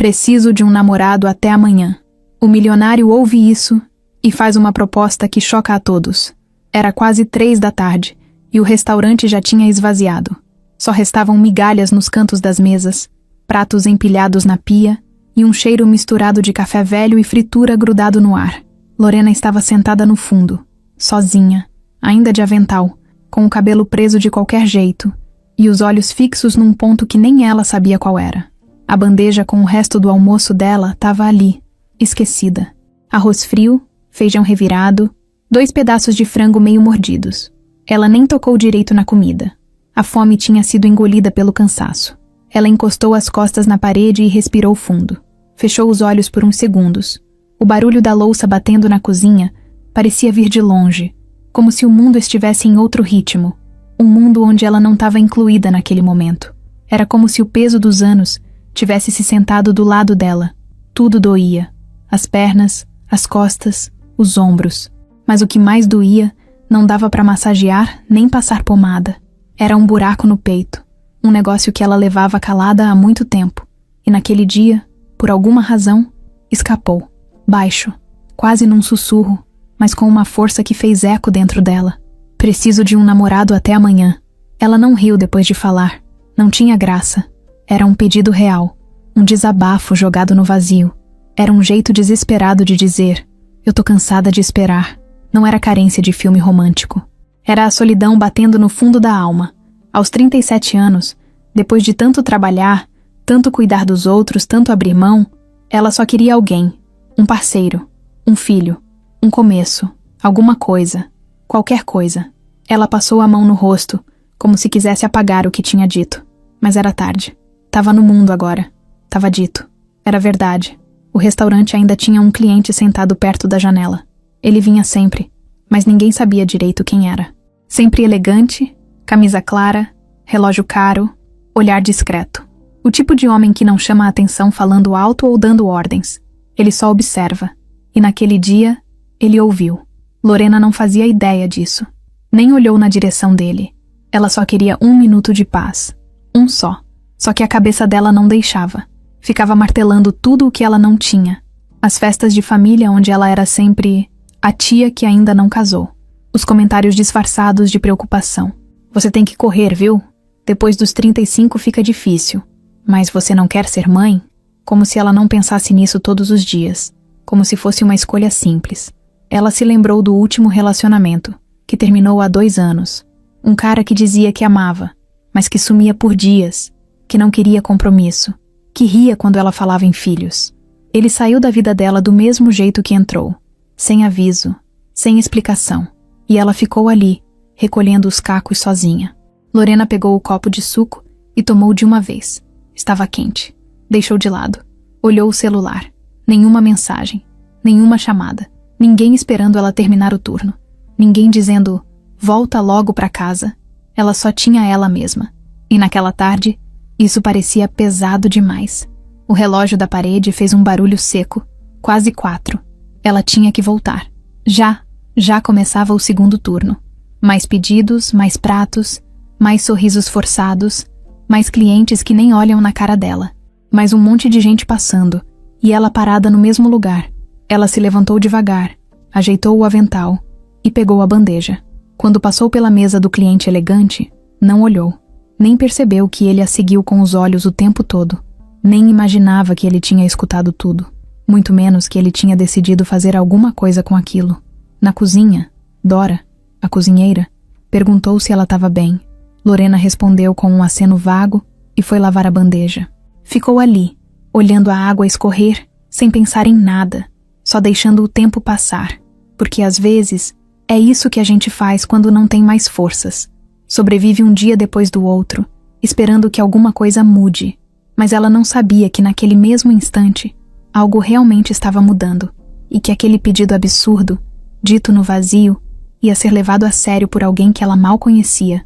Preciso de um namorado até amanhã. O milionário ouve isso e faz uma proposta que choca a todos. Era quase 3 da tarde e o restaurante já tinha esvaziado. Só restavam migalhas nos cantos das mesas, pratos empilhados na pia e um cheiro misturado de café velho e fritura grudado no ar. Lorena estava sentada no fundo, sozinha, ainda de avental, com o cabelo preso de qualquer jeito e os olhos fixos num ponto que nem ela sabia qual era. A bandeja com o resto do almoço dela estava ali, esquecida. Arroz frio, feijão revirado, 2 pedaços de frango meio mordidos. Ela nem tocou direito na comida. A fome tinha sido engolida pelo cansaço. Ela encostou as costas na parede e respirou fundo. Fechou os olhos por uns segundos. O barulho da louça batendo na cozinha parecia vir de longe, como se o mundo estivesse em outro ritmo, um mundo onde ela não estava incluída naquele momento. Era como se o peso dos anos tivesse se sentado do lado dela. Tudo doía. As pernas, as costas, os ombros. Mas o que mais doía não dava para massagear nem passar pomada. Era um buraco no peito. Um negócio que ela levava calada há muito tempo. E naquele dia, por alguma razão, escapou. Baixo, quase num sussurro, mas com uma força que fez eco dentro dela. Preciso de um namorado até amanhã. Ela não riu depois de falar. Não tinha graça. Era um pedido real. Um desabafo jogado no vazio. Era um jeito desesperado de dizer: eu tô cansada de esperar. Não era carência de filme romântico. Era a solidão batendo no fundo da alma. Aos 37 anos, depois de tanto trabalhar, tanto cuidar dos outros, tanto abrir mão, ela só queria alguém. Um parceiro. Um filho. Um começo. Alguma coisa. Qualquer coisa. Ela passou a mão no rosto, como se quisesse apagar o que tinha dito. Mas era tarde. Tava no mundo agora. Tava dito. Era verdade. O restaurante ainda tinha um cliente sentado perto da janela. Ele vinha sempre, mas ninguém sabia direito quem era. Sempre elegante, camisa clara, relógio caro, olhar discreto. O tipo de homem que não chama a atenção falando alto ou dando ordens. Ele só observa. E naquele dia, ele ouviu. Lorena não fazia ideia disso. Nem olhou na direção dele. Ela só queria 1 minuto de paz. Um só. Só que a cabeça dela não deixava. Ficava martelando tudo o que ela não tinha. As festas de família onde ela era sempre a tia que ainda não casou. Os comentários disfarçados de preocupação. Você tem que correr, viu? Depois dos 35 fica difícil. Mas você não quer ser mãe? Como se ela não pensasse nisso todos os dias. Como se fosse uma escolha simples. Ela se lembrou do último relacionamento, que terminou há 2 anos. Um cara que dizia que amava, mas que sumia por dias, que não queria compromisso, que ria quando ela falava em filhos. Ele saiu da vida dela do mesmo jeito que entrou, sem aviso, sem explicação, e ela ficou ali, recolhendo os cacos sozinha. Lorena pegou o copo de suco e tomou de uma vez. Estava quente. Deixou de lado. Olhou o celular. Nenhuma mensagem, nenhuma chamada, ninguém esperando ela terminar o turno, ninguém dizendo, volta logo pra casa. Ela só tinha ela mesma. E naquela tarde, isso parecia pesado demais. O relógio da parede fez um barulho seco, quase 4. Ela tinha que voltar. Já começava o segundo turno. Mais pedidos, mais pratos, mais sorrisos forçados, mais clientes que nem olham na cara dela. Mais um monte de gente passando, e ela parada no mesmo lugar. Ela se levantou devagar, ajeitou o avental e pegou a bandeja. Quando passou pela mesa do cliente elegante, não olhou. Nem percebeu que ele a seguiu com os olhos o tempo todo. Nem imaginava que ele tinha escutado tudo. Muito menos que ele tinha decidido fazer alguma coisa com aquilo. Na cozinha, Dora, a cozinheira, perguntou se ela estava bem. Lorena respondeu com um aceno vago e foi lavar a bandeja. Ficou ali, olhando a água escorrer, sem pensar em nada, só deixando o tempo passar. Porque às vezes, é isso que a gente faz quando não tem mais forças. Sobrevive um dia depois do outro, esperando que alguma coisa mude. Mas ela não sabia que naquele mesmo instante, algo realmente estava mudando, e que aquele pedido absurdo, dito no vazio, ia ser levado a sério por alguém que ela mal conhecia.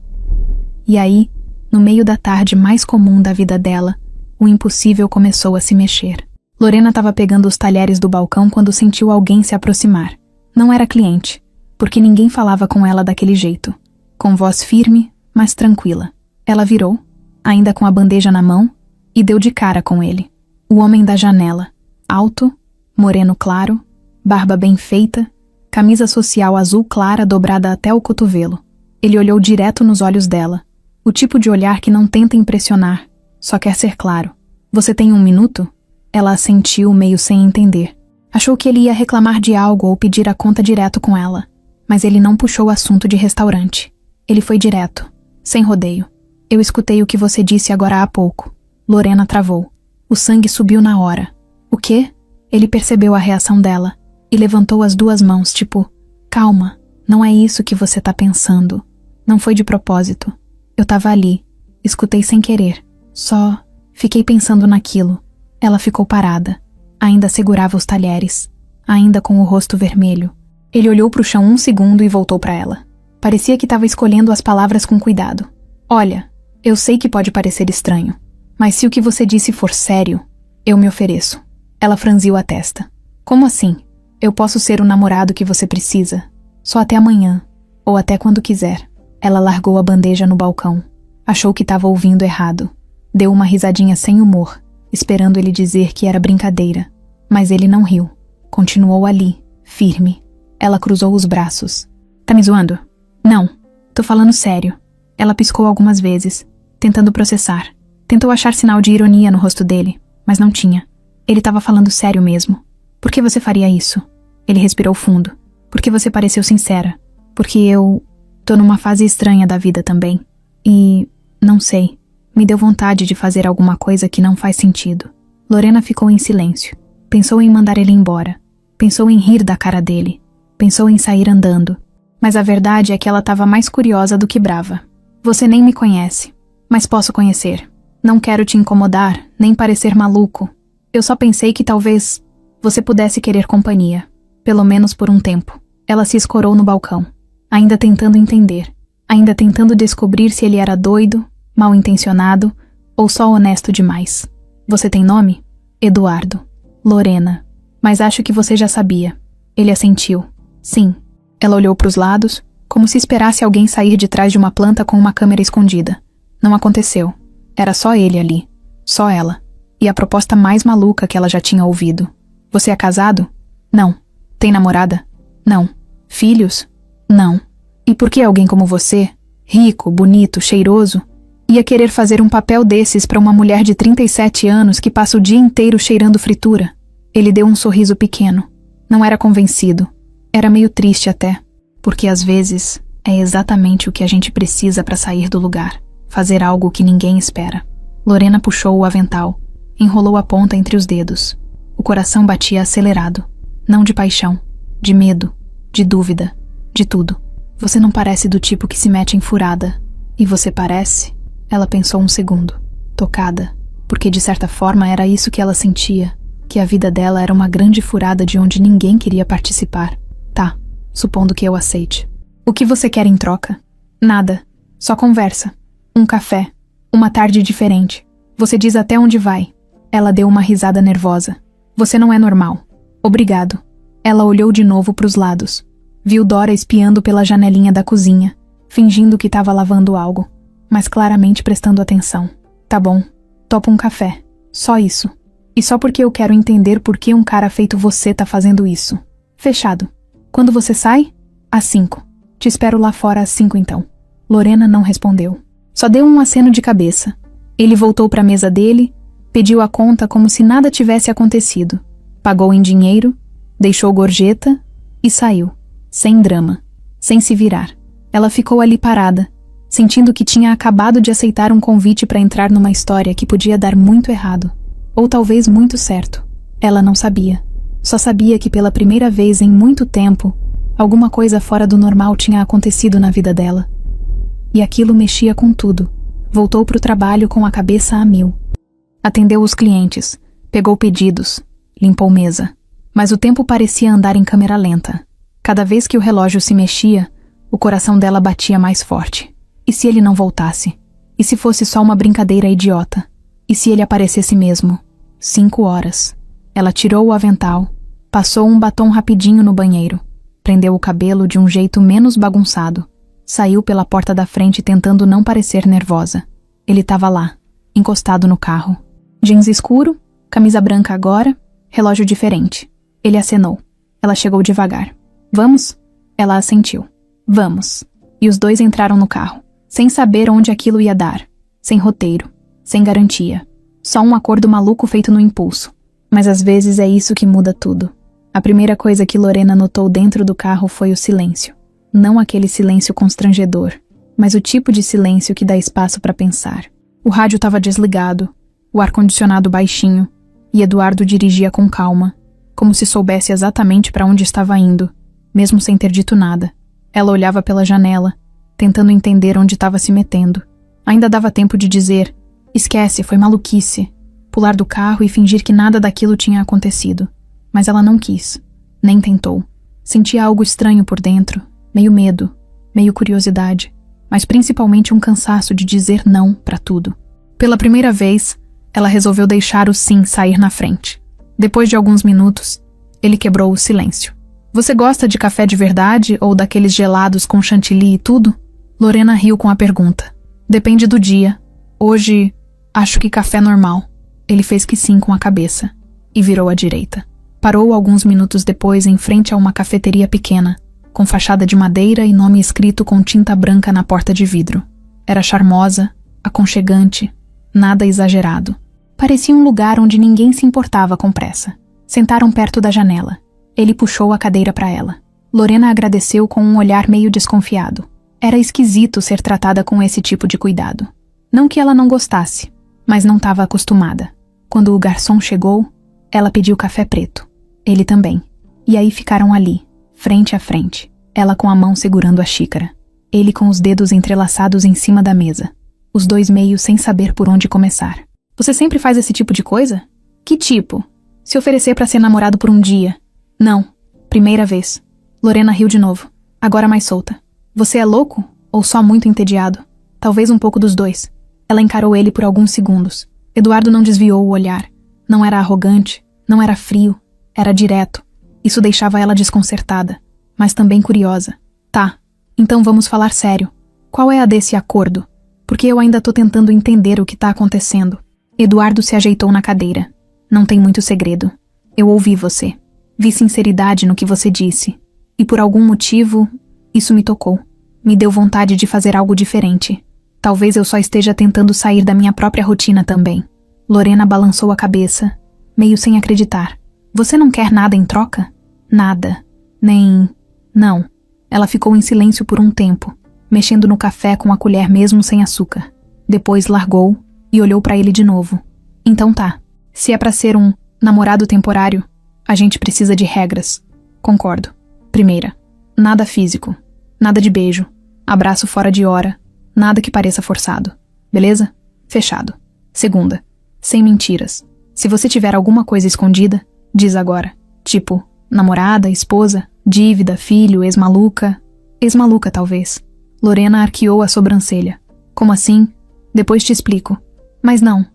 E aí, no meio da tarde mais comum da vida dela, o impossível começou a se mexer. Lorena estava pegando os talheres do balcão quando sentiu alguém se aproximar. Não era cliente, porque ninguém falava com ela daquele jeito. Com voz firme, mas tranquila. Ela virou, ainda com a bandeja na mão, e deu de cara com ele. O homem da janela. Alto, moreno claro, barba bem feita, camisa social azul clara dobrada até o cotovelo. Ele olhou direto nos olhos dela. O tipo de olhar que não tenta impressionar, só quer ser claro. Você tem 1 minuto? Ela assentiu, meio sem entender. Achou que ele ia reclamar de algo ou pedir a conta direto com ela. Mas ele não puxou o assunto de restaurante. Ele foi direto, sem rodeio. Eu escutei o que você disse agora há pouco. Lorena travou. O sangue subiu na hora. O quê? Ele percebeu a reação dela e levantou as 2 mãos, tipo, calma, não é isso que você tá pensando. Não foi de propósito. Eu tava ali, escutei sem querer. Só fiquei pensando naquilo. Ela ficou parada. Ainda segurava os talheres, ainda com o rosto vermelho. Ele olhou pro chão 1 segundo e voltou pra ela. Parecia que estava escolhendo as palavras com cuidado. Olha, eu sei que pode parecer estranho, mas se o que você disse for sério, eu me ofereço. Ela franziu a testa. Como assim? Eu posso ser o namorado que você precisa? Só até amanhã, ou até quando quiser. Ela largou a bandeja no balcão. Achou que estava ouvindo errado. Deu uma risadinha sem humor, esperando ele dizer que era brincadeira. Mas ele não riu. Continuou ali, firme. Ela cruzou os braços. Tá me zoando? Não, tô falando sério. Ela piscou algumas vezes, tentando processar. Tentou achar sinal de ironia no rosto dele, mas não tinha. Ele estava falando sério mesmo. Por que você faria isso? Ele respirou fundo. Porque você pareceu sincera. Porque eu tô numa fase estranha da vida também. E, não sei, me deu vontade de fazer alguma coisa que não faz sentido. Lorena ficou em silêncio. Pensou em mandar ele embora. Pensou em rir da cara dele. Pensou em sair andando. Mas a verdade é que ela estava mais curiosa do que brava. Você nem me conhece, mas posso conhecer. Não quero te incomodar, nem parecer maluco. Eu só pensei que talvez você pudesse querer companhia, pelo menos por um tempo. Ela se escorou no balcão, ainda tentando entender, ainda tentando descobrir se ele era doido, mal-intencionado ou só honesto demais. Você tem nome? Eduardo. Lorena. Mas acho que você já sabia. Ele assentiu. Sim. Ela olhou para os lados, como se esperasse alguém sair de trás de uma planta com uma câmera escondida. Não aconteceu. Era só ele ali. Só ela. E a proposta mais maluca que ela já tinha ouvido. Você é casado? Não. Tem namorada? Não. Filhos? Não. E por que alguém como você, rico, bonito, cheiroso, ia querer fazer um papel desses para uma mulher de 37 anos que passa o dia inteiro cheirando fritura? Ele deu um sorriso pequeno. Não era convencido. Era meio triste até, porque às vezes é exatamente o que a gente precisa para sair do lugar, fazer algo que ninguém espera. Lorena puxou o avental, enrolou a ponta entre os dedos. O coração batia acelerado, não de paixão, de medo, de dúvida, de tudo. Você não parece do tipo que se mete em furada. E você parece? Ela pensou um segundo, tocada, porque de certa forma era isso que ela sentia, que a vida dela era uma grande furada de onde ninguém queria participar. Tá, supondo que eu aceite. O que você quer em troca? Nada. Só conversa. Um café. Uma tarde diferente. Você diz até onde vai. Ela deu uma risada nervosa. Você não é normal. Obrigado. Ela olhou de novo para os lados. Viu Dora espiando pela janelinha da cozinha, fingindo que estava lavando algo, mas claramente prestando atenção. Tá bom. Topa um café. Só isso. E só porque eu quero entender por que um cara feito você tá fazendo isso. Fechado. Quando você sai? Às 5. Te espero lá fora às 5 então. Lorena não respondeu. Só deu um aceno de cabeça. Ele voltou para a mesa dele, pediu a conta como se nada tivesse acontecido. Pagou em dinheiro, deixou gorjeta e saiu. Sem drama. Sem se virar. Ela ficou ali parada, sentindo que tinha acabado de aceitar um convite para entrar numa história que podia dar muito errado. Ou talvez muito certo. Ela não sabia. Só sabia que pela primeira vez em muito tempo, alguma coisa fora do normal tinha acontecido na vida dela. E aquilo mexia com tudo. Voltou para o trabalho com a cabeça a mil. Atendeu os clientes, pegou pedidos, limpou mesa. Mas o tempo parecia andar em câmera lenta. Cada vez que o relógio se mexia, o coração dela batia mais forte. E se ele não voltasse? E se fosse só uma brincadeira idiota? E se ele aparecesse mesmo? 5 horas. Ela tirou o avental, passou um batom rapidinho no banheiro, prendeu o cabelo de um jeito menos bagunçado, saiu pela porta da frente tentando não parecer nervosa. Ele estava lá, encostado no carro. Jeans escuro, Camisa branca agora, relógio diferente. Ele acenou. Ela chegou devagar. Vamos? Ela assentiu. Vamos. E os dois entraram no carro, sem saber onde aquilo ia dar. Sem roteiro, sem garantia. Só um acordo maluco feito no impulso. Mas às vezes é isso que muda tudo. A primeira coisa que Lorena notou dentro do carro foi o silêncio. Não aquele silêncio constrangedor, mas o tipo de silêncio que dá espaço para pensar. O rádio estava desligado, o ar-condicionado baixinho, e Eduardo dirigia com calma, como se soubesse exatamente para onde estava indo, mesmo sem ter dito nada. Ela olhava pela janela, tentando entender onde estava se metendo. Ainda dava tempo de dizer: esquece, foi maluquice. Pular do carro e fingir que nada daquilo tinha acontecido. Mas ela não quis, nem tentou. Sentia algo estranho por dentro, meio medo, meio curiosidade, mas principalmente um cansaço de dizer não para tudo. Pela primeira vez, ela resolveu deixar o sim sair na frente. Depois de alguns minutos, ele quebrou o silêncio. Você gosta de café de verdade ou daqueles gelados com chantilly e tudo? Lorena riu com a pergunta. Depende do dia. Hoje, acho que café normal. Ele fez que sim com a cabeça e virou à direita. Parou alguns minutos depois em frente a uma cafeteria pequena, com fachada de madeira e nome escrito com tinta branca na porta de vidro. Era charmosa, aconchegante, nada exagerado. Parecia um lugar onde ninguém se importava com pressa. Sentaram perto da janela. Ele puxou a cadeira para ela. Lorena agradeceu com um olhar meio desconfiado. Era esquisito ser tratada com esse tipo de cuidado. Não que ela não gostasse, mas não estava acostumada. Quando o garçom chegou, ela pediu café preto. Ele também. E aí ficaram ali, frente a frente, ela com a mão segurando a xícara. Ele com os dedos entrelaçados em cima da mesa. Os dois meio sem saber por onde começar. Você sempre faz esse tipo de coisa? Que tipo? Se oferecer para ser namorado por um dia. Não. Primeira vez. Lorena riu de novo, agora mais solta. Você é louco? Ou só muito entediado? Talvez um pouco dos dois. Ela encarou ele por alguns segundos. Eduardo não desviou o olhar. Não era arrogante, não era frio, era direto. Isso deixava ela desconcertada, mas também curiosa. Tá, então vamos falar sério. Qual é a desse acordo? Porque eu ainda tô tentando entender o que tá acontecendo. Eduardo se ajeitou na cadeira. Não tem muito segredo. Eu ouvi você. Vi sinceridade no que você disse. E por algum motivo, isso me tocou. Me deu vontade de fazer algo diferente. Talvez eu só esteja tentando sair da minha própria rotina também. Lorena balançou a cabeça, meio sem acreditar. Você não quer nada em troca? Nada. Nem... Não. Ela ficou em silêncio por um tempo, mexendo no café com a colher mesmo sem açúcar. Depois largou e olhou pra ele de novo. Então tá. Se é pra ser um namorado temporário, a gente precisa de regras. Concordo. Primeira, nada físico. Nada de beijo. Abraço fora de hora. Nada que pareça forçado. Beleza? Fechado. Segunda, sem mentiras. Se você tiver alguma coisa escondida, diz agora. Tipo, namorada, esposa, dívida, filho, ex-maluca. Ex-maluca, talvez. Lorena arqueou a sobrancelha. Como assim? Depois te explico. Mas não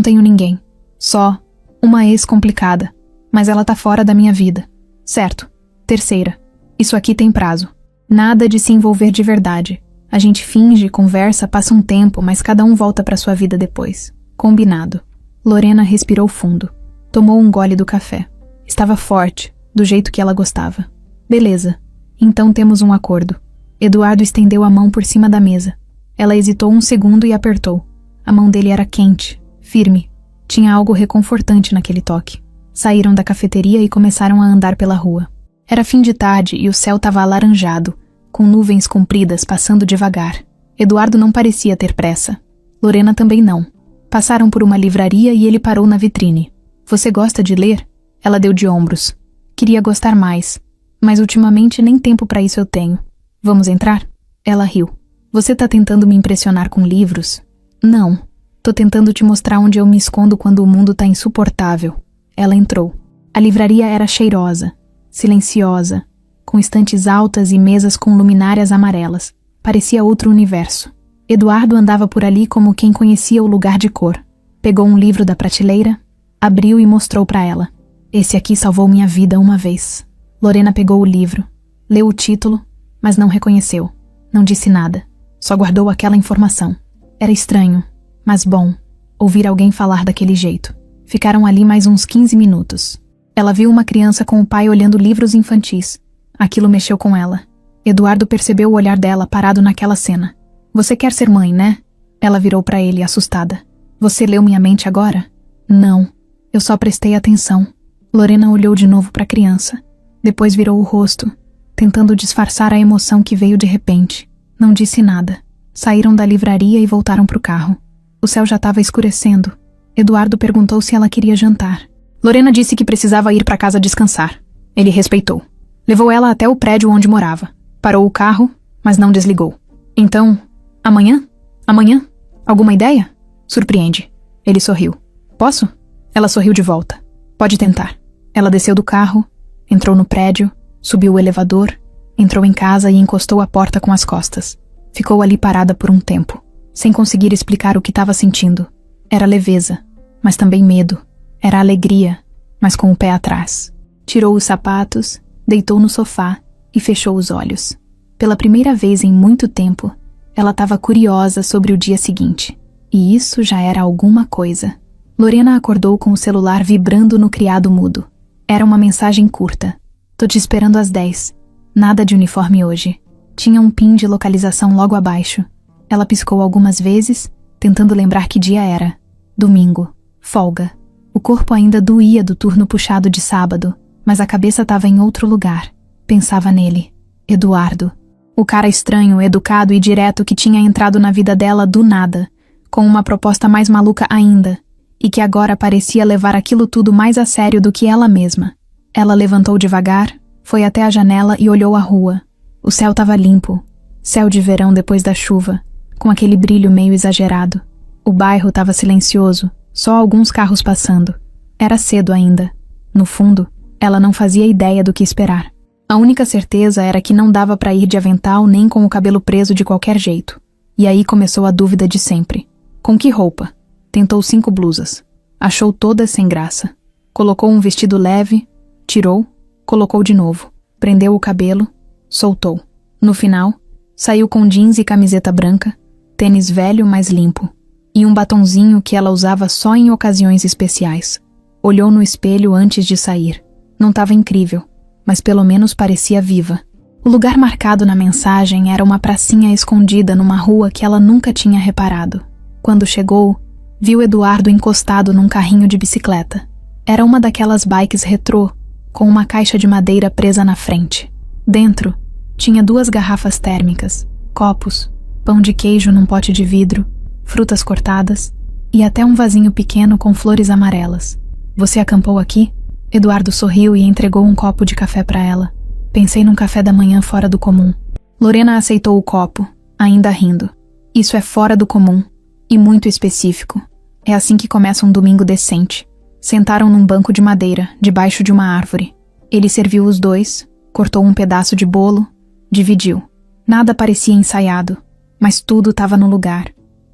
tenho ninguém. Só uma ex complicada. Mas ela tá fora da minha vida. Certo. Terceira, isso aqui tem prazo. Nada de se envolver de verdade. A gente finge, conversa, passa um tempo, mas cada um volta pra sua vida depois. Combinado. Lorena respirou fundo. Tomou um gole do café. Estava forte, do jeito que ela gostava. Beleza. Então temos um acordo. Eduardo estendeu a mão por cima da mesa. Ela hesitou um segundo e apertou. A mão dele era quente, firme. Tinha algo reconfortante naquele toque. Saíram da cafeteria e começaram a andar pela rua. Era fim de tarde e o céu estava alaranjado, com nuvens compridas passando devagar. Eduardo não parecia ter pressa. Lorena também não. Passaram por uma livraria e ele parou na vitrine. Você gosta de ler? Ela deu de ombros. Queria gostar mais, mas ultimamente nem tempo para isso eu tenho. Vamos entrar? Ela riu. Você tá tentando me impressionar com livros? Não. Tô tentando te mostrar onde eu me escondo quando o mundo tá insuportável. Ela entrou. A livraria era cheirosa, silenciosa, com estantes altas e mesas com luminárias amarelas. Parecia outro universo. Eduardo andava por ali como quem conhecia o lugar de cor. Pegou um livro da prateleira, abriu e mostrou para ela. Esse aqui salvou minha vida uma vez. Lorena pegou o livro, leu o título, mas não reconheceu. Não disse nada. Só guardou aquela informação. Era estranho, mas bom, ouvir alguém falar daquele jeito. Ficaram ali mais uns 15 minutos. Ela viu uma criança com o pai olhando livros infantis. Aquilo mexeu com ela. Eduardo percebeu o olhar dela parado naquela cena. Você quer ser mãe, né? Ela virou para ele, assustada. Você leu minha mente agora? Não. Eu só prestei atenção. Lorena olhou de novo para a criança. Depois virou o rosto, tentando disfarçar a emoção que veio de repente. Não disse nada. Saíram da livraria e voltaram para o carro. O céu já estava escurecendo. Eduardo perguntou se ela queria jantar. Lorena disse que precisava ir para casa descansar. Ele respeitou. Levou ela até o prédio onde morava. Parou o carro, mas não desligou. Então, amanhã? Amanhã? Alguma ideia? Surpreende. Ele sorriu. Posso? Ela sorriu de volta. Pode tentar. Ela desceu do carro, entrou no prédio, subiu o elevador, entrou em casa e encostou a porta com as costas. Ficou ali parada por um tempo, sem conseguir explicar o que estava sentindo. Era leveza, mas também medo. Era alegria, mas com o pé atrás. Tirou os sapatos, deitou no sofá e fechou os olhos. Pela primeira vez em muito tempo, ela estava curiosa sobre o dia seguinte. E isso já era alguma coisa. Lorena acordou com o celular vibrando no criado mudo. Era uma mensagem curta. Tô te esperando às 10. Nada de uniforme hoje. Tinha um pin de localização logo abaixo. Ela piscou algumas vezes, tentando lembrar que dia era. Domingo. Folga. O corpo ainda doía do turno puxado de sábado, mas a cabeça estava em outro lugar. Pensava nele. Eduardo. O cara estranho, educado e direto que tinha entrado na vida dela do nada, com uma proposta mais maluca ainda, e que agora parecia levar aquilo tudo mais a sério do que ela mesma. Ela levantou devagar, foi até a janela e olhou a rua. O céu estava limpo, céu de verão depois da chuva, com aquele brilho meio exagerado. O bairro estava silencioso, só alguns carros passando. Era cedo ainda. No fundo, ela não fazia ideia do que esperar. A única certeza era que não dava para ir de avental nem com o cabelo preso de qualquer jeito. E aí começou a dúvida de sempre. Com que roupa? Tentou 5 blusas. Achou todas sem graça. Colocou um vestido leve, tirou, colocou de novo. Prendeu o cabelo, soltou. No final, saiu com jeans e camiseta branca, tênis velho mas limpo, e um batonzinho que ela usava só em ocasiões especiais. Olhou no espelho antes de sair. Não estava incrível, mas pelo menos parecia viva. O lugar marcado na mensagem era uma pracinha escondida numa rua que ela nunca tinha reparado. Quando chegou, viu Eduardo encostado num carrinho de bicicleta. Era uma daquelas bikes retrô, com uma caixa de madeira presa na frente. Dentro, tinha 2 garrafas térmicas, copos, pão de queijo num pote de vidro, frutas cortadas e até um vasinho pequeno com flores amarelas. Você acampou aqui? Eduardo sorriu e entregou um copo de café para ela. Pensei num café da manhã fora do comum. Lorena aceitou o copo, ainda rindo. Isso é fora do comum. E muito específico. É assim que começa um domingo decente. Sentaram num banco de madeira, debaixo de uma árvore. Ele serviu os 2, cortou um pedaço de bolo, dividiu. Nada parecia ensaiado, mas tudo estava no lugar.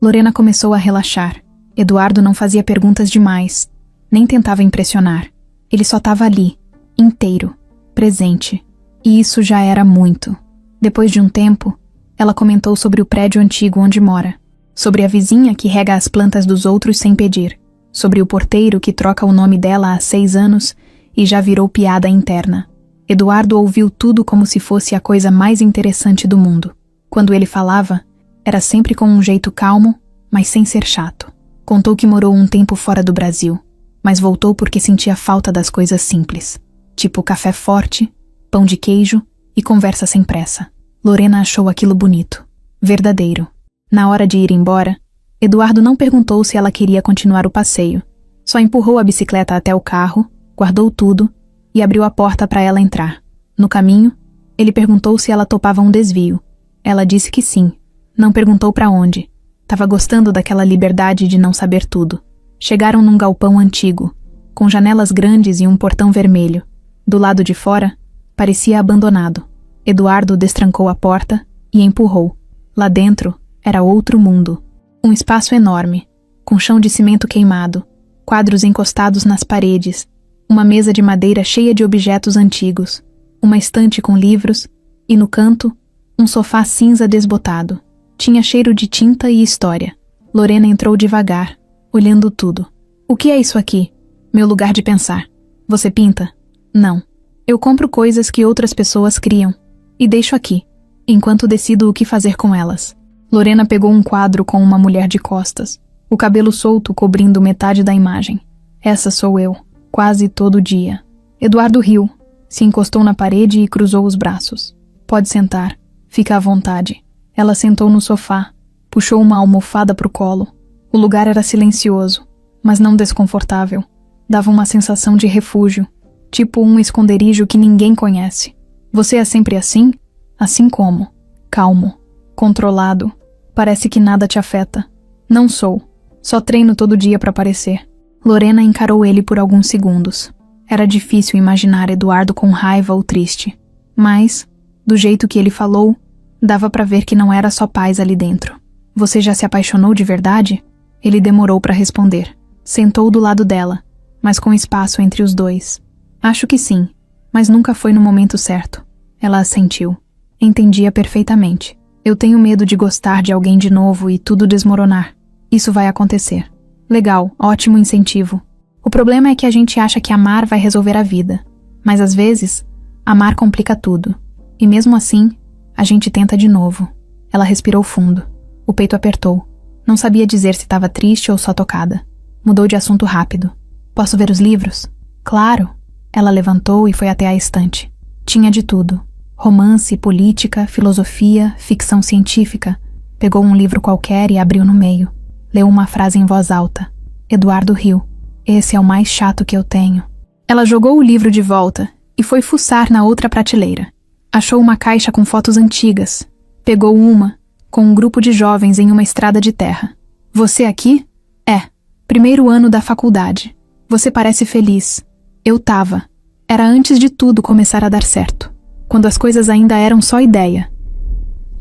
Lorena começou a relaxar. Eduardo não fazia perguntas demais, nem tentava impressionar. Ele só estava ali, inteiro, presente. E isso já era muito. Depois de um tempo, ela comentou sobre o prédio antigo onde mora. Sobre a vizinha que rega as plantas dos outros sem pedir. Sobre o porteiro que troca o nome dela há 6 anos e já virou piada interna. Eduardo ouviu tudo como se fosse a coisa mais interessante do mundo. Quando ele falava, era sempre com um jeito calmo, mas sem ser chato. Contou que morou um tempo fora do Brasil, mas voltou porque sentia falta das coisas simples. Tipo café forte, pão de queijo e conversa sem pressa. Lorena achou aquilo bonito, verdadeiro. Na hora de ir embora, Eduardo não perguntou se ela queria continuar o passeio. Só empurrou a bicicleta até o carro, guardou tudo e abriu a porta para ela entrar. No caminho, ele perguntou se ela topava um desvio. Ela disse que sim. Não perguntou para onde. Tava gostando daquela liberdade de não saber tudo. Chegaram num galpão antigo, com janelas grandes e um portão vermelho. Do lado de fora, parecia abandonado. Eduardo destrancou a porta e empurrou. Lá dentro, era outro mundo. Um espaço enorme, com chão de cimento queimado, quadros encostados nas paredes, uma mesa de madeira cheia de objetos antigos, uma estante com livros e, no canto, um sofá cinza desbotado. Tinha cheiro de tinta e história. Lorena entrou devagar, olhando tudo. O que é isso aqui? Meu lugar de pensar. Você pinta? Não. Eu compro coisas que outras pessoas criam e deixo aqui, enquanto decido o que fazer com elas. Lorena pegou um quadro com uma mulher de costas, o cabelo solto cobrindo metade da imagem. Essa sou eu, quase todo dia. Eduardo riu, se encostou na parede e cruzou os braços. Pode sentar, fica à vontade. Ela sentou no sofá, puxou uma almofada pro colo. O lugar era silencioso, mas não desconfortável. Dava uma sensação de refúgio, tipo um esconderijo que ninguém conhece. Você é sempre assim? Assim como? Calmo, controlado. Parece que nada te afeta. Não sou. Só treino todo dia para parecer. Lorena encarou ele por alguns segundos. Era difícil imaginar Eduardo com raiva ou triste. Mas, do jeito que ele falou, dava para ver que não era só paz ali dentro. Você já se apaixonou de verdade? Ele demorou para responder. Sentou do lado dela, mas com espaço entre os dois. Acho que sim, mas nunca foi no momento certo. Ela assentiu. Entendia perfeitamente. Eu tenho medo de gostar de alguém de novo e tudo desmoronar. Isso vai acontecer. Legal, ótimo incentivo. O problema é que a gente acha que amar vai resolver a vida. Mas às vezes, amar complica tudo. E mesmo assim, a gente tenta de novo. Ela respirou fundo. O peito apertou. Não sabia dizer se estava triste ou só tocada. Mudou de assunto rápido. Posso ver os livros? Claro. Ela levantou e foi até a estante. Tinha de tudo. Romance, política, filosofia, ficção científica. Pegou um livro qualquer e abriu no meio. Leu uma frase em voz alta. Eduardo riu. Esse é o mais chato que eu tenho. Ela jogou o livro de volta e foi fuçar na outra prateleira. Achou uma caixa com fotos antigas. Pegou uma, com um grupo de jovens em uma estrada de terra. Você aqui? É. Primeiro ano da faculdade. Você parece feliz. Eu tava. Era antes de tudo começar a dar certo. Quando as coisas ainda eram só ideia.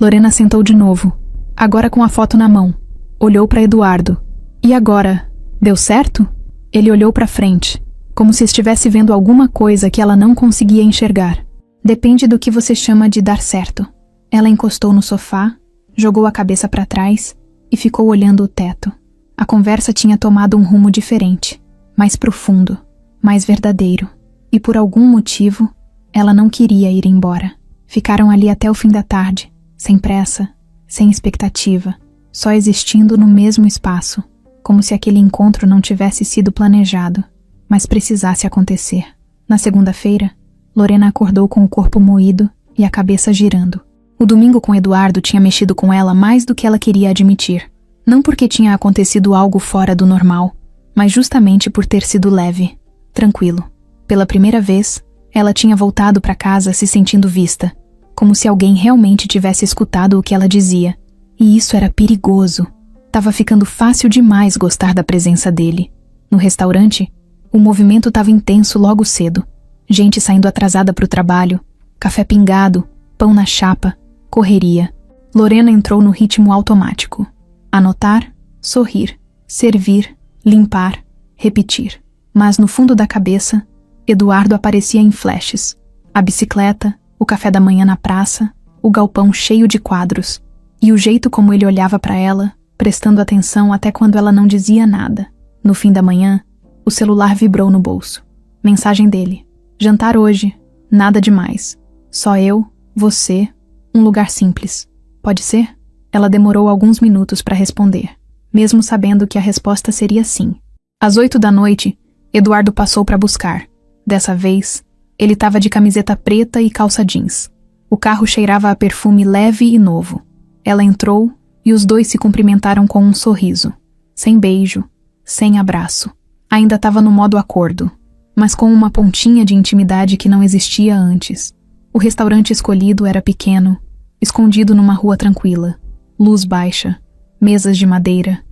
Lorena sentou de novo, agora com a foto na mão. Olhou para Eduardo. E agora? Deu certo? Ele olhou para frente, como se estivesse vendo alguma coisa que ela não conseguia enxergar. Depende do que você chama de dar certo. Ela encostou no sofá, jogou a cabeça para trás e ficou olhando o teto. A conversa tinha tomado um rumo diferente, mais profundo, mais verdadeiro. E por algum motivo, ela não queria ir embora. Ficaram ali até o fim da tarde, sem pressa, sem expectativa, só existindo no mesmo espaço, como se aquele encontro não tivesse sido planejado, mas precisasse acontecer. Na segunda-feira, Lorena acordou com o corpo moído e a cabeça girando. O domingo com Eduardo tinha mexido com ela mais do que ela queria admitir. Não porque tinha acontecido algo fora do normal, mas justamente por ter sido leve, tranquilo. Pela primeira vez, ela tinha voltado para casa se sentindo vista, como se alguém realmente tivesse escutado o que ela dizia. E isso era perigoso. Tava ficando fácil demais gostar da presença dele. No restaurante, o movimento estava intenso logo cedo. Gente saindo atrasada para o trabalho, café pingado, pão na chapa, correria. Lorena entrou no ritmo automático. Anotar, sorrir, servir, limpar, repetir. Mas no fundo da cabeça, Eduardo aparecia em flashes. A bicicleta, o café da manhã na praça, o galpão cheio de quadros. E o jeito como ele olhava para ela, prestando atenção até quando ela não dizia nada. No fim da manhã, o celular vibrou no bolso. Mensagem dele. Jantar hoje. Nada demais. Só eu, você, um lugar simples. Pode ser? Ela demorou alguns minutos para responder, mesmo sabendo que a resposta seria sim. Às 20h, Eduardo passou para buscar. Dessa vez, ele estava de camiseta preta e calça jeans. O carro cheirava a perfume leve e novo. Ela entrou e os dois se cumprimentaram com um sorriso. Sem beijo, sem abraço. Ainda estava no modo acordo, mas com uma pontinha de intimidade que não existia antes. O restaurante escolhido era pequeno, escondido numa rua tranquila. Luz baixa, mesas de madeira,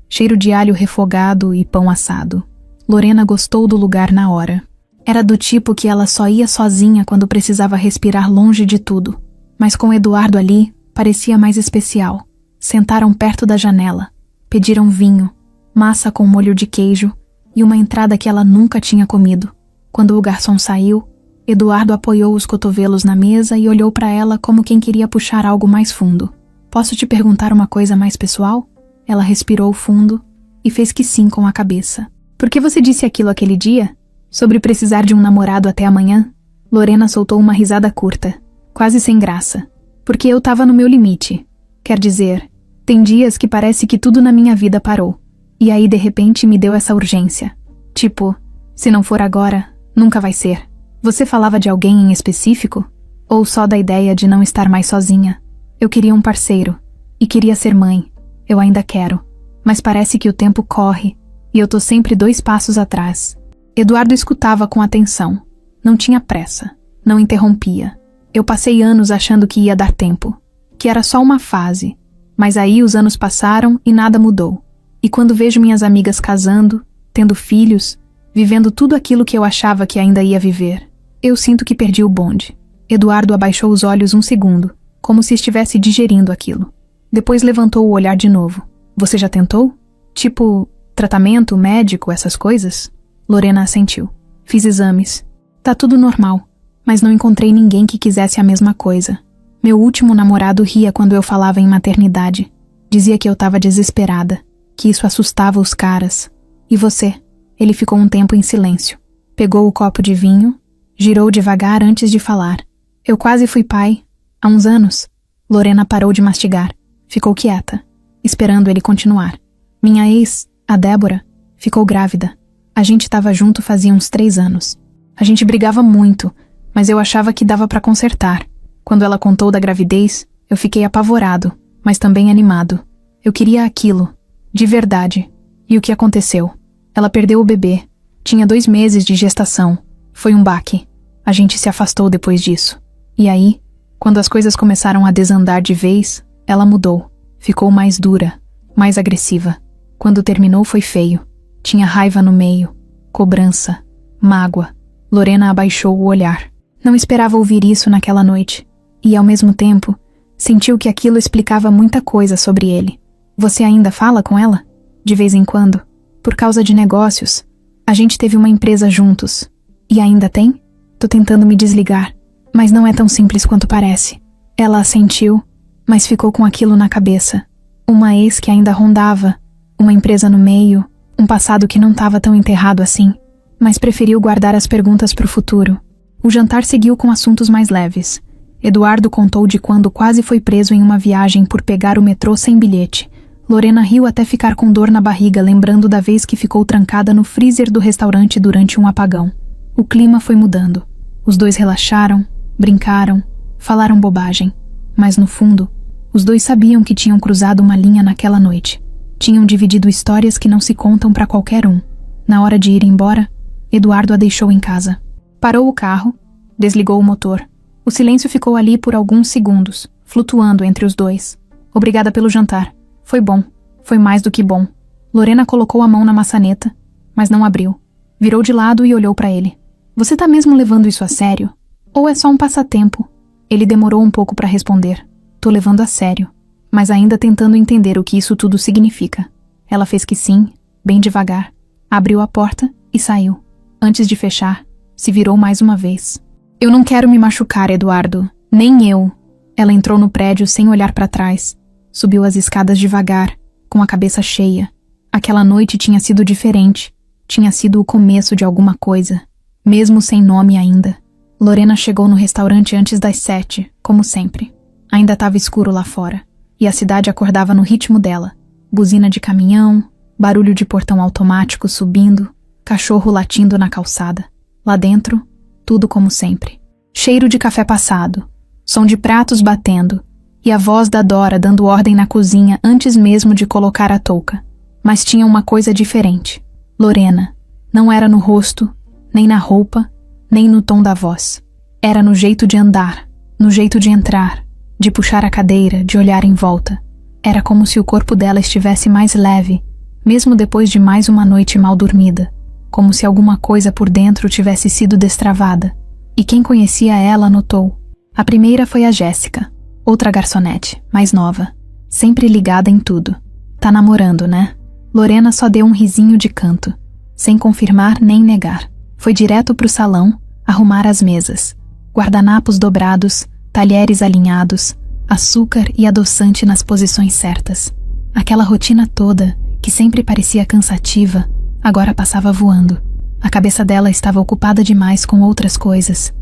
cheiro de alho refogado e pão assado. Lorena gostou do lugar na hora. Era do tipo que ela só ia sozinha quando precisava respirar longe de tudo. Mas com Eduardo ali, parecia mais especial. Sentaram perto da janela, pediram vinho, massa com molho de queijo e uma entrada que ela nunca tinha comido. Quando o garçom saiu, Eduardo apoiou os cotovelos na mesa e olhou para ela como quem queria puxar algo mais fundo. Posso te perguntar uma coisa mais pessoal? Ela respirou fundo e fez que sim com a cabeça. Por que você disse aquilo aquele dia? Sobre precisar de um namorado até amanhã? Lorena soltou uma risada curta, quase sem graça. Porque eu tava no meu limite. Quer dizer, tem dias que parece que tudo na minha vida parou. E aí de repente me deu essa urgência. Tipo, se não for agora, nunca vai ser. Você falava de alguém em específico? Ou só da ideia de não estar mais sozinha? Eu queria um parceiro. E queria ser mãe. Eu ainda quero. Mas parece que o tempo corre. E eu tô sempre 2 passos atrás. Eduardo escutava com atenção. Não tinha pressa. Não interrompia. Eu passei anos achando que ia dar tempo. Que era só uma fase. Mas aí os anos passaram e nada mudou. E quando vejo minhas amigas casando, tendo filhos, vivendo tudo aquilo que eu achava que ainda ia viver, eu sinto que perdi o bonde. Eduardo abaixou os olhos um segundo, como se estivesse digerindo aquilo. Depois levantou o olhar de novo. Você já tentou? Tipo, tratamento, médico, essas coisas? Lorena assentiu. Fiz exames. Tá tudo normal, mas não encontrei ninguém que quisesse a mesma coisa. Meu último namorado ria quando eu falava em maternidade. Dizia que eu tava desesperada, que isso assustava os caras. E você? Ele ficou um tempo em silêncio. Pegou o copo de vinho, girou devagar antes de falar. Eu quase fui pai, há uns anos. Lorena parou de mastigar. Ficou quieta, esperando ele continuar. Minha ex, a Débora, ficou grávida. A gente tava junto fazia uns 3 anos. A gente brigava muito, mas eu achava que dava pra consertar. Quando ela contou da gravidez, eu fiquei apavorado, mas também animado. Eu queria aquilo, de verdade. E o que aconteceu? Ela perdeu o bebê. Tinha 2 meses de gestação. Foi um baque. A gente se afastou depois disso. E aí, quando as coisas começaram a desandar de vez, ela mudou. Ficou mais dura, mais agressiva. Quando terminou foi feio. Tinha raiva no meio, cobrança, mágoa. Lorena abaixou o olhar. Não esperava ouvir isso naquela noite. E, ao mesmo tempo, sentiu que aquilo explicava muita coisa sobre ele. Você ainda fala com ela? De vez em quando? Por causa de negócios. A gente teve uma empresa juntos. E ainda tem? Tô tentando me desligar. Mas não é tão simples quanto parece. Ela assentiu, mas ficou com aquilo na cabeça. Uma ex que ainda rondava, uma empresa no meio, um passado que não estava tão enterrado assim, mas preferiu guardar as perguntas para o futuro. O jantar seguiu com assuntos mais leves. Eduardo contou de quando quase foi preso em uma viagem por pegar o metrô sem bilhete. Lorena riu até ficar com dor na barriga, lembrando da vez que ficou trancada no freezer do restaurante durante um apagão. O clima foi mudando. Os 2 relaxaram, brincaram, falaram bobagem. Mas no fundo, os 2 sabiam que tinham cruzado uma linha naquela noite. Tinham dividido histórias que não se contam para qualquer um. Na hora de ir embora, Eduardo a deixou em casa. Parou o carro, desligou o motor. O silêncio ficou ali por alguns segundos, flutuando entre os 2. Obrigada pelo jantar. Foi bom. Foi mais do que bom. Lorena colocou a mão na maçaneta, mas não abriu. Virou de lado e olhou para ele. Você tá mesmo levando isso a sério? Ou é só um passatempo? Ele demorou um pouco para responder. Tô levando a sério, mas ainda tentando entender o que isso tudo significa. Ela fez que sim, bem devagar. Abriu a porta e saiu. Antes de fechar, se virou mais uma vez. Eu não quero me machucar, Eduardo. Nem eu. Ela entrou no prédio sem olhar para trás. Subiu as escadas devagar, com a cabeça cheia. Aquela noite tinha sido diferente. Tinha sido o começo de alguma coisa, mesmo sem nome ainda. Lorena chegou no restaurante antes das 7, como sempre. Ainda estava escuro lá fora, e a cidade acordava no ritmo dela. Buzina de caminhão, barulho de portão automático subindo, cachorro latindo na calçada. Lá dentro, tudo como sempre. Cheiro de café passado, som de pratos batendo, e a voz da Dora dando ordem na cozinha antes mesmo de colocar a touca. Mas tinha uma coisa diferente. Lorena. Não era no rosto, nem na roupa, nem no tom da voz. Era no jeito de andar, no jeito de entrar, de puxar a cadeira, de olhar em volta. Era como se o corpo dela estivesse mais leve, mesmo depois de mais uma noite mal dormida. Como se alguma coisa por dentro tivesse sido destravada. E quem conhecia ela notou. A primeira foi a Jéssica, outra garçonete, mais nova, sempre ligada em tudo. Tá namorando, né? Lorena só deu um risinho de canto, sem confirmar nem negar. Foi direto pro salão, arrumar as mesas. Guardanapos dobrados, talheres alinhados, açúcar e adoçante nas posições certas. Aquela rotina toda, que sempre parecia cansativa, Agora passava voando. A cabeça dela estava ocupada demais com outras coisas.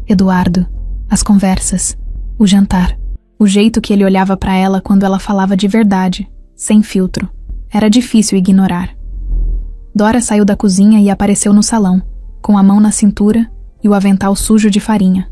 Eduardo, as conversas, o jantar, o jeito que ele olhava para ela quando ela falava de verdade, sem filtro. Era difícil ignorar. Dora saiu da cozinha e apareceu no salão, com a mão na cintura e o avental sujo de farinha.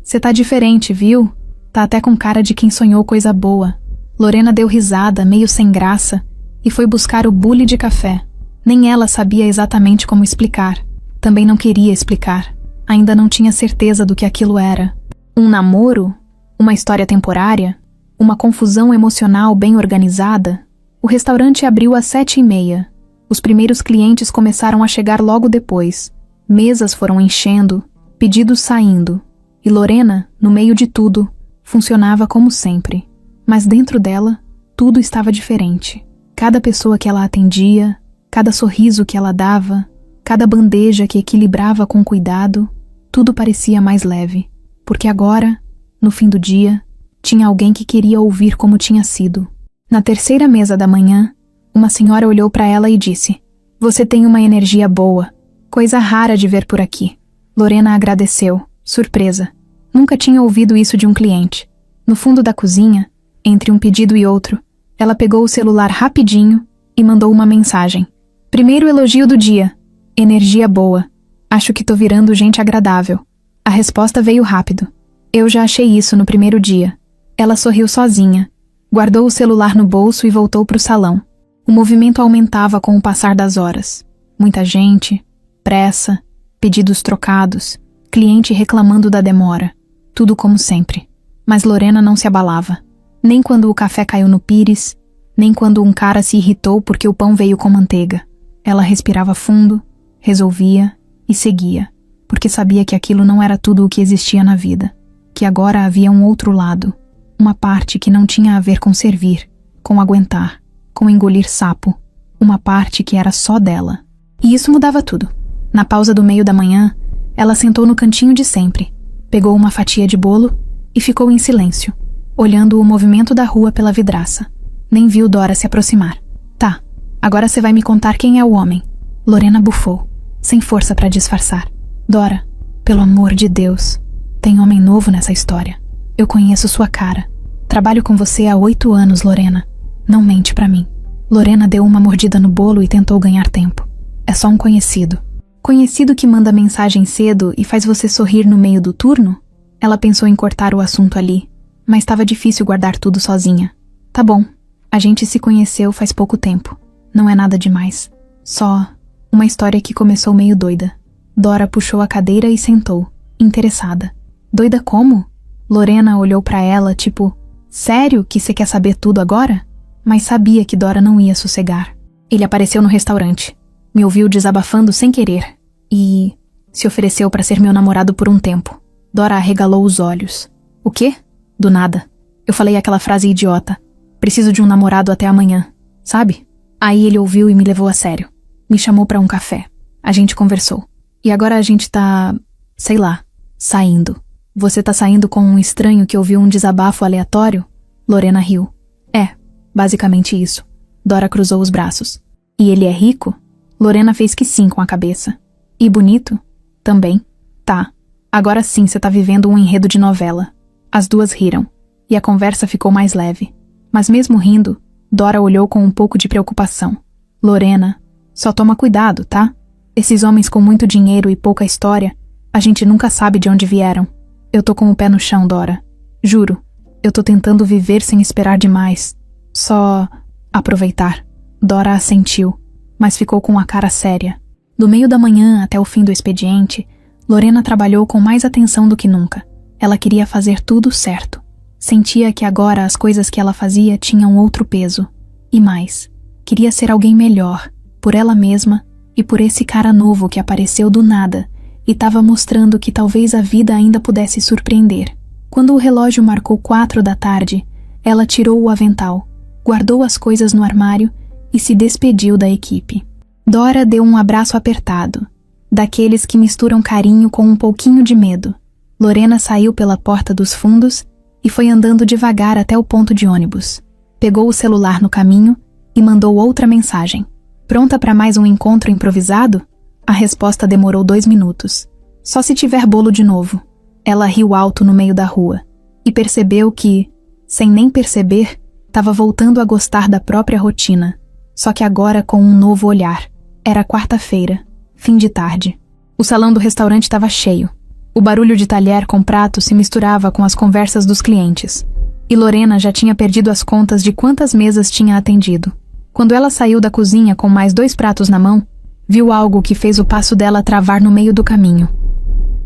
"Cê tá diferente, viu? Tá até com cara de quem sonhou coisa boa." Lorena deu risada, meio sem graça, e foi buscar o bule de café. Nem ela sabia exatamente como explicar. Também não queria explicar. Ainda não tinha certeza do que aquilo era. Um namoro? Uma história temporária? Uma confusão emocional bem organizada? O restaurante abriu às 7h30. Os primeiros clientes começaram a chegar logo depois. Mesas foram enchendo, pedidos saindo. E Lorena, no meio de tudo, funcionava como sempre. Mas dentro dela, tudo estava diferente. Cada pessoa que ela atendia, cada sorriso que ela dava, cada bandeja que equilibrava com cuidado, tudo parecia mais leve. Porque agora, no fim do dia, tinha alguém que queria ouvir como tinha sido. Na terceira mesa da manhã, uma senhora olhou para ela e disse: "Você tem uma energia boa. Coisa rara de ver por aqui." Lorena agradeceu, surpresa. Nunca tinha ouvido isso de um cliente. No fundo da cozinha, entre um pedido e outro, ela pegou o celular rapidinho e mandou uma mensagem. "Primeiro elogio do dia. Energia boa. Acho que tô virando gente agradável." A resposta veio rápido. "Eu já achei isso no primeiro dia." Ela sorriu sozinha, guardou o celular no bolso e voltou para o salão. O movimento aumentava com o passar das horas. Muita gente, pressa, pedidos trocados, cliente reclamando da demora. Tudo como sempre. Mas Lorena não se abalava. Nem quando o café caiu no pires, nem quando um cara se irritou porque o pão veio com manteiga. Ela respirava fundo, resolvia e seguia, porque sabia que aquilo não era tudo o que existia na vida, que agora havia um outro lado, uma parte que não tinha a ver com servir, com aguentar, com engolir sapo, uma parte que era só dela. E isso mudava tudo. Na pausa do meio da manhã, ela sentou no cantinho de sempre, pegou uma fatia de bolo e ficou em silêncio, olhando o movimento da rua pela vidraça. Nem viu Dora se aproximar. "Tá, agora você vai me contar quem é o homem." Lorena bufou, sem força para disfarçar. "Dora, pelo amor de Deus, tem homem novo nessa história. Eu conheço sua cara. Trabalho com você há 8 anos, Lorena. Não mente pra mim." Lorena deu uma mordida no bolo e tentou ganhar tempo. "É só um conhecido." "Conhecido que manda mensagem cedo e faz você sorrir no meio do turno?" Ela pensou em cortar o assunto ali, mas estava difícil guardar tudo sozinha. "Tá bom, a gente se conheceu faz pouco tempo. Não é nada demais. Só uma história que começou meio doida." Dora puxou a cadeira e sentou, interessada. "Doida como?" Lorena olhou pra ela, tipo, "Sério que você quer saber tudo agora?" Mas sabia que Dora não ia sossegar. "Ele apareceu no restaurante. Me ouviu desabafando sem querer. E se ofereceu pra ser meu namorado por um tempo." Dora arregalou os olhos. "O quê?" "Do nada. Eu falei aquela frase idiota. Preciso de um namorado até amanhã, sabe? Aí ele ouviu e me levou a sério. Me chamou pra um café. A gente conversou. E agora a gente tá, sei lá, saindo." "Você tá saindo com um estranho que ouviu um desabafo aleatório?" Lorena riu. "É, basicamente isso." Dora cruzou os braços. "E ele é rico?" Lorena fez que sim com a cabeça. "E bonito?" "Também." "Tá. Agora sim você tá vivendo um enredo de novela." As duas riram, e a conversa ficou mais leve. Mas mesmo rindo, Dora olhou com um pouco de preocupação. "Lorena, só toma cuidado, tá? Esses homens com muito dinheiro e pouca história, a gente nunca sabe de onde vieram." "Eu tô com o pé no chão, Dora. Juro, eu tô tentando viver sem esperar demais. Só aproveitar." Dora assentiu, mas ficou com a cara séria. Do meio da manhã até o fim do expediente, Lorena trabalhou com mais atenção do que nunca. Ela queria fazer tudo certo. Sentia que agora as coisas que ela fazia tinham outro peso. E mais, queria ser alguém melhor, por ela mesma e por esse cara novo que apareceu do nada e estava mostrando que talvez a vida ainda pudesse surpreender. Quando o relógio marcou 4 da tarde, ela tirou o avental, guardou as coisas no armário e se despediu da equipe. Dora deu um abraço apertado, daqueles que misturam carinho com um pouquinho de medo. Lorena saiu pela porta dos fundos e foi andando devagar até o ponto de ônibus. Pegou o celular no caminho e mandou outra mensagem. Pronta para mais um encontro improvisado? A resposta demorou 2 minutos. Só se tiver bolo de novo. Ela riu alto no meio da rua e percebeu que, sem nem perceber, estava voltando a gostar da própria rotina, só que agora com um novo olhar. Era quarta-feira, fim de tarde. O salão do restaurante estava cheio. O barulho de talher com prato se misturava com as conversas dos clientes. E Lorena já tinha perdido as contas de quantas mesas tinha atendido. Quando ela saiu da cozinha com mais 2 pratos na mão, viu algo que fez o passo dela travar no meio do caminho.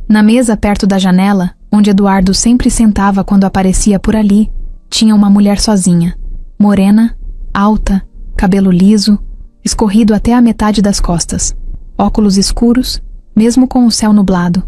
Na mesa perto da janela, onde Eduardo sempre sentava quando aparecia por ali, tinha uma mulher sozinha, morena, alta, cabelo liso, escorrido até a metade das costas, óculos escuros, mesmo com o céu nublado.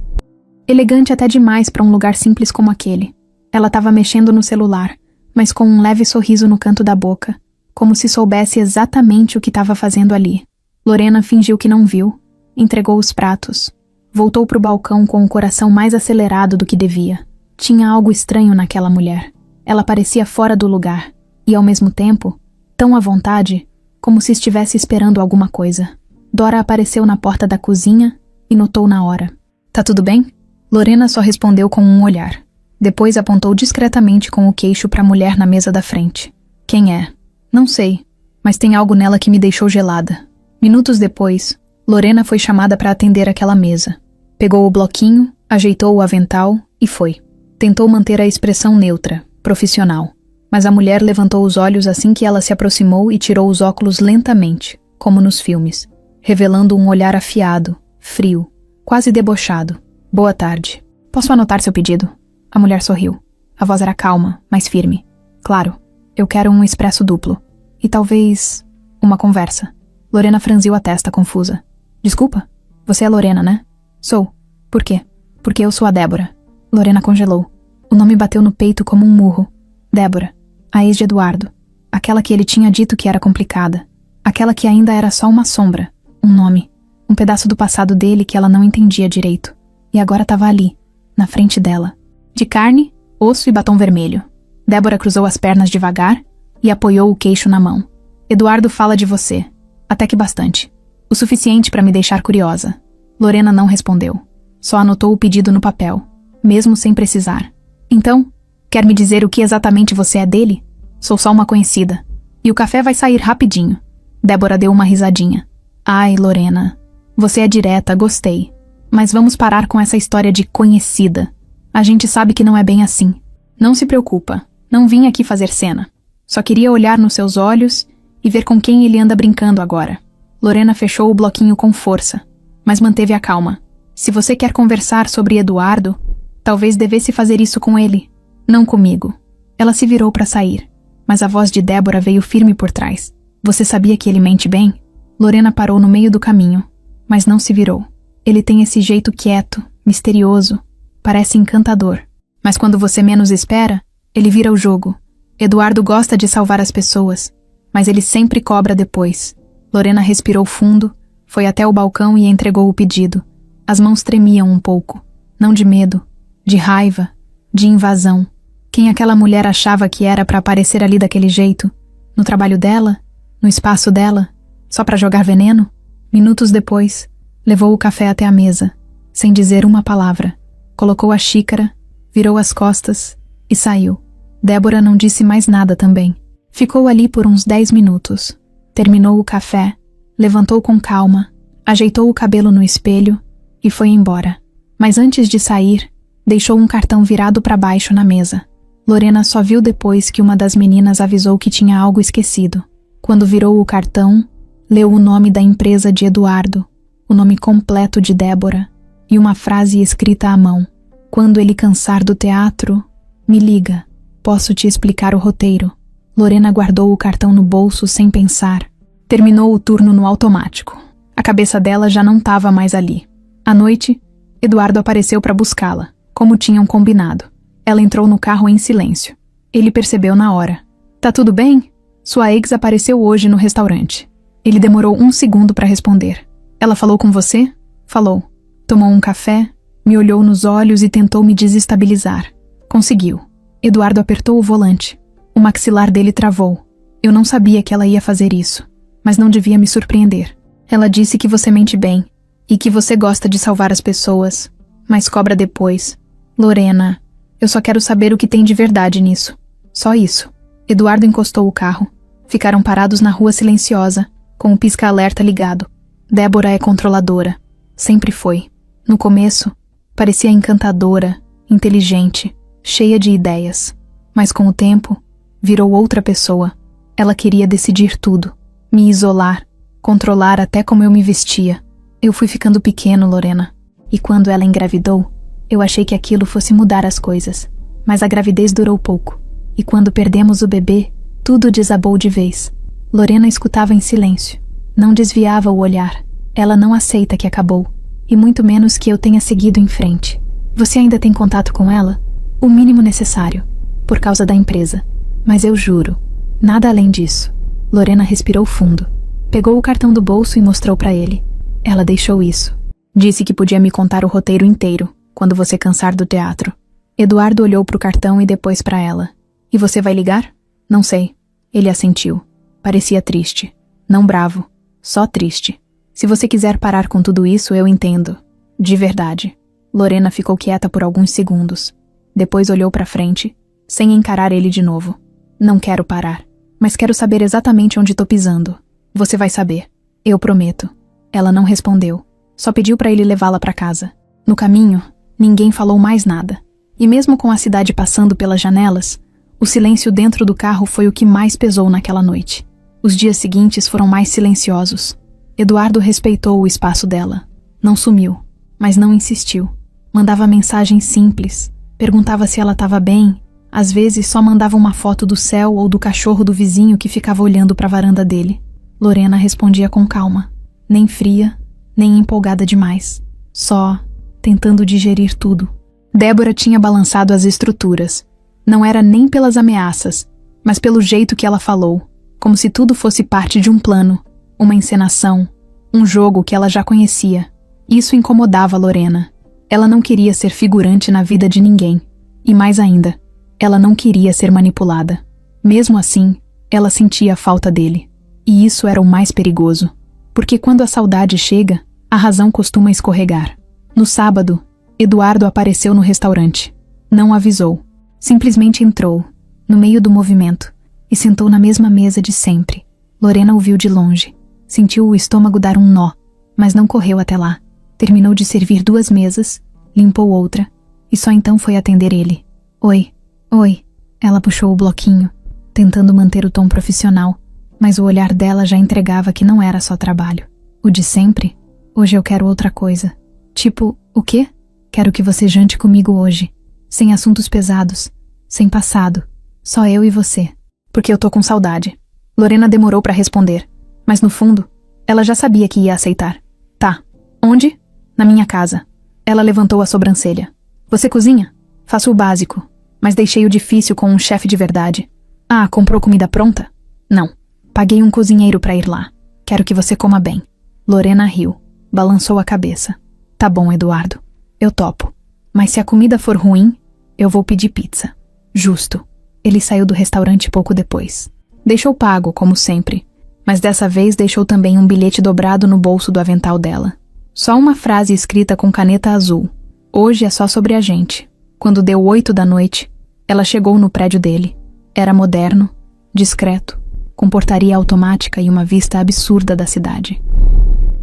Elegante até demais para um lugar simples como aquele. Ela estava mexendo no celular, mas com um leve sorriso no canto da boca, como se soubesse exatamente o que estava fazendo ali. Lorena fingiu que não viu, entregou os pratos. Voltou para o balcão com o coração mais acelerado do que devia. Tinha algo estranho naquela mulher. Ela parecia fora do lugar, e ao mesmo tempo, tão à vontade, como se estivesse esperando alguma coisa. Dora apareceu na porta da cozinha e notou na hora. Tá tudo bem? Lorena só respondeu com um olhar. Depois apontou discretamente com o queixo para a mulher na mesa da frente. Quem é? Não sei, mas tem algo nela que me deixou gelada. Minutos depois, Lorena foi chamada para atender aquela mesa. Pegou o bloquinho, ajeitou o avental e foi. Tentou manter a expressão neutra, profissional. Mas a mulher levantou os olhos assim que ela se aproximou e tirou os óculos lentamente, como nos filmes, revelando um olhar afiado, frio, quase debochado. Boa tarde. Posso anotar seu pedido? A mulher sorriu. A voz era calma, mas firme. Claro, eu quero um expresso duplo. E talvez uma conversa. Lorena franziu a testa, confusa. Desculpa? Você é Lorena, né? Sou. Por quê? Porque eu sou a Débora. Lorena congelou. O nome bateu no peito como um murro. Débora, a ex de Eduardo. Aquela que ele tinha dito que era complicada. Aquela que ainda era só uma sombra. Um nome. Um pedaço do passado dele que ela não entendia direito. E agora estava ali, na frente dela. De carne, osso e batom vermelho. Débora cruzou as pernas devagar e apoiou o queixo na mão. Eduardo fala de você. Até que bastante. O suficiente para me deixar curiosa. Lorena não respondeu. Só anotou o pedido no papel, mesmo sem precisar. Então, quer me dizer o que exatamente você é dele? Sou só uma conhecida. E o café vai sair rapidinho. Débora deu uma risadinha. Ai, Lorena. Você é direta, gostei. Mas vamos parar com essa história de conhecida. A gente sabe que não é bem assim. Não se preocupa. Não vim aqui fazer cena. Só queria olhar nos seus olhos e ver com quem ele anda brincando agora. Lorena fechou o bloquinho com força, mas manteve a calma. Se você quer conversar sobre Eduardo, talvez devesse fazer isso com ele, não comigo. Ela se virou para sair, mas a voz de Débora veio firme por trás. Você sabia que ele mente bem? Lorena parou no meio do caminho, mas não se virou. Ele tem esse jeito quieto, misterioso, parece encantador. Mas quando você menos espera, ele vira o jogo. Eduardo gosta de salvar as pessoas, mas ele sempre cobra depois. Lorena respirou fundo, foi até o balcão e entregou o pedido. As mãos tremiam um pouco, não de medo, de raiva, de invasão. Quem aquela mulher achava que era para aparecer ali daquele jeito? No trabalho dela? No espaço dela? Só para jogar veneno? Minutos depois, levou o café até a mesa, sem dizer uma palavra. Colocou a xícara, virou as costas e saiu. Débora não disse mais nada também. Ficou ali por uns 10 minutos. Terminou o café, levantou com calma, ajeitou o cabelo no espelho e foi embora. Mas antes de sair, deixou um cartão virado para baixo na mesa. Lorena só viu depois que uma das meninas avisou que tinha algo esquecido. Quando virou o cartão, leu o nome da empresa de Eduardo, o nome completo de Débora e uma frase escrita à mão. Quando ele cansar do teatro, me liga, posso te explicar o roteiro. Lorena guardou o cartão no bolso sem pensar. Terminou o turno no automático. A cabeça dela já não estava mais ali. À noite, Eduardo apareceu para buscá-la, como tinham combinado. Ela entrou no carro em silêncio. Ele percebeu na hora. Tá tudo bem? Sua ex apareceu hoje no restaurante. Ele demorou 1 segundo para responder. Ela falou com você? Falou. Tomou um café, me olhou nos olhos e tentou me desestabilizar. Conseguiu. Eduardo apertou o volante. O maxilar dele travou. Eu não sabia que ela ia fazer isso. mas não devia me surpreender. Ela disse que você mente bem e que você gosta de salvar as pessoas, mas cobra depois. Lorena, eu só quero saber o que tem de verdade nisso. Só isso. Eduardo encostou o carro. Ficaram parados na rua silenciosa, com o pisca-alerta ligado. Débora é controladora. Sempre foi. No começo, parecia encantadora, inteligente, cheia de ideias. Mas com o tempo, virou outra pessoa. Ela queria decidir tudo, me isolar, controlar até como eu me vestia. Eu fui ficando pequeno, Lorena. E quando ela engravidou, eu achei que aquilo fosse mudar as coisas. Mas a gravidez durou pouco. E quando perdemos o bebê, tudo desabou de vez. Lorena escutava em silêncio. Não desviava o olhar. Ela não aceita que acabou. E muito menos que eu tenha seguido em frente. Você ainda tem contato com ela? O mínimo necessário. Por causa da empresa. Mas eu juro, nada além disso. Lorena respirou fundo. Pegou o cartão do bolso e mostrou para ele. Ela deixou isso. Disse que podia me contar o roteiro inteiro, quando você cansar do teatro. Eduardo olhou pro cartão e depois para ela. E você vai ligar? Não sei. Ele assentiu. Parecia triste. Não bravo. Só triste. Se você quiser parar com tudo isso, eu entendo. De verdade. Lorena ficou quieta por alguns segundos. Depois olhou para frente, sem encarar ele de novo. Não quero parar, mas quero saber exatamente onde tô pisando. Você vai saber. Eu prometo. Ela não respondeu. Só pediu para ele levá-la para casa. No caminho, ninguém falou mais nada. E mesmo com a cidade passando pelas janelas, o silêncio dentro do carro foi o que mais pesou naquela noite. Os dias seguintes foram mais silenciosos. Eduardo respeitou o espaço dela. Não sumiu, mas não insistiu. Mandava mensagens simples, perguntava se ela estava bem, às vezes só mandava uma foto do céu ou do cachorro do vizinho que ficava olhando para a varanda dele. Lorena respondia com calma, nem fria, nem empolgada demais, só tentando digerir tudo. Débora tinha balançado as estruturas. Não era nem pelas ameaças, mas pelo jeito que ela falou, como se tudo fosse parte de um plano, uma encenação, um jogo que ela já conhecia. Isso incomodava Lorena. Ela não queria ser figurante na vida de ninguém. E mais ainda, ela não queria ser manipulada. Mesmo assim, ela sentia a falta dele. E isso era o mais perigoso. Porque quando a saudade chega, a razão costuma escorregar. No sábado, Eduardo apareceu no restaurante. Não avisou. Simplesmente entrou, no meio do movimento, e sentou na mesma mesa de sempre. Lorena o viu de longe. Sentiu o estômago dar um nó, mas não correu até lá. Terminou de servir 2 mesas, limpou outra, e só então foi atender ele. Oi, oi. Ela puxou o bloquinho, tentando manter o tom profissional, mas o olhar dela já entregava que não era só trabalho. O de sempre? Hoje eu quero outra coisa. Tipo, o quê? Quero que você jante comigo hoje. Sem assuntos pesados, sem passado, só eu e você. Porque eu tô com saudade. Lorena demorou pra responder, mas no fundo, ela já sabia que ia aceitar. Tá. Onde? Na minha casa. Ela levantou a sobrancelha. Você cozinha? Faço o básico, mas deixei o difícil com um chefe de verdade. Ah, comprou comida pronta? Não. Paguei um cozinheiro pra ir lá. Quero que você coma bem. Lorena riu, balançou a cabeça. Tá bom, Eduardo. Eu topo. Mas se a comida for ruim, eu vou pedir pizza. Justo. Ele saiu do restaurante pouco depois. Deixou pago, como sempre. Mas dessa vez deixou também um bilhete dobrado no bolso do avental dela. Só uma frase escrita com caneta azul. Hoje é só sobre a gente. Quando deu 8 da noite, ela chegou no prédio dele. Era moderno, discreto, com portaria automática e uma vista absurda da cidade.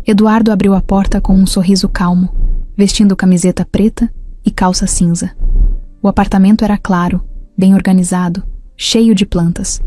Eduardo abriu a porta com um sorriso calmo, vestindo camiseta preta e calça cinza. O apartamento era claro, bem organizado, cheio de plantas.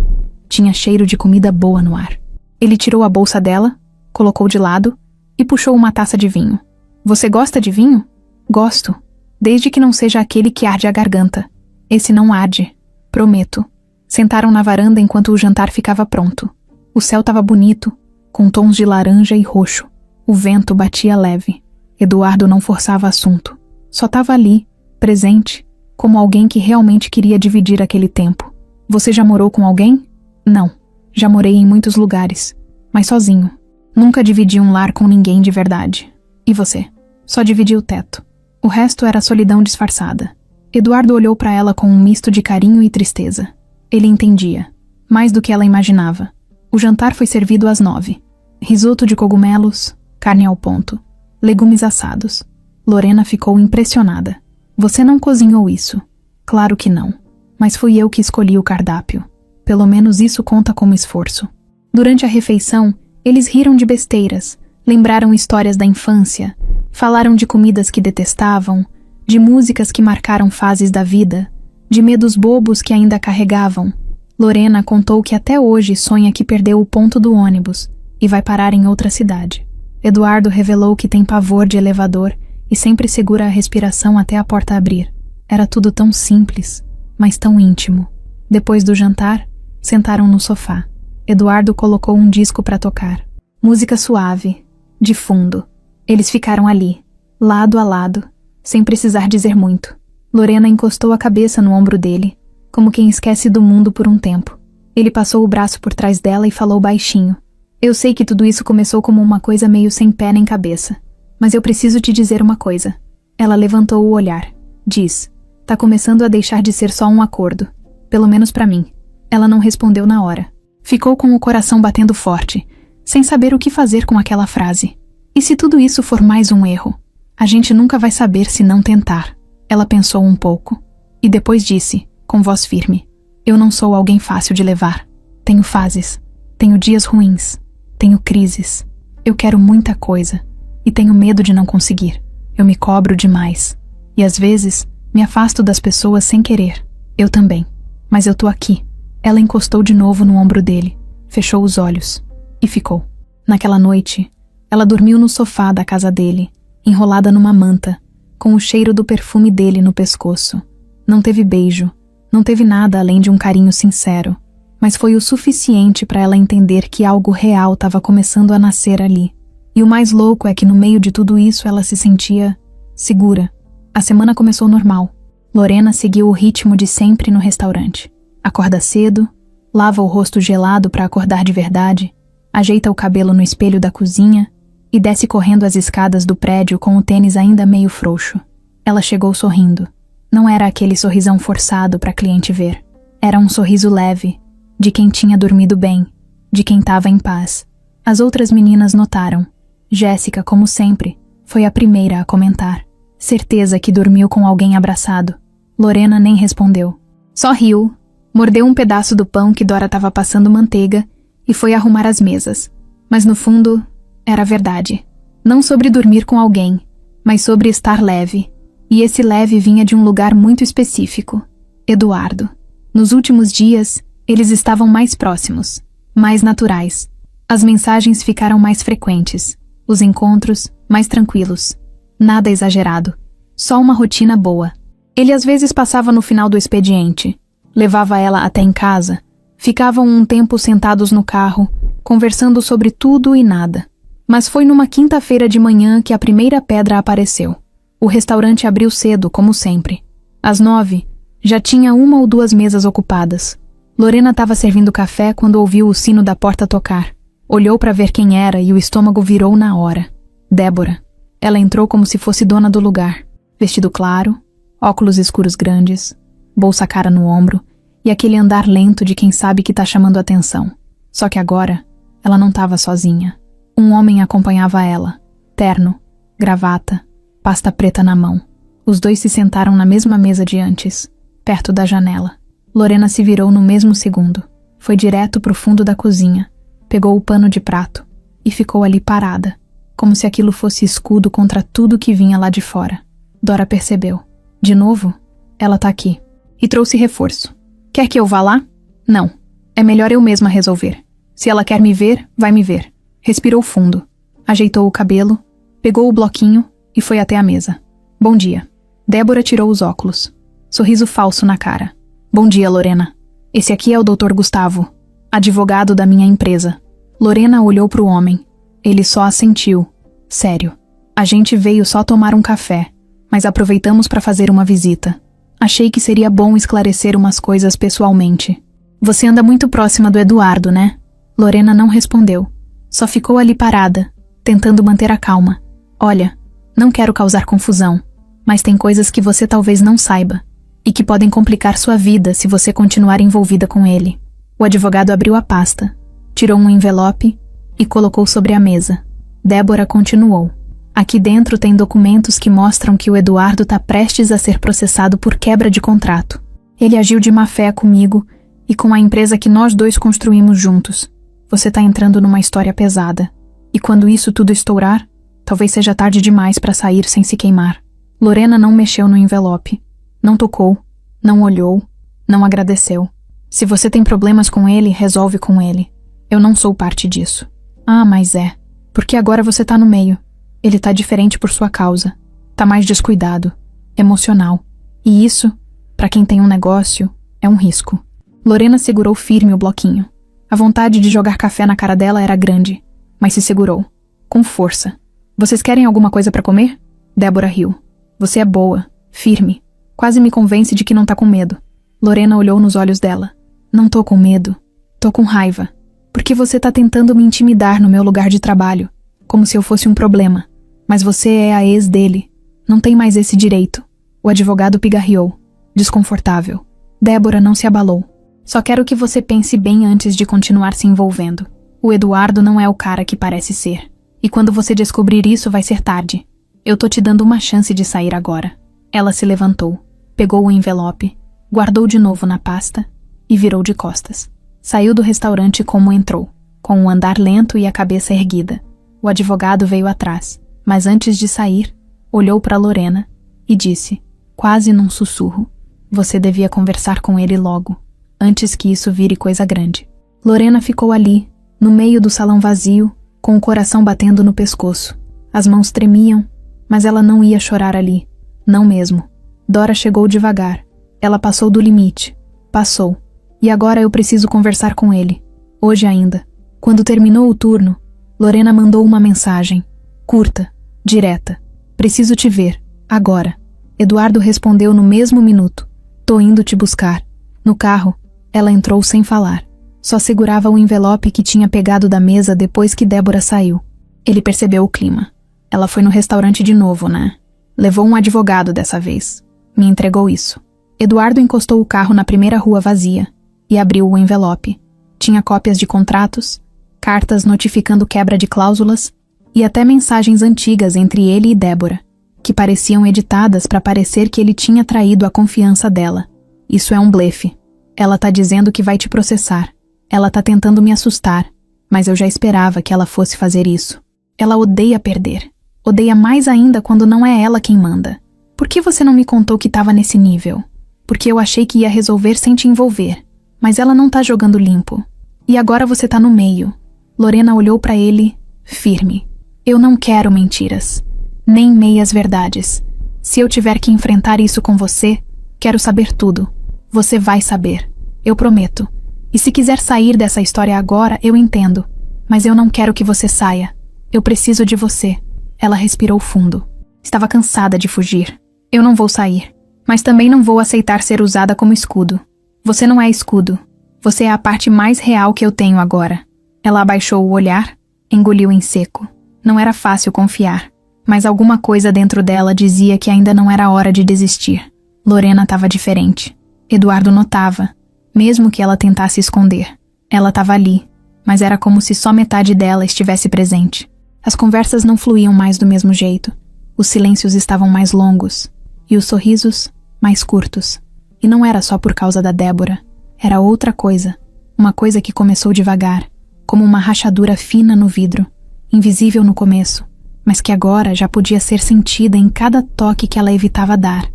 Tinha cheiro de comida boa no ar. Ele tirou a bolsa dela, colocou de lado e puxou uma taça de vinho. Você gosta de vinho? Gosto, desde que não seja aquele que arde a garganta. Esse não arde, prometo. Sentaram na varanda enquanto o jantar ficava pronto. O céu estava bonito, com tons de laranja e roxo. O vento batia leve. Eduardo não forçava assunto. Só estava ali, presente, como alguém que realmente queria dividir aquele tempo. Você já morou com alguém? Não. Já morei em muitos lugares, mas sozinho. Nunca dividi um lar com ninguém de verdade. E você? Só dividi o teto. O resto era solidão disfarçada. Eduardo olhou para ela com um misto de carinho e tristeza. Ele entendia, mais do que ela imaginava. O jantar foi servido às 9. Risoto de cogumelos, carne ao ponto, legumes assados. Lorena ficou impressionada. Você não cozinhou isso? Claro que não. Mas fui eu que escolhi o cardápio. Pelo menos isso conta como esforço. Durante a refeição, eles riram de besteiras, lembraram histórias da infância, falaram de comidas que detestavam, de músicas que marcaram fases da vida, de medos bobos que ainda carregavam. Lorena contou que até hoje sonha que perdeu o ponto do ônibus e vai parar em outra cidade. Eduardo revelou que tem pavor de elevador e sempre segura a respiração até a porta abrir. Era tudo tão simples, mas tão íntimo. Depois do jantar, sentaram no sofá. Eduardo colocou um disco para tocar. Música suave, de fundo. Eles ficaram ali, lado a lado, sem precisar dizer muito. Lorena encostou a cabeça no ombro dele, como quem esquece do mundo por um tempo. Ele passou o braço por trás dela e falou baixinho. Eu sei que tudo isso começou como uma coisa meio sem pé nem cabeça, mas eu preciso te dizer uma coisa. Ela levantou o olhar. Diz, tá começando a deixar de ser só um acordo. Pelo menos pra mim. Ela não respondeu na hora. Ficou com o coração batendo forte, sem saber o que fazer com aquela frase. E se tudo isso for mais um erro? A gente nunca vai saber se não tentar. Ela pensou um pouco, e depois disse, com voz firme. Eu não sou alguém fácil de levar. Tenho fases. Tenho dias ruins. Tenho crises. Eu quero muita coisa. E tenho medo de não conseguir. Eu me cobro demais. E às vezes, me afasto das pessoas sem querer. Eu também. Mas eu tô aqui. Ela encostou de novo no ombro dele. Fechou os olhos. E ficou. Naquela noite, ela dormiu no sofá da casa dele, enrolada numa manta, com o cheiro do perfume dele no pescoço. Não teve beijo. Não teve nada além de um carinho sincero. Mas foi o suficiente para ela entender que algo real estava começando a nascer ali. E o mais louco é que no meio de tudo isso ela se sentia segura. A semana começou normal. Lorena seguiu o ritmo de sempre no restaurante. Acorda cedo, lava o rosto gelado para acordar de verdade, ajeita o cabelo no espelho da cozinha e desce correndo as escadas do prédio com o tênis ainda meio frouxo. Ela chegou sorrindo. Não era aquele sorrisão forçado para a cliente ver. Era um sorriso leve, de quem tinha dormido bem, de quem estava em paz. As outras meninas notaram. Jéssica, como sempre, foi a primeira a comentar. Certeza que dormiu com alguém abraçado. Lorena nem respondeu. Só riu, mordeu um pedaço do pão que Dora estava passando manteiga e foi arrumar as mesas. Mas no fundo, era verdade. Não sobre dormir com alguém, mas sobre estar leve. E esse leve vinha de um lugar muito específico. Eduardo. Nos últimos dias, eles estavam mais próximos, mais naturais. As mensagens ficaram mais frequentes, os encontros mais tranquilos. Nada exagerado, só uma rotina boa. Ele às vezes passava no final do expediente, levava ela até em casa, ficavam um tempo sentados no carro, conversando sobre tudo e nada. Mas foi numa quinta-feira de manhã que a primeira pedra apareceu. O restaurante abriu cedo, como sempre. Às 9, já tinha 1 ou 2 mesas ocupadas. Lorena estava servindo café quando ouviu o sino da porta tocar. Olhou para ver quem era e o estômago virou na hora. Débora. Ela entrou como se fosse dona do lugar. Vestido claro, óculos escuros grandes, bolsa cara no ombro e aquele andar lento de quem sabe que tá chamando atenção. Só que agora, ela não estava sozinha. Um homem acompanhava ela. Terno, gravata, pasta preta na mão. Os dois se sentaram na mesma mesa de antes, perto da janela. Lorena se virou no mesmo segundo. Foi direto pro fundo da cozinha, pegou o pano de prato e ficou ali parada, como se aquilo fosse escudo contra tudo que vinha lá de fora. Dora percebeu. De novo? Ela tá aqui. E trouxe reforço. Quer que eu vá lá? Não. É melhor eu mesma resolver. Se ela quer me ver, vai me ver. Respirou fundo. Ajeitou o cabelo, pegou o bloquinho e foi até a mesa. Bom dia. Débora tirou os óculos. Sorriso falso na cara. Bom dia, Lorena. Esse aqui é o Dr. Gustavo, advogado da minha empresa. Lorena olhou pro homem. Ele só assentiu. Sério. A gente veio só tomar um café, mas aproveitamos para fazer uma visita. Achei que seria bom esclarecer umas coisas pessoalmente. Você anda muito próxima do Eduardo, né? Lorena não respondeu. Só ficou ali parada, tentando manter a calma. Olha, não quero causar confusão, mas tem coisas que você talvez não saiba e que podem complicar sua vida se você continuar envolvida com ele. O advogado abriu a pasta, tirou um envelope e colocou sobre a mesa. Débora continuou. Aqui dentro tem documentos que mostram que o Eduardo está prestes a ser processado por quebra de contrato. Ele agiu de má fé comigo e com a empresa que nós dois construímos juntos. Você está entrando numa história pesada. E quando isso tudo estourar, talvez seja tarde demais para sair sem se queimar. Lorena não mexeu no envelope. Não tocou, não olhou, não agradeceu. Se você tem problemas com ele, resolve com ele. Eu não sou parte disso. Ah, mas é. Porque agora você tá no meio. Ele tá diferente por sua causa. Tá mais descuidado, emocional. E isso, pra quem tem um negócio, é um risco. Lorena segurou firme o bloquinho. A vontade de jogar café na cara dela era grande, mas se segurou. Com força. Vocês querem alguma coisa pra comer? Débora riu. Você é boa, firme. Quase me convence de que não tá com medo. Lorena olhou nos olhos dela. Não tô com medo. Tô com raiva. Porque você tá tentando me intimidar no meu lugar de trabalho. Como se eu fosse um problema. Mas você é a ex dele. Não tem mais esse direito. O advogado pigarreou. Desconfortável. Débora não se abalou. Só quero que você pense bem antes de continuar se envolvendo. O Eduardo não é o cara que parece ser. E quando você descobrir isso, vai ser tarde. Eu tô te dando uma chance de sair agora. Ela se levantou, pegou o envelope, guardou de novo na pasta e virou de costas. Saiu do restaurante como entrou, com um andar lento e a cabeça erguida. O advogado veio atrás, mas antes de sair, olhou para Lorena e disse, quase num sussurro, você devia conversar com ele logo, antes que isso vire coisa grande. Lorena ficou ali, no meio do salão vazio, com o coração batendo no pescoço. As mãos tremiam, mas ela não ia chorar ali. Não mesmo. Dora chegou devagar. Ela passou do limite. Passou. E agora eu preciso conversar com ele. Hoje ainda. Quando terminou o turno, Lorena mandou uma mensagem. Curta. Direta. Preciso te ver. Agora. Eduardo respondeu no mesmo minuto. Tô indo te buscar. No carro, ela entrou sem falar. Só segurava o envelope que tinha pegado da mesa depois que Débora saiu. Ele percebeu o clima. Ela foi no restaurante de novo, né? Levou um advogado dessa vez. Me entregou isso. Eduardo encostou o carro na primeira rua vazia e abriu o envelope. Tinha cópias de contratos, cartas notificando quebra de cláusulas e até mensagens antigas entre ele e Débora, que pareciam editadas para parecer que ele tinha traído a confiança dela. Isso é um blefe. Ela tá dizendo que vai te processar. Ela tá tentando me assustar, mas eu já esperava que ela fosse fazer isso. Ela odeia perder. Odeia mais ainda quando não é ela quem manda. Por que você não me contou que estava nesse nível? Porque eu achei que ia resolver sem te envolver. Mas ela não tá jogando limpo. E agora você tá no meio. Lorena olhou para ele, firme. Eu não quero mentiras. Nem meias verdades. Se eu tiver que enfrentar isso com você, quero saber tudo. Você vai saber. Eu prometo. E se quiser sair dessa história agora, eu entendo. Mas eu não quero que você saia. Eu preciso de você. Ela respirou fundo. Estava cansada de fugir. Eu não vou sair. Mas também não vou aceitar ser usada como escudo. Você não é escudo. Você é a parte mais real que eu tenho agora. Ela abaixou o olhar, engoliu em seco. Não era fácil confiar. Mas alguma coisa dentro dela dizia que ainda não era hora de desistir. Lorena estava diferente. Eduardo notava, mesmo que ela tentasse esconder. Ela estava ali, mas era como se só metade dela estivesse presente. As conversas não fluíam mais do mesmo jeito. Os silêncios estavam mais longos, e os sorrisos mais curtos. E não era só por causa da Débora. Era outra coisa. Uma coisa que começou devagar, como uma rachadura fina no vidro, invisível no começo, mas que agora já podia ser sentida em cada toque que ela evitava dar,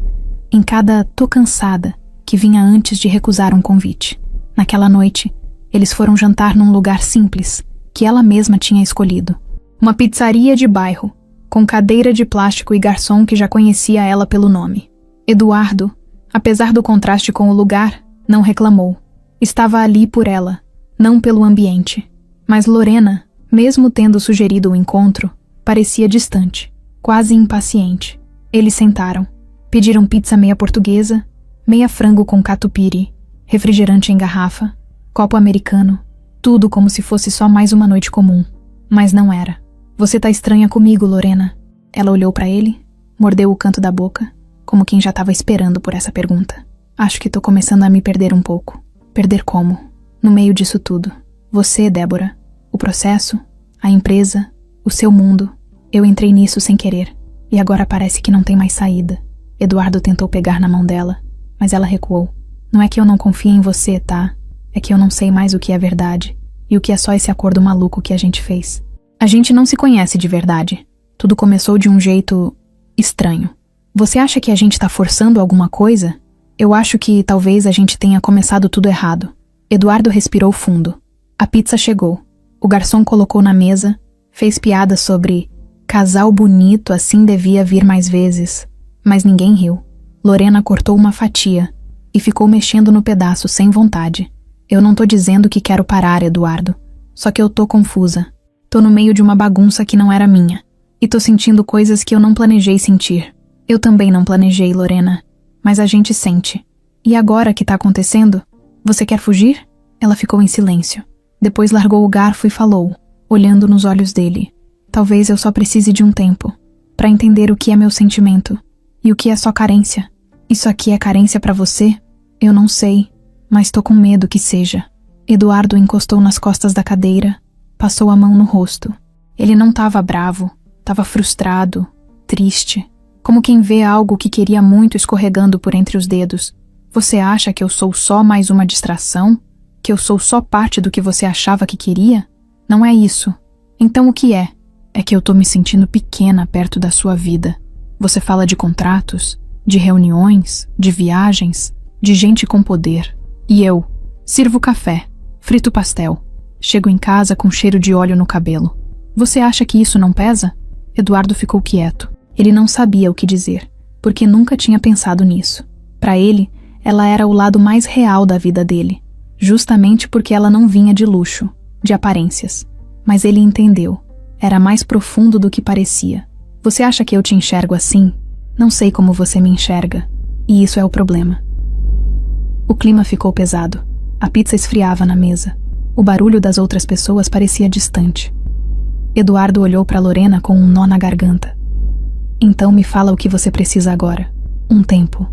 em cada "tô cansada" que vinha antes de recusar um convite. Naquela noite, eles foram jantar num lugar simples, que ela mesma tinha escolhido. Uma pizzaria de bairro, com cadeira de plástico e garçom que já conhecia ela pelo nome. Eduardo, apesar do contraste com o lugar, não reclamou. Estava ali por ela, não pelo ambiente. Mas Lorena, mesmo tendo sugerido o encontro, parecia distante, quase impaciente. Eles sentaram. Pediram pizza meia portuguesa, meia frango com catupiry, refrigerante em garrafa, copo americano, tudo como se fosse só mais uma noite comum. Mas não era. Você tá estranha comigo, Lorena. Ela olhou pra ele, mordeu o canto da boca, como quem já estava esperando por essa pergunta. Acho que tô começando a me perder um pouco. Perder como? No meio disso tudo. Você, Débora. O processo. A empresa, o seu mundo. Eu entrei nisso sem querer. E agora parece que não tem mais saída. Eduardo tentou pegar na mão dela, mas ela recuou. Não é que eu não confie em você, tá? É que eu não sei mais o que é verdade. E o que é só esse acordo maluco que a gente fez. A gente não se conhece de verdade. Tudo começou de um jeito estranho. Você acha que a gente tá forçando alguma coisa? Eu acho que talvez a gente tenha começado tudo errado. Eduardo respirou fundo. A pizza chegou. O garçom colocou na mesa, fez piada sobre casal bonito assim devia vir mais vezes. Mas ninguém riu. Lorena cortou uma fatia e ficou mexendo no pedaço sem vontade. Eu não tô dizendo que quero parar, Eduardo. Só que eu tô confusa. Tô no meio de uma bagunça que não era minha. E tô sentindo coisas que eu não planejei sentir. Eu também não planejei, Lorena. Mas a gente sente. E agora que tá acontecendo? Você quer fugir? Ela ficou em silêncio. Depois largou o garfo e falou, olhando nos olhos dele. Talvez eu só precise de um tempo. Pra entender o que é meu sentimento. E o que é só carência. Isso aqui é carência pra você? Eu não sei. Mas tô com medo que seja. Eduardo encostou nas costas da cadeira. Passou a mão no rosto. Ele não tava bravo. Tava frustrado. Triste. Como quem vê algo que queria muito escorregando por entre os dedos. Você acha que eu sou só mais uma distração? Que eu sou só parte do que você achava que queria? Não é isso. Então o que é? É que eu tô me sentindo pequena perto da sua vida. Você fala de contratos, de reuniões, de viagens, de gente com poder. E eu sirvo café, frito pastel, chego em casa com cheiro de óleo no cabelo. Você acha que isso não pesa? Eduardo ficou quieto. Ele não sabia o que dizer, porque nunca tinha pensado nisso. Para ele, ela era o lado mais real da vida dele, justamente porque ela não vinha de luxo, de aparências. Mas ele entendeu. Era mais profundo do que parecia. Você acha que eu te enxergo assim? Não sei como você me enxerga. E isso é o problema. O clima ficou pesado. A pizza esfriava na mesa. O barulho das outras pessoas parecia distante. Eduardo olhou para Lorena com um nó na garganta. Então me fala o que você precisa agora. Um tempo.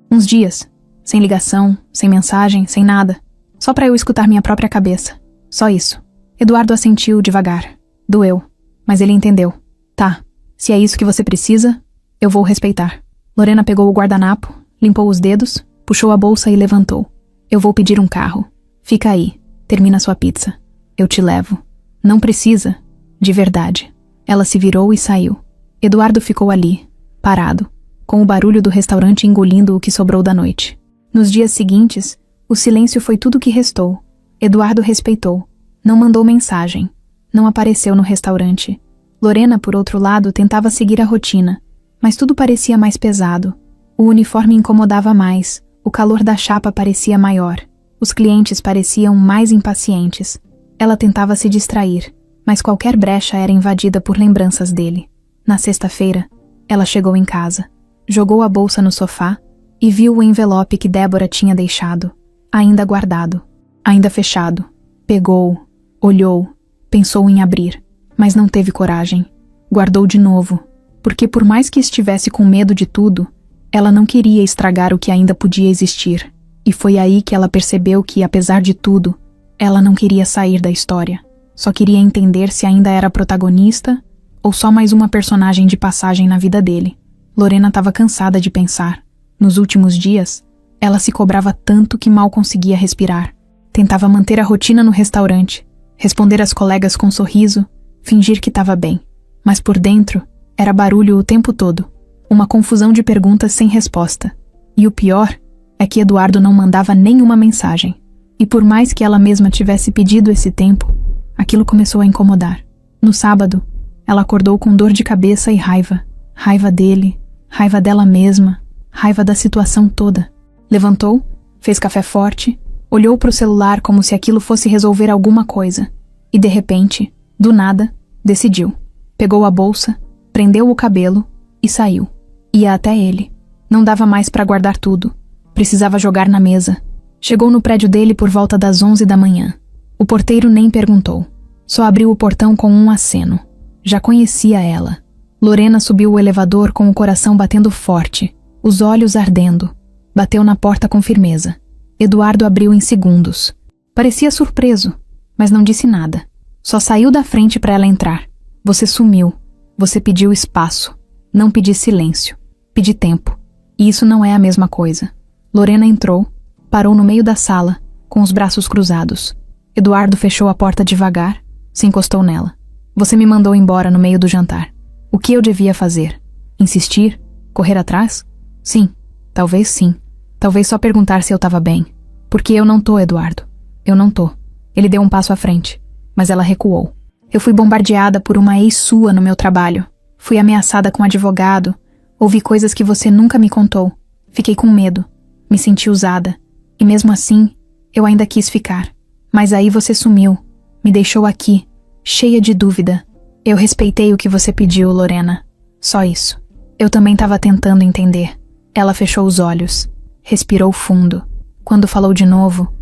Uns dias. Sem ligação, sem mensagem, sem nada. Só para eu escutar minha própria cabeça. Só isso. Eduardo assentiu devagar. Doeu. Mas ele entendeu. Tá. Se é isso que você precisa, eu vou respeitar. Lorena pegou o guardanapo, limpou os dedos, puxou a bolsa e levantou. Eu vou pedir um carro. Fica aí. Termina sua pizza. Eu te levo. Não precisa. De verdade. Ela se virou e saiu. Eduardo ficou ali, parado, com o barulho do restaurante engolindo o que sobrou da noite. Nos dias seguintes, o silêncio foi tudo que restou. Eduardo respeitou. Não mandou mensagem. Não apareceu no restaurante. Lorena, por outro lado, tentava seguir a rotina, mas tudo parecia mais pesado. O uniforme incomodava mais, o calor da chapa parecia maior. Os clientes pareciam mais impacientes. Ela tentava se distrair, mas qualquer brecha era invadida por lembranças dele. Na sexta-feira, ela chegou em casa, jogou a bolsa no sofá e viu o envelope que Débora tinha deixado, ainda guardado, ainda fechado. Pegou, olhou, pensou em abrir, mas não teve coragem. Guardou de novo, porque por mais que estivesse com medo de tudo, ela não queria estragar o que ainda podia existir. E foi aí que ela percebeu que, apesar de tudo, ela não queria sair da história. Só queria entender se ainda era protagonista ou só mais uma personagem de passagem na vida dele. Lorena estava cansada de pensar. Nos últimos dias, ela se cobrava tanto que mal conseguia respirar. Tentava manter a rotina no restaurante, responder às colegas com sorriso, fingir que estava bem. Mas por dentro, era barulho o tempo todo. Uma confusão de perguntas sem resposta. E o pior é que Eduardo não mandava nenhuma mensagem. E por mais que ela mesma tivesse pedido esse tempo, aquilo começou a incomodar. No sábado, ela acordou com dor de cabeça e raiva. Raiva dele, raiva dela mesma, raiva da situação toda. Levantou, fez café forte, olhou para o celular como se aquilo fosse resolver alguma coisa. E de repente, do nada, decidiu. Pegou a bolsa, prendeu o cabelo e saiu. Ia até ele. Não dava mais para guardar tudo. Precisava jogar na mesa. Chegou no prédio dele por volta das 11 da manhã. O porteiro nem perguntou. Só abriu o portão com um aceno. Já conhecia ela. Lorena subiu o elevador com o coração batendo forte, os olhos ardendo. Bateu na porta com firmeza. Eduardo abriu em segundos. Parecia surpreso, mas não disse nada. Só saiu da frente para ela entrar. Você sumiu. Você pediu espaço. Não pedi silêncio. Pedi tempo. E isso não é a mesma coisa. Lorena entrou, parou no meio da sala, com os braços cruzados. Eduardo fechou a porta devagar, se encostou nela. Você me mandou embora no meio do jantar. O que eu devia fazer? Insistir? Correr atrás? Sim. Talvez sim. Talvez só perguntar se eu estava bem. Porque eu não tô, Eduardo. Eu não tô. Ele deu um passo à frente, mas ela recuou. Eu fui bombardeada por uma ex sua no meu trabalho. Fui ameaçada com um advogado. Ouvi coisas que você nunca me contou. Fiquei com medo. Me senti usada. E mesmo assim, eu ainda quis ficar. Mas aí você sumiu. Me deixou aqui, cheia de dúvida. Eu respeitei o que você pediu, Lorena. Só isso. Eu também estava tentando entender. Ela fechou os olhos. Respirou fundo. Quando falou de novo,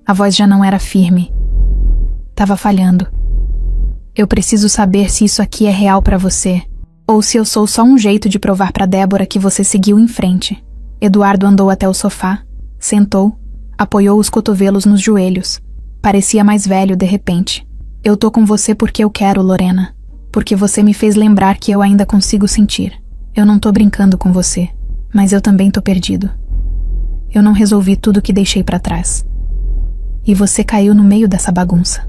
a voz já não era firme. Tava falhando. Eu preciso saber se isso aqui é real pra você, ou se eu sou só um jeito de provar pra Débora que você seguiu em frente. Eduardo andou até o sofá, sentou, apoiou os cotovelos nos joelhos. Parecia mais velho de repente. Eu tô com você porque eu quero, Lorena. Porque você me fez lembrar que eu ainda consigo sentir. Eu não tô brincando com você, mas eu também tô perdido. Eu não resolvi tudo que deixei pra trás. E você caiu no meio dessa bagunça.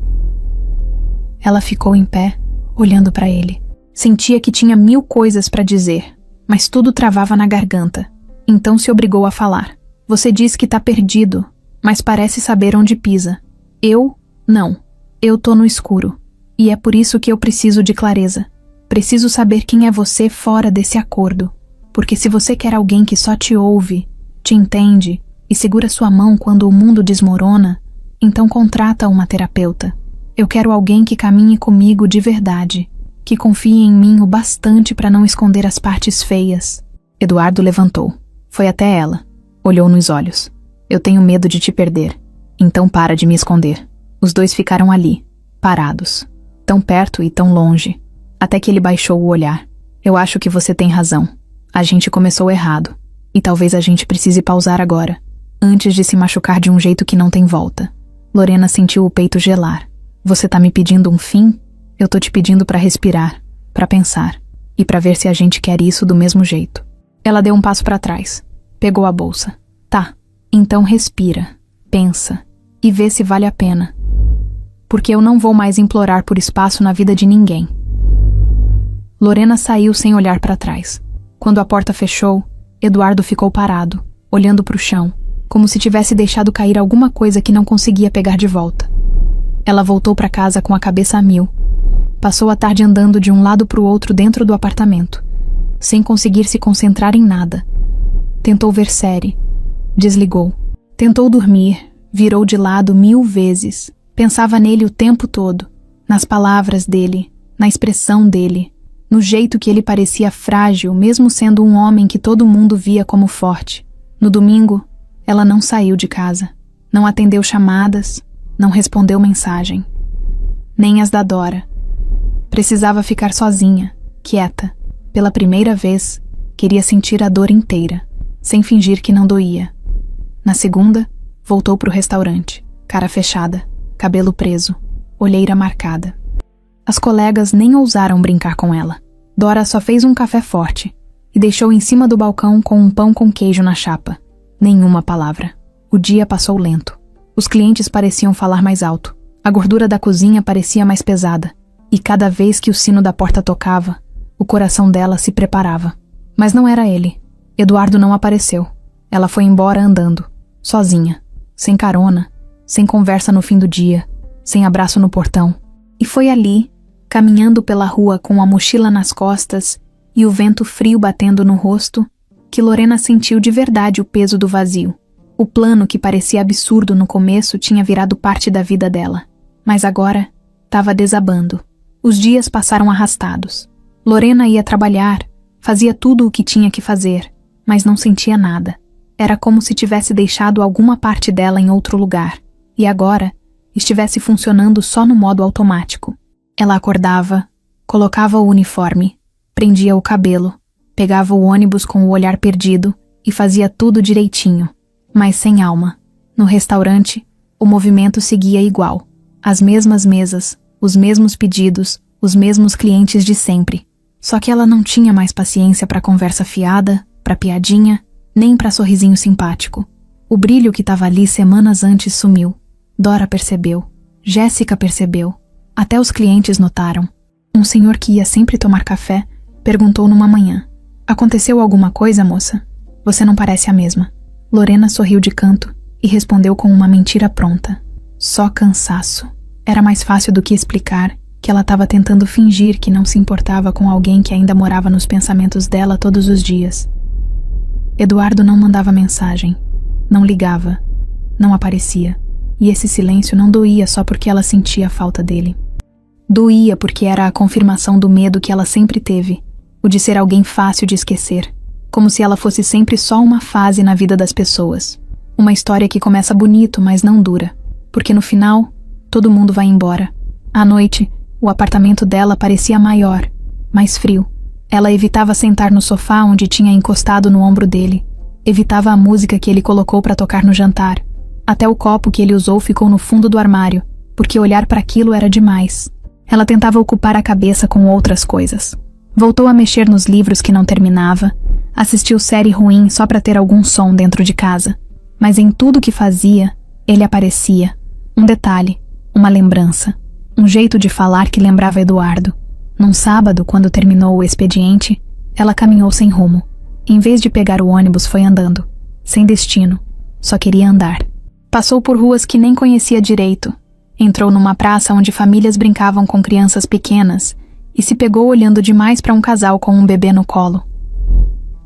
Ela ficou em pé, olhando pra ele. Sentia que tinha 1000 coisas pra dizer, mas tudo travava na garganta. Então se obrigou a falar. Você diz que tá perdido, mas parece saber onde pisa. Eu, não. Eu tô no escuro. E é por isso que eu preciso de clareza. Preciso saber quem é você fora desse acordo. Porque se você quer alguém que só te ouve, te entende e segura sua mão quando o mundo desmorona, então contrata uma terapeuta. Eu quero alguém que caminhe comigo de verdade, que confie em mim o bastante para não esconder as partes feias. Eduardo levantou. Foi até ela. Olhou nos olhos. Eu tenho medo de te perder. Então para de me esconder. Os dois ficaram ali, parados. Tão perto e tão longe. Até que ele baixou o olhar. Eu acho que você tem razão. A gente começou errado. E talvez a gente precise pausar agora, antes de se machucar de um jeito que não tem volta. Lorena sentiu o peito gelar. Você tá me pedindo um fim? Eu tô te pedindo pra respirar, pra pensar, e pra ver se a gente quer isso do mesmo jeito. Ela deu um passo pra trás, pegou a bolsa. Tá, então respira, pensa, e vê se vale a pena. Porque eu não vou mais implorar por espaço na vida de ninguém. Lorena saiu sem olhar pra trás. Quando a porta fechou, Eduardo ficou parado, olhando pro chão, como se tivesse deixado cair alguma coisa que não conseguia pegar de volta. Ela voltou para casa com a cabeça a 1000. Passou a tarde andando de um lado para o outro dentro do apartamento, sem conseguir se concentrar em nada. Tentou ver série. Desligou. Tentou dormir. Virou de lado 1000 vezes. Pensava nele o tempo todo. Nas palavras dele. Na expressão dele. No jeito que ele parecia frágil, mesmo sendo um homem que todo mundo via como forte. No domingo, ela não saiu de casa. Não atendeu chamadas. Não respondeu mensagem. Nem as da Dora. Precisava ficar sozinha, quieta. Pela primeira vez, queria sentir a dor inteira, sem fingir que não doía. Na segunda, voltou pro restaurante, cara fechada, cabelo preso, olheira marcada. As colegas nem ousaram brincar com ela. Dora só fez um café forte e deixou em cima do balcão com um pão com queijo na chapa. Nenhuma palavra. O dia passou lento. Os clientes pareciam falar mais alto. A gordura da cozinha parecia mais pesada. E cada vez que o sino da porta tocava, o coração dela se preparava. Mas não era ele. Eduardo não apareceu. Ela foi embora andando, sozinha, sem carona, sem conversa no fim do dia, sem abraço no portão. E foi ali, caminhando pela rua com a mochila nas costas e o vento frio batendo no rosto, que Lorena sentiu de verdade o peso do vazio. O plano que parecia absurdo no começo tinha virado parte da vida dela. Mas agora, estava desabando. Os dias passaram arrastados. Lorena ia trabalhar, fazia tudo o que tinha que fazer, mas não sentia nada. Era como se tivesse deixado alguma parte dela em outro lugar, e agora estivesse funcionando só no modo automático. Ela acordava, colocava o uniforme, prendia o cabelo, pegava o ônibus com o olhar perdido e fazia tudo direitinho. Mas sem alma. No restaurante, o movimento seguia igual. As mesmas mesas, os mesmos pedidos, os mesmos clientes de sempre. Só que ela não tinha mais paciência para conversa fiada, para piadinha, nem para sorrisinho simpático. O brilho que estava ali semanas antes sumiu. Dora percebeu. Jéssica percebeu. Até os clientes notaram. Um senhor que ia sempre tomar café perguntou numa manhã: "Aconteceu alguma coisa, moça? Você não parece a mesma." Lorena sorriu de canto e respondeu com uma mentira pronta: "Só cansaço." Era mais fácil do que explicar que ela estava tentando fingir que não se importava com alguém que ainda morava nos pensamentos dela todos os dias. Eduardo não mandava mensagem, não ligava, não aparecia, e esse silêncio não doía só porque ela sentia a falta dele. Doía porque era a confirmação do medo que ela sempre teve, o de ser alguém fácil de esquecer, como se ela fosse sempre só uma fase na vida das pessoas. Uma história que começa bonito, mas não dura, porque no final, todo mundo vai embora. À noite, o apartamento dela parecia maior, mais frio. Ela evitava sentar no sofá onde tinha encostado no ombro dele. Evitava a música que ele colocou para tocar no jantar. Até o copo que ele usou ficou no fundo do armário, porque olhar para aquilo era demais. Ela tentava ocupar a cabeça com outras coisas. Voltou a mexer nos livros que não terminava, assistiu série ruim só para ter algum som dentro de casa. Mas em tudo que fazia, ele aparecia. Um detalhe, uma lembrança, um jeito de falar que lembrava Eduardo. Num sábado, quando terminou o expediente, ela caminhou sem rumo. Em vez de pegar o ônibus, foi andando. Sem destino. Só queria andar. Passou por ruas que nem conhecia direito. Entrou numa praça onde famílias brincavam com crianças pequenas e se pegou olhando demais para um casal com um bebê no colo.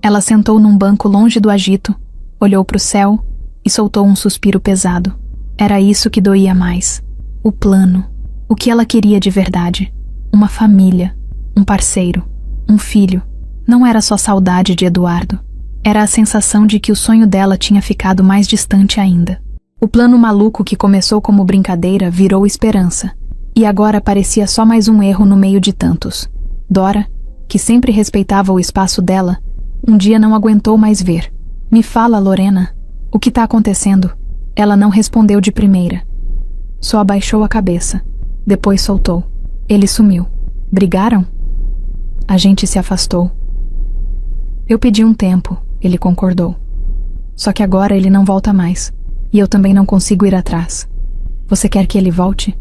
Ela sentou num banco longe do agito, olhou para o céu e soltou um suspiro pesado. Era isso que doía mais. O plano. O que ela queria de verdade. Uma família, um parceiro, um filho. Não era só saudade de Eduardo. Era a sensação de que o sonho dela tinha ficado mais distante ainda. O plano maluco que começou como brincadeira virou esperança. E agora parecia só mais um erro no meio de tantos. Dora, que sempre respeitava o espaço dela, um dia não aguentou mais ver. "Me fala, Lorena, o que está acontecendo?" Ela não respondeu de primeira. Só abaixou a cabeça. Depois soltou. Ele sumiu. Brigaram? A gente se afastou. Eu pedi um tempo, ele concordou. Só que agora ele não volta mais. E eu também não consigo ir atrás. Você quer que ele volte?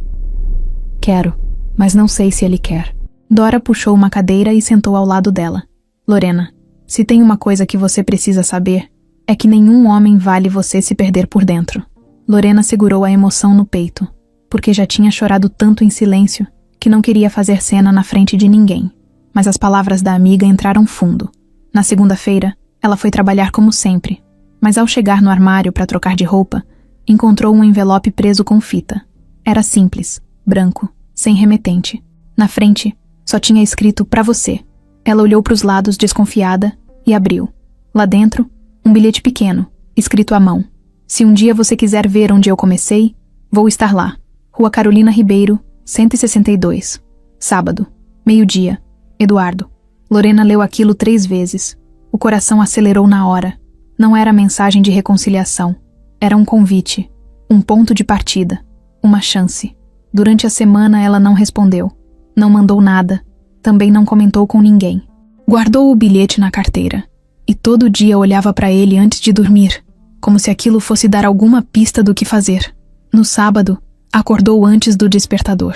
Quero, mas não sei se ele quer. Dora puxou uma cadeira e sentou ao lado dela. Lorena, se tem uma coisa que você precisa saber, é que nenhum homem vale você se perder por dentro. Lorena segurou a emoção no peito, porque já tinha chorado tanto em silêncio que não queria fazer cena na frente de ninguém. Mas as palavras da amiga entraram fundo. Na segunda-feira, ela foi trabalhar como sempre, mas ao chegar no armário para trocar de roupa, encontrou um envelope preso com fita. Era simples, branco, sem remetente. Na frente, só tinha escrito "pra você". Ela olhou para os lados desconfiada e abriu. Lá dentro, um bilhete pequeno, escrito à mão. "Se um dia você quiser ver onde eu comecei, vou estar lá. Rua Carolina Ribeiro, 162. Sábado, meio-dia. Eduardo." Lorena leu aquilo 3 vezes. O coração acelerou na hora. Não era mensagem de reconciliação. Era um convite. Um ponto de partida. Uma chance. Durante a semana ela não respondeu. Não mandou nada. Também não comentou com ninguém. Guardou o bilhete na carteira. E todo dia olhava para ele antes de dormir, como se aquilo fosse dar alguma pista do que fazer. No sábado, acordou antes do despertador.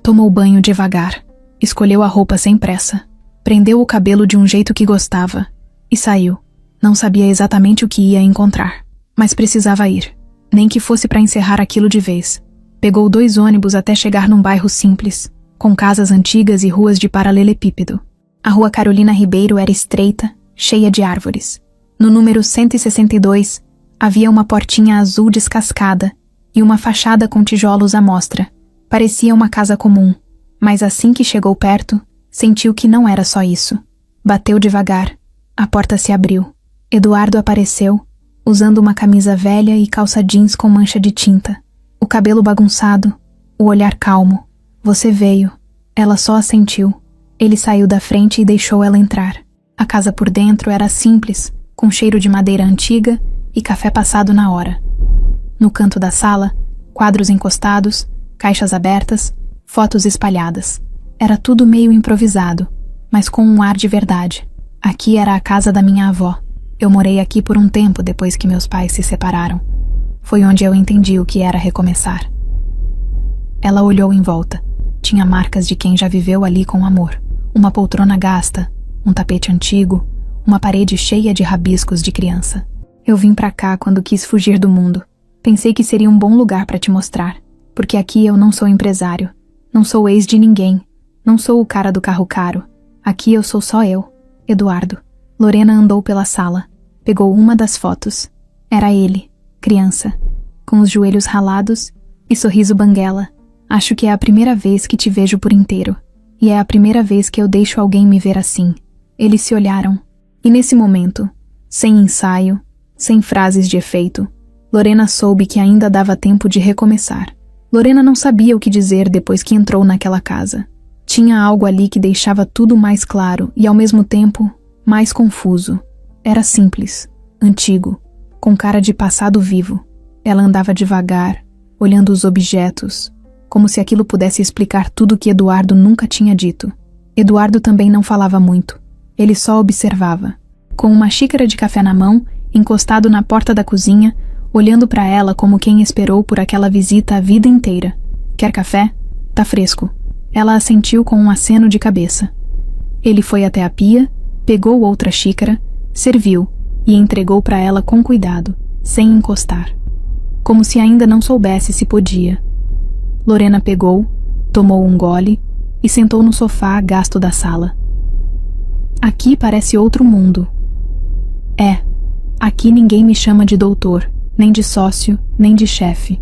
Tomou banho devagar. Escolheu a roupa sem pressa. Prendeu o cabelo de um jeito que gostava. E saiu. Não sabia exatamente o que ia encontrar. Mas precisava ir. Nem que fosse para encerrar aquilo de vez. Pegou 2 ônibus até chegar num bairro simples, com casas antigas e ruas de paralelepípedo. A rua Carolina Ribeiro era estreita, cheia de árvores. No número 162, havia uma portinha azul descascada e uma fachada com tijolos à mostra. Parecia uma casa comum, mas assim que chegou perto, sentiu que não era só isso. Bateu devagar. A porta se abriu. Eduardo apareceu, usando uma camisa velha e calça jeans com mancha de tinta. O cabelo bagunçado, o olhar calmo. "Você veio." Ela só assentiu. Ele saiu da frente e deixou ela entrar. A casa por dentro era simples, com cheiro de madeira antiga e café passado na hora. No canto da sala, quadros encostados, caixas abertas, fotos espalhadas. Era tudo meio improvisado, mas com um ar de verdade. Aqui era a casa da minha avó. Eu morei aqui por um tempo depois que meus pais se separaram. Foi onde eu entendi o que era recomeçar. Ela olhou em volta. Tinha marcas de quem já viveu ali com amor. Uma poltrona gasta, um tapete antigo, uma parede cheia de rabiscos de criança. Eu vim pra cá quando quis fugir do mundo. Pensei que seria um bom lugar pra te mostrar, porque aqui eu não sou empresário, não sou ex de ninguém, não sou o cara do carro caro. Aqui eu sou só eu, Eduardo. Lorena andou pela sala, pegou uma das fotos. Era ele, criança, com os joelhos ralados e sorriso banguela. Acho que é a primeira vez que te vejo por inteiro, e é a primeira vez que eu deixo alguém me ver assim. Eles se olharam, e nesse momento, sem ensaio, sem frases de efeito, Lorena soube que ainda dava tempo de recomeçar. Lorena não sabia o que dizer depois que entrou naquela casa. Tinha algo ali que deixava tudo mais claro e, ao mesmo tempo, mais confuso. Era simples, antigo, com cara de passado vivo. Ela andava devagar, olhando os objetos, como se aquilo pudesse explicar tudo o que Eduardo nunca tinha dito. Eduardo também não falava muito. Ele só observava. Com uma xícara de café na mão, encostado na porta da cozinha, olhando para ela como quem esperou por aquela visita a vida inteira. Quer café? Tá fresco. Ela assentiu com um aceno de cabeça. Ele foi até a pia, pegou outra xícara, serviu e entregou para ela com cuidado, sem encostar. Como se ainda não soubesse se podia. Lorena pegou, tomou um gole e sentou no sofá gasto da sala. Aqui parece outro mundo. É, aqui ninguém me chama de doutor, nem de sócio, nem de chefe.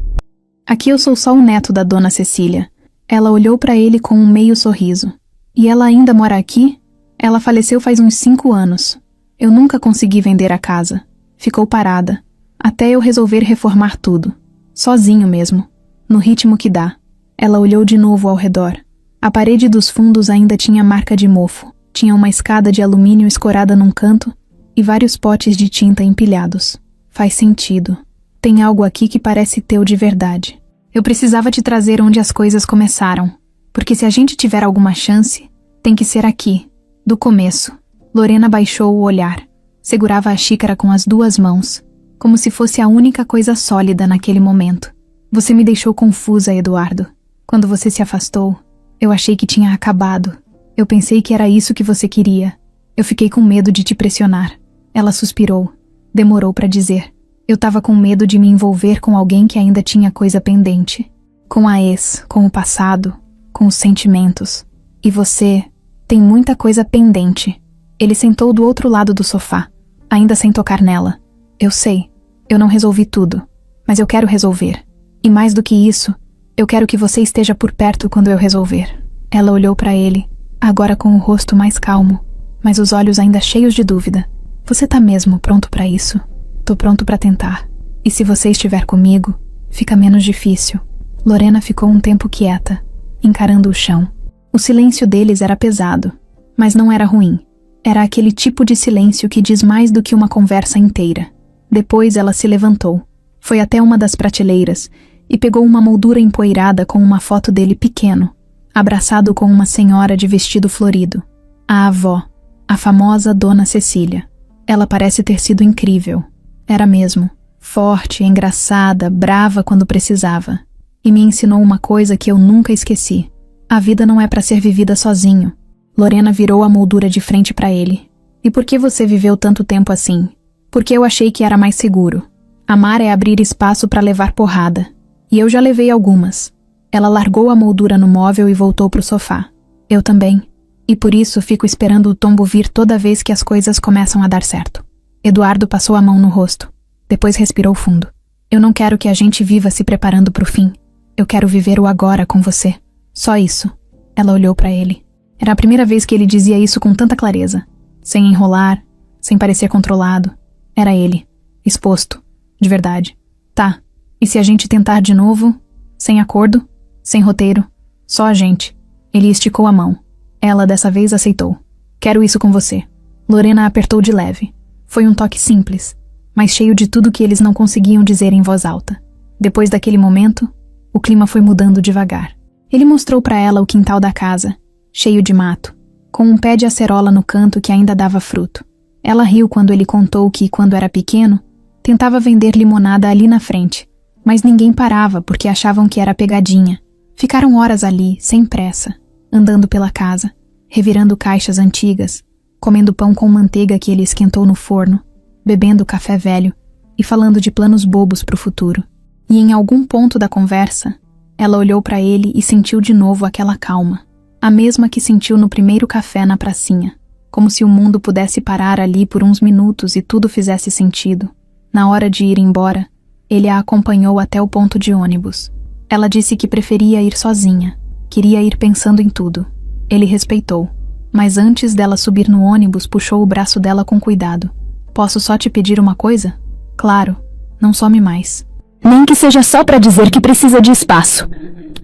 Aqui eu sou só o neto da dona Cecília. Ela olhou para ele com um meio sorriso. E ela ainda mora aqui? Ela faleceu faz uns 5 anos. Eu nunca consegui vender a casa. Ficou parada, até eu resolver reformar tudo. Sozinho mesmo, no ritmo que dá. Ela olhou de novo ao redor. A parede dos fundos ainda tinha marca de mofo. Tinha uma escada de alumínio escorada num canto e vários potes de tinta empilhados. Faz sentido. Tem algo aqui que parece teu de verdade. Eu precisava te trazer onde as coisas começaram, porque se a gente tiver alguma chance, tem que ser aqui, do começo. Lorena baixou o olhar. Segurava a xícara com as 2 mãos, como se fosse a única coisa sólida naquele momento. Você me deixou confusa, Eduardo. Quando você se afastou, eu achei que tinha acabado. Eu pensei que era isso que você queria. Eu fiquei com medo de te pressionar. Ela suspirou. Demorou para dizer. Eu tava com medo de me envolver com alguém que ainda tinha coisa pendente. Com a ex, com o passado, com os sentimentos. E você tem muita coisa pendente. Ele sentou do outro lado do sofá, ainda sem tocar nela. Eu sei, eu não resolvi tudo, mas eu quero resolver. E mais do que isso, eu quero que você esteja por perto quando eu resolver. Ela olhou para ele, agora com o rosto mais calmo, mas os olhos ainda cheios de dúvida. Você tá mesmo pronto para isso? Tô pronto para tentar. E se você estiver comigo, fica menos difícil. Lorena ficou um tempo quieta, encarando o chão. O silêncio deles era pesado, mas não era ruim. Era aquele tipo de silêncio que diz mais do que uma conversa inteira. Depois ela se levantou, foi até uma das prateleiras e pegou uma moldura empoeirada com uma foto dele pequeno, abraçado com uma senhora de vestido florido. A avó, a famosa Dona Cecília. Ela parece ter sido incrível. Era mesmo. Forte, engraçada, brava quando precisava. E me ensinou uma coisa que eu nunca esqueci. A vida não é para ser vivida sozinho. Lorena virou a moldura de frente para ele. E por que você viveu tanto tempo assim? Porque eu achei que era mais seguro. Amar é abrir espaço para levar porrada. E eu já levei algumas. Ela largou a moldura no móvel e voltou pro sofá. Eu também. E por isso fico esperando o tombo vir toda vez que as coisas começam a dar certo. Eduardo passou a mão no rosto. Depois respirou fundo. Eu não quero que a gente viva se preparando pro fim. Eu quero viver o agora com você. Só isso. Ela olhou para ele. Era a primeira vez que ele dizia isso com tanta clareza. Sem enrolar, sem parecer controlado. Era ele. Exposto. De verdade. Tá. E se a gente tentar de novo? Sem acordo? Sem roteiro? Só a gente. Ele esticou a mão. Ela dessa vez aceitou. Quero isso com você. Lorena apertou de leve. Foi um toque simples, mas cheio de tudo que eles não conseguiam dizer em voz alta. Depois daquele momento, o clima foi mudando devagar. Ele mostrou para ela o quintal da casa, cheio de mato, com um pé de acerola no canto que ainda dava fruto. Ela riu quando ele contou que, quando era pequeno, tentava vender limonada ali na frente, mas ninguém parava porque achavam que era pegadinha. Ficaram horas ali, sem pressa, andando pela casa, revirando caixas antigas, comendo pão com manteiga que ele esquentou no forno, bebendo café velho e falando de planos bobos para o futuro. E em algum ponto da conversa, ela olhou para ele e sentiu de novo aquela calma, a mesma que sentiu no primeiro café na pracinha, como se o mundo pudesse parar ali por uns minutos e tudo fizesse sentido. Na hora de ir embora, ele a acompanhou até o ponto de ônibus. Ela disse que preferia ir sozinha, queria ir pensando em tudo. Ele respeitou, mas antes dela subir no ônibus, puxou o braço dela com cuidado. Posso só te pedir uma coisa? Claro, não some mais. Nem que seja só para dizer que precisa de espaço.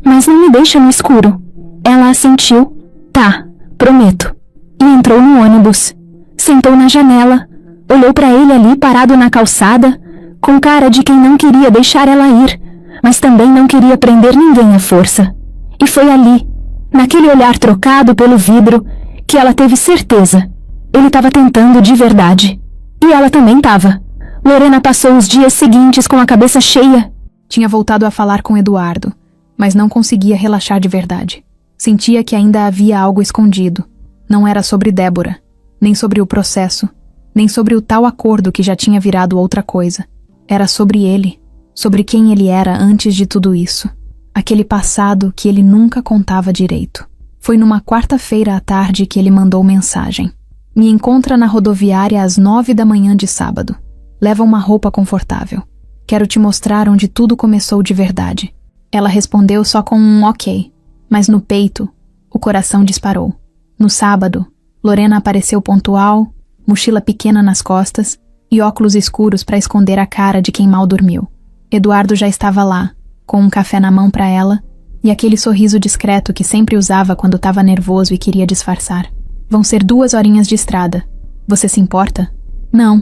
Mas não me deixa no escuro. Ela assentiu. Tá, prometo. E entrou no ônibus. Sentou na janela. Olhou para ele ali parado na calçada, com cara de quem não queria deixar ela ir, mas também não queria prender ninguém à força. E foi ali, naquele olhar trocado pelo vidro, que ela teve certeza. Ele estava tentando de verdade. E ela também estava. Lorena passou os dias seguintes com a cabeça cheia. Tinha voltado a falar com Eduardo, mas não conseguia relaxar de verdade. Sentia que ainda havia algo escondido. Não era sobre Débora, nem sobre o processo, nem sobre o tal acordo que já tinha virado outra coisa. Era sobre ele, sobre quem ele era antes de tudo isso. Aquele passado que ele nunca contava direito. Foi numa quarta-feira à tarde que ele mandou mensagem. Me encontra na rodoviária às 9 da manhã de sábado. Leva uma roupa confortável. Quero te mostrar onde tudo começou de verdade. Ela respondeu só com um ok, mas no peito, o coração disparou. No sábado, Lorena apareceu pontual, mochila pequena nas costas e óculos escuros para esconder a cara de quem mal dormiu. Eduardo já estava lá, com um café na mão para ela e aquele sorriso discreto que sempre usava quando estava nervoso e queria disfarçar. Vão ser 2 horinhas de estrada. Você se importa? Não.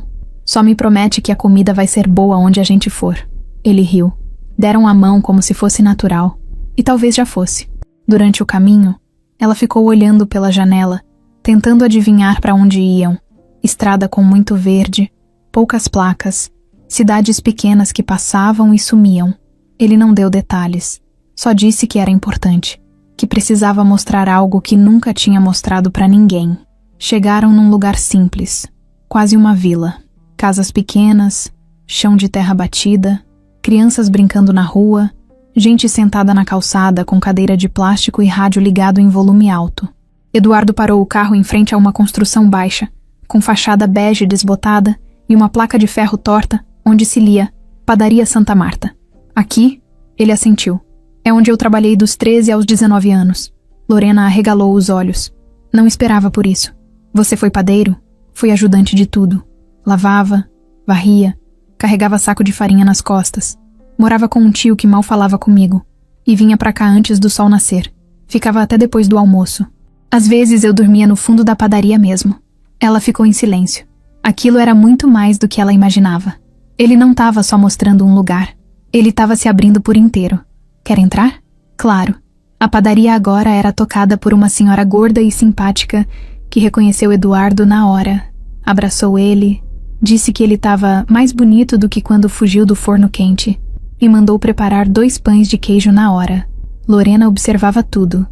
Só me promete que a comida vai ser boa onde a gente for. Ele riu. Deram a mão como se fosse natural. E talvez já fosse. Durante o caminho, ela ficou olhando pela janela, tentando adivinhar para onde iam. Estrada com muito verde, poucas placas, cidades pequenas que passavam e sumiam. Ele não deu detalhes. Só disse que era importante, que precisava mostrar algo que nunca tinha mostrado para ninguém. Chegaram num lugar simples, quase uma vila. Casas pequenas, chão de terra batida, crianças brincando na rua, gente sentada na calçada com cadeira de plástico e rádio ligado em volume alto. Eduardo parou o carro em frente a uma construção baixa, com fachada bege desbotada e uma placa de ferro torta, onde se lia Padaria Santa Marta. Aqui, ele assentiu. É onde eu trabalhei dos 13 aos 19 anos. Lorena arregalou os olhos. Não esperava por isso. Você foi padeiro? Fui ajudante de tudo. Lavava, varria, carregava saco de farinha nas costas. Morava com um tio que mal falava comigo. E vinha pra cá antes do sol nascer. Ficava até depois do almoço. Às vezes eu dormia no fundo da padaria mesmo. Ela ficou em silêncio. Aquilo era muito mais do que ela imaginava. Ele não estava só mostrando um lugar. Ele estava se abrindo por inteiro. Quer entrar? Claro. A padaria agora era tocada por uma senhora gorda e simpática que reconheceu Eduardo na hora. Abraçou ele, disse que ele estava mais bonito do que quando fugiu do forno quente e mandou preparar 2 pães de queijo na hora. Lorena observava tudo.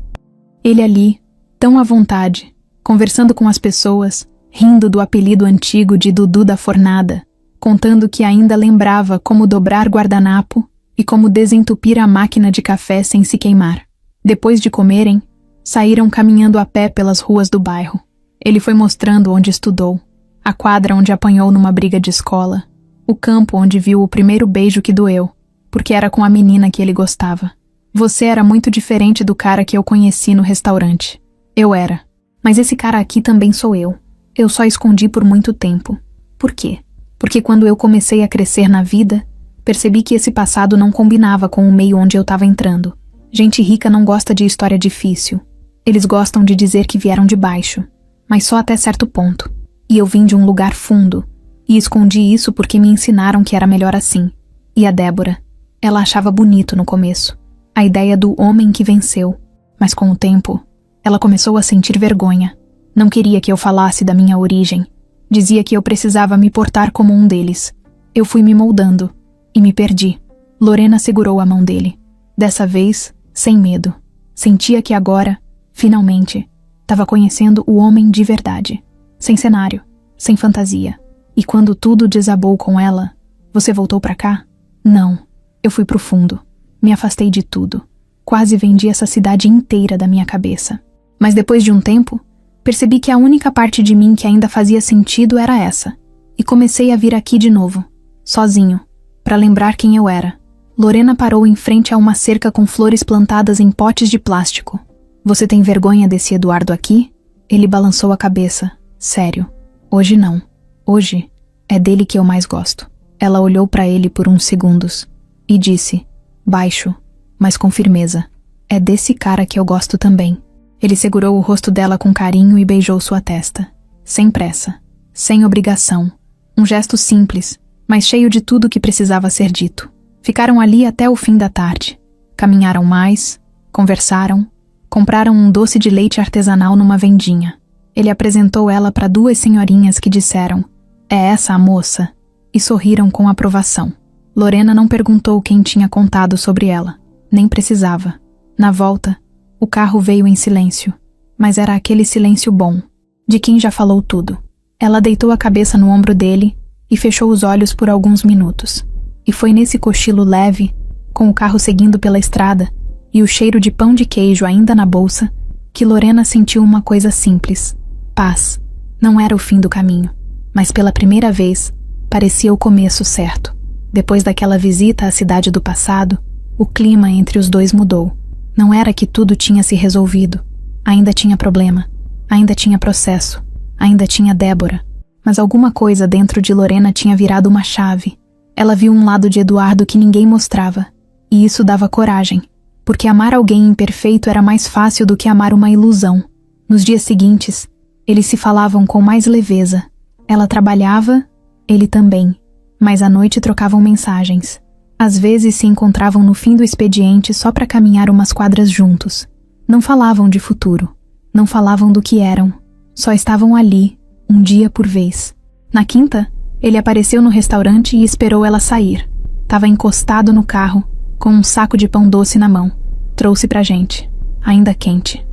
Ele ali, tão à vontade, conversando com as pessoas, rindo do apelido antigo de Dudu da Fornada, contando que ainda lembrava como dobrar guardanapo e como desentupir a máquina de café sem se queimar. Depois de comerem, saíram caminhando a pé pelas ruas do bairro. Ele foi mostrando onde estudou, a quadra onde apanhou numa briga de escola, o campo onde viu o primeiro beijo que doeu, porque era com a menina que ele gostava. Você era muito diferente do cara que eu conheci no restaurante. Eu era. Mas esse cara aqui também sou eu. Eu só escondi por muito tempo. Por quê? Porque quando eu comecei a crescer na vida, percebi que esse passado não combinava com o meio onde eu estava entrando. Gente rica não gosta de história difícil. Eles gostam de dizer que vieram de baixo, mas só até certo ponto. E eu vim de um lugar fundo, e escondi isso porque me ensinaram que era melhor assim. E a Débora, ela achava bonito no começo. A ideia do homem que venceu, Mas com o tempo, ela começou a sentir vergonha. Não queria que eu falasse da minha origem. Dizia que eu precisava me portar como um deles. Eu fui me moldando e me perdi. Lorena segurou a mão dele. Dessa vez, sem medo. Sentia que agora, finalmente, estava conhecendo o homem de verdade. Sem cenário, sem fantasia. E quando tudo desabou com ela, você voltou pra cá? Não. Eu fui pro fundo. Me afastei de tudo. Quase vendi essa cidade inteira da minha cabeça. Mas depois de um tempo, percebi que a única parte de mim que ainda fazia sentido era essa. E comecei a vir aqui de novo, sozinho, para lembrar quem eu era. Lorena parou em frente a uma cerca com flores plantadas em potes de plástico. Você tem vergonha desse Eduardo aqui? Ele balançou a cabeça. Sério. Hoje não. Hoje é dele que eu mais gosto. Ela olhou para ele por uns segundos e disse, baixo, mas com firmeza, é desse cara que eu gosto também. Ele segurou o rosto dela com carinho e beijou sua testa. Sem pressa, sem obrigação. Um gesto simples, mas cheio de tudo que precisava ser dito. Ficaram ali até o fim da tarde. Caminharam mais, conversaram, compraram um doce de leite artesanal numa vendinha. Ele apresentou ela para duas senhorinhas que disseram, é essa a moça? E sorriram com aprovação. Lorena não perguntou quem tinha contado sobre ela. Nem precisava. Na volta, o carro veio em silêncio. Mas era aquele silêncio bom, de quem já falou tudo. Ela deitou a cabeça no ombro dele e fechou os olhos por alguns minutos. E foi nesse cochilo leve, com o carro seguindo pela estrada e o cheiro de pão de queijo ainda na bolsa, que Lorena sentiu uma coisa simples. Paz. Não era o fim do caminho, mas pela primeira vez, parecia o começo certo. Depois daquela visita à cidade do passado, o clima entre os dois mudou. Não era que tudo tinha se resolvido. Ainda tinha problema. Ainda tinha processo. Ainda tinha Débora. Mas alguma coisa dentro de Lorena tinha virado uma chave. Ela viu um lado de Eduardo que ninguém mostrava. E isso dava coragem. Porque amar alguém imperfeito era mais fácil do que amar uma ilusão. Nos dias seguintes, eles se falavam com mais leveza. Ela trabalhava, ele também. Mas à noite trocavam mensagens. Às vezes se encontravam no fim do expediente só para caminhar umas quadras juntos. Não falavam de futuro. Não falavam do que eram. Só estavam ali, um dia por vez. Na quinta, ele apareceu no restaurante e esperou ela sair. Tava encostado no carro, com um saco de pão doce na mão. Trouxe pra gente, ainda quente.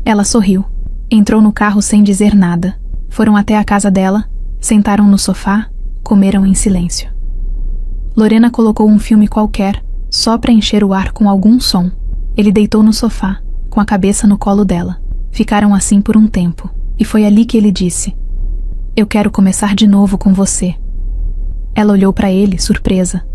Ela sorriu. Entrou no carro sem dizer nada. Foram até a casa dela, sentaram no sofá, comeram em silêncio. Lorena colocou um filme qualquer, só para encher o ar com algum som. Ele deitou no sofá, com a cabeça no colo dela. Ficaram assim por um tempo, e foi ali que ele disse: eu quero começar de novo com você. Ela olhou para ele, surpresa.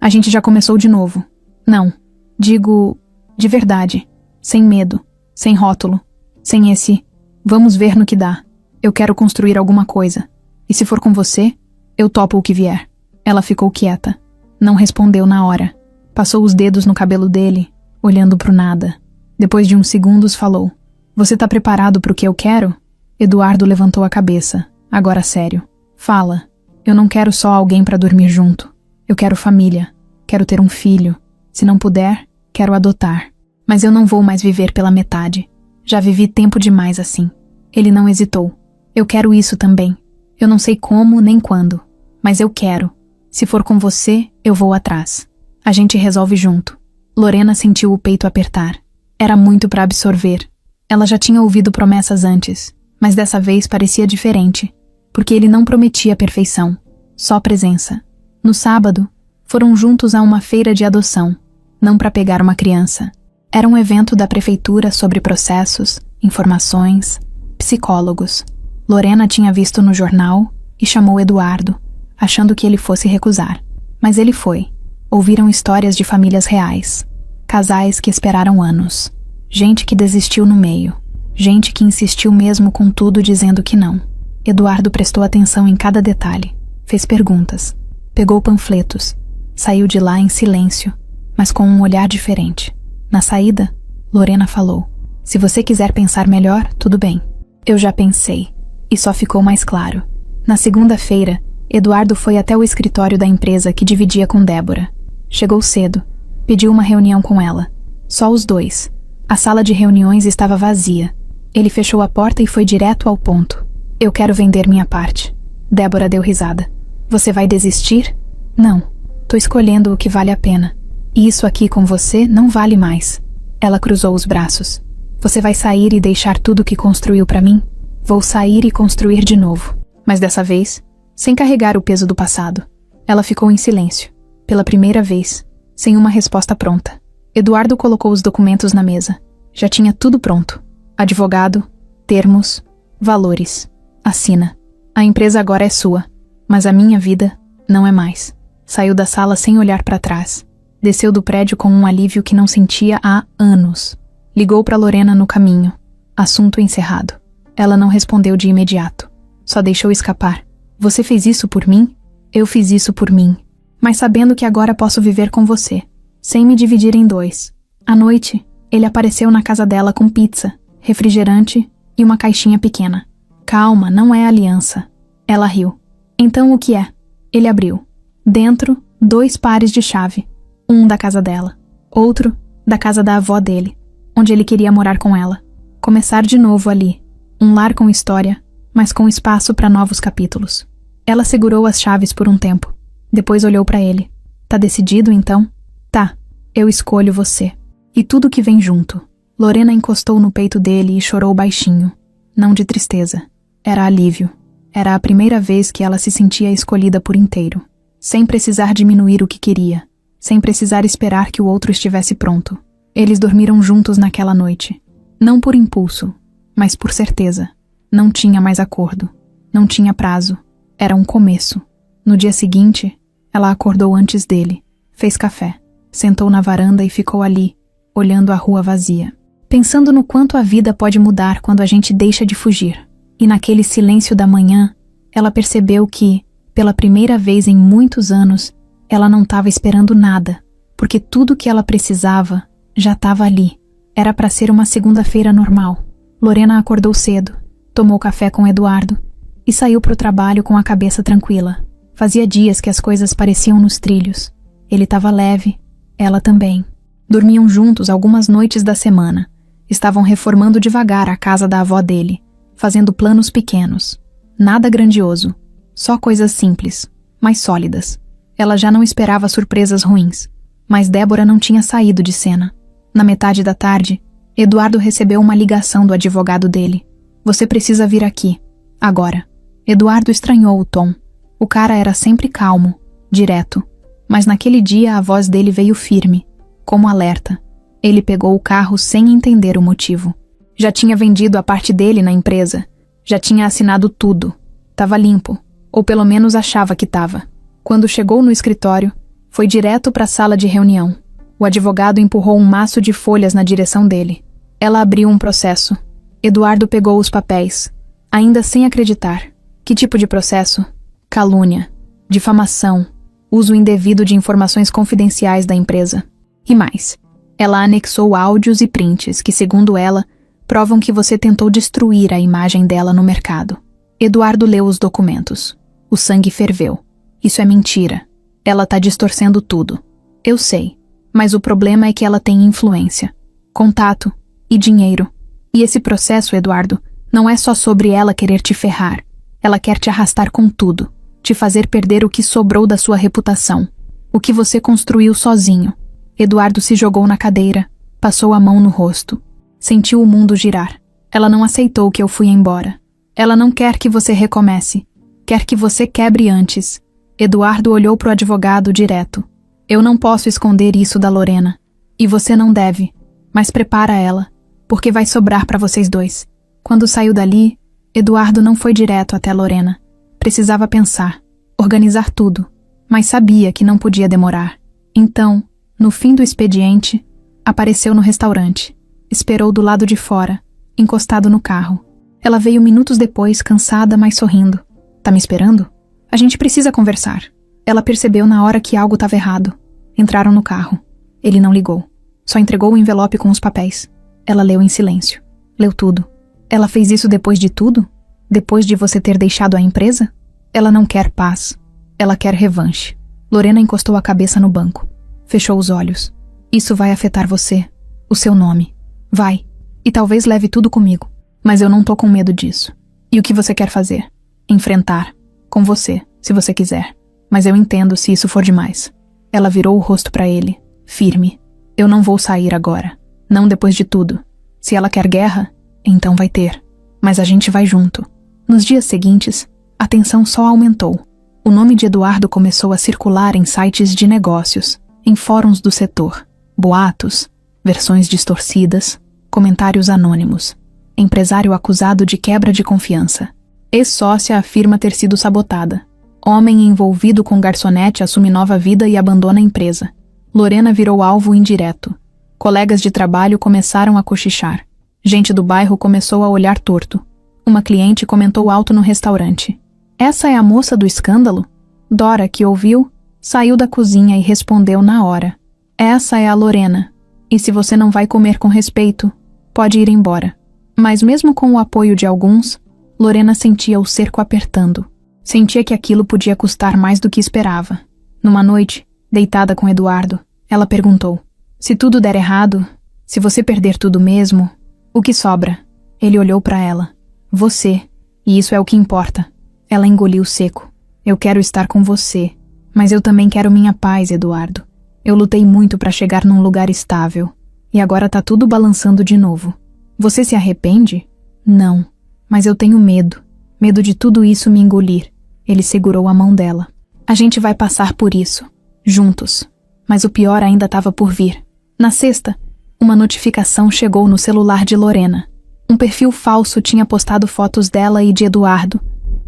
A gente já começou de novo. Não, digo, de verdade, sem medo, sem rótulo, sem esse, vamos ver no que dá. Eu quero construir alguma coisa, e se for com você, eu topo o que vier. Ela ficou quieta. Não respondeu na hora. Passou os dedos no cabelo dele, olhando pro nada. Depois de uns segundos falou: você tá preparado pro que eu quero? Eduardo levantou a cabeça. Agora sério. Fala. Eu não quero só alguém pra dormir junto. Eu quero família. Quero ter um filho. Se não puder, quero adotar. Mas eu não vou mais viver pela metade. Já vivi tempo demais assim. Ele não hesitou. Eu quero isso também. Eu não sei como nem quando, mas eu quero. Se for com você, eu vou atrás. A gente resolve junto. Lorena sentiu o peito apertar. Era muito para absorver. Ela já tinha ouvido promessas antes, mas dessa vez parecia diferente, porque ele não prometia perfeição, só presença. No sábado, foram juntos a uma feira de adoção, não para pegar uma criança. Era um evento da prefeitura sobre processos, informações, psicólogos. Lorena tinha visto no jornal e chamou Eduardo, achando que ele fosse recusar. Mas ele foi. Ouviram histórias de famílias reais. Casais que esperaram anos. Gente que desistiu no meio. Gente que insistiu mesmo com tudo dizendo que não. Eduardo prestou atenção em cada detalhe. Fez perguntas. Pegou panfletos. Saiu de lá em silêncio, mas com um olhar diferente. Na saída, Lorena falou: se você quiser pensar melhor, tudo bem. Eu já pensei. E só ficou mais claro. Na segunda-feira, Eduardo foi até o escritório da empresa que dividia com Débora. Chegou cedo. Pediu uma reunião com ela. Só os dois. A sala de reuniões estava vazia. Ele fechou a porta e foi direto ao ponto. Eu quero vender minha parte. Débora deu risada. Você vai desistir? Não. Tô escolhendo o que vale a pena. E isso aqui com você não vale mais. Ela cruzou os braços. Você vai sair e deixar tudo que construiu pra mim? Vou sair e construir de novo. Mas dessa vez, sem carregar o peso do passado. Ela ficou em silêncio. Pela primeira vez, sem uma resposta pronta. Eduardo colocou os documentos na mesa. Já tinha tudo pronto. Advogado, termos, valores. Assina. A empresa agora é sua, mas a minha vida não é mais. Saiu da sala sem olhar para trás. Desceu do prédio com um alívio que não sentia há anos. Ligou para Lorena no caminho. Assunto encerrado. Ela não respondeu de imediato. Só deixou escapar. Você fez isso por mim? Eu fiz isso por mim. Mas sabendo que agora posso viver com você, sem me dividir em dois. À noite, ele apareceu na casa dela com pizza, refrigerante e uma caixinha pequena. Calma, não é aliança. Ela riu. Então o que é? Ele abriu. Dentro, 2 pares de chave. Um da casa dela. Outro da casa da avó dele, onde ele queria morar com ela. Começar de novo ali. Um lar com história, mas com espaço para novos capítulos. Ela segurou as chaves por um tempo. Depois olhou para ele. Tá decidido, então? Tá. Eu escolho você. E tudo que vem junto. Lorena encostou no peito dele e chorou baixinho. Não de tristeza. Era alívio. Era a primeira vez que ela se sentia escolhida por inteiro. Sem precisar diminuir o que queria. Sem precisar esperar que o outro estivesse pronto. Eles dormiram juntos naquela noite. Não por impulso, mas por certeza. Não tinha mais acordo. Não tinha prazo. Era um começo. No dia seguinte, ela acordou antes dele. Fez café. Sentou na varanda e ficou ali, olhando a rua vazia. Pensando no quanto a vida pode mudar quando a gente deixa de fugir. E naquele silêncio da manhã, ela percebeu que, pela primeira vez em muitos anos, ela não estava esperando nada, porque tudo que ela precisava já estava ali. Era para ser uma segunda-feira normal. Lorena acordou cedo, tomou café com Eduardo e saiu para o trabalho com a cabeça tranquila. Fazia dias que as coisas pareciam nos trilhos. Ele estava leve, ela também. Dormiam juntos algumas noites da semana. Estavam reformando devagar a casa da avó dele, fazendo planos pequenos. Nada grandioso, só coisas simples, mas sólidas. Ela já não esperava surpresas ruins, mas Débora não tinha saído de cena. Na metade da tarde, Eduardo recebeu uma ligação do advogado dele. Você precisa vir aqui, agora. Eduardo estranhou o tom. O cara era sempre calmo, direto, mas naquele dia a voz dele veio firme, como alerta. Ele pegou o carro sem entender o motivo. Já tinha vendido a parte dele na empresa. Já tinha assinado tudo. Tava limpo, ou pelo menos achava que tava. Quando chegou no escritório, foi direto para a sala de reunião. O advogado empurrou um maço de folhas na direção dele. Ela abriu um processo. Eduardo pegou os papéis, ainda sem acreditar. Que tipo de processo? Calúnia, difamação, uso indevido de informações confidenciais da empresa. E mais. Ela anexou áudios e prints que, segundo ela, provam que você tentou destruir a imagem dela no mercado. Eduardo leu os documentos. O sangue ferveu. Isso é mentira. Ela tá distorcendo tudo. Eu sei, mas o problema é que ela tem influência, contato e dinheiro. E esse processo, Eduardo, não é só sobre ela querer te ferrar. Ela quer te arrastar com tudo, te fazer perder o que sobrou da sua reputação, o que você construiu sozinho. Eduardo se jogou na cadeira, passou a mão no rosto. Sentiu o mundo girar. Ela não aceitou que eu fui embora. Ela não quer que você recomece. Quer que você quebre antes. Eduardo olhou pro advogado direto. Eu não posso esconder isso da Lorena. E você não deve. Mas prepara ela, porque vai sobrar para vocês dois. Quando saiu dali, Eduardo não foi direto até Lorena. Precisava pensar, organizar tudo, mas sabia que não podia demorar. Então, no fim do expediente, apareceu no restaurante. Esperou do lado de fora, encostado no carro. Ela veio minutos depois, cansada, mas sorrindo. Tá me esperando? A gente precisa conversar. Ela percebeu na hora que algo estava errado. Entraram no carro. Ele não ligou. Só entregou o envelope com os papéis. Ela leu em silêncio. Leu tudo. Ela fez isso depois de tudo? Depois de você ter deixado a empresa? Ela não quer paz. Ela quer revanche. Lorena encostou a cabeça no banco. Fechou os olhos. Isso vai afetar você. O seu nome. Vai. E talvez leve tudo comigo. Mas eu não tô com medo disso. E o que você quer fazer? Enfrentar. Com você, se você quiser. Mas eu entendo se isso for demais. Ela virou o rosto pra ele, firme. Eu não vou sair agora. Não depois de tudo. Se ela quer guerra, então vai ter. Mas a gente vai junto. Nos dias seguintes, a tensão só aumentou. O nome de Eduardo começou a circular em sites de negócios, em fóruns do setor. Boatos, versões distorcidas, comentários anônimos. Empresário acusado de quebra de confiança. Ex-sócia afirma ter sido sabotada. Homem envolvido com garçonete assume nova vida e abandona a empresa. Lorena virou alvo indireto. Colegas de trabalho começaram a cochichar. Gente do bairro começou a olhar torto. Uma cliente comentou alto no restaurante. Essa é a moça do escândalo? Dora, que ouviu, saiu da cozinha e respondeu na hora. Essa é a Lorena. E se você não vai comer com respeito, pode ir embora. Mas mesmo com o apoio de alguns, Lorena sentia o cerco apertando. Sentia que aquilo podia custar mais do que esperava. Numa noite, deitada com Eduardo, ela perguntou: se tudo der errado, se você perder tudo mesmo, o que sobra? Ele olhou para ela. Você. E isso é o que importa. Ela engoliu seco. Eu quero estar com você. Mas eu também quero minha paz, Eduardo. Eu lutei muito para chegar num lugar estável. E agora tá tudo balançando de novo. Você se arrepende? Não. Mas eu tenho medo. Medo de tudo isso me engolir. Ele segurou a mão dela. A gente vai passar por isso. Juntos. Mas o pior ainda estava por vir. Na sexta, uma notificação chegou no celular de Lorena. Um perfil falso tinha postado fotos dela e de Eduardo,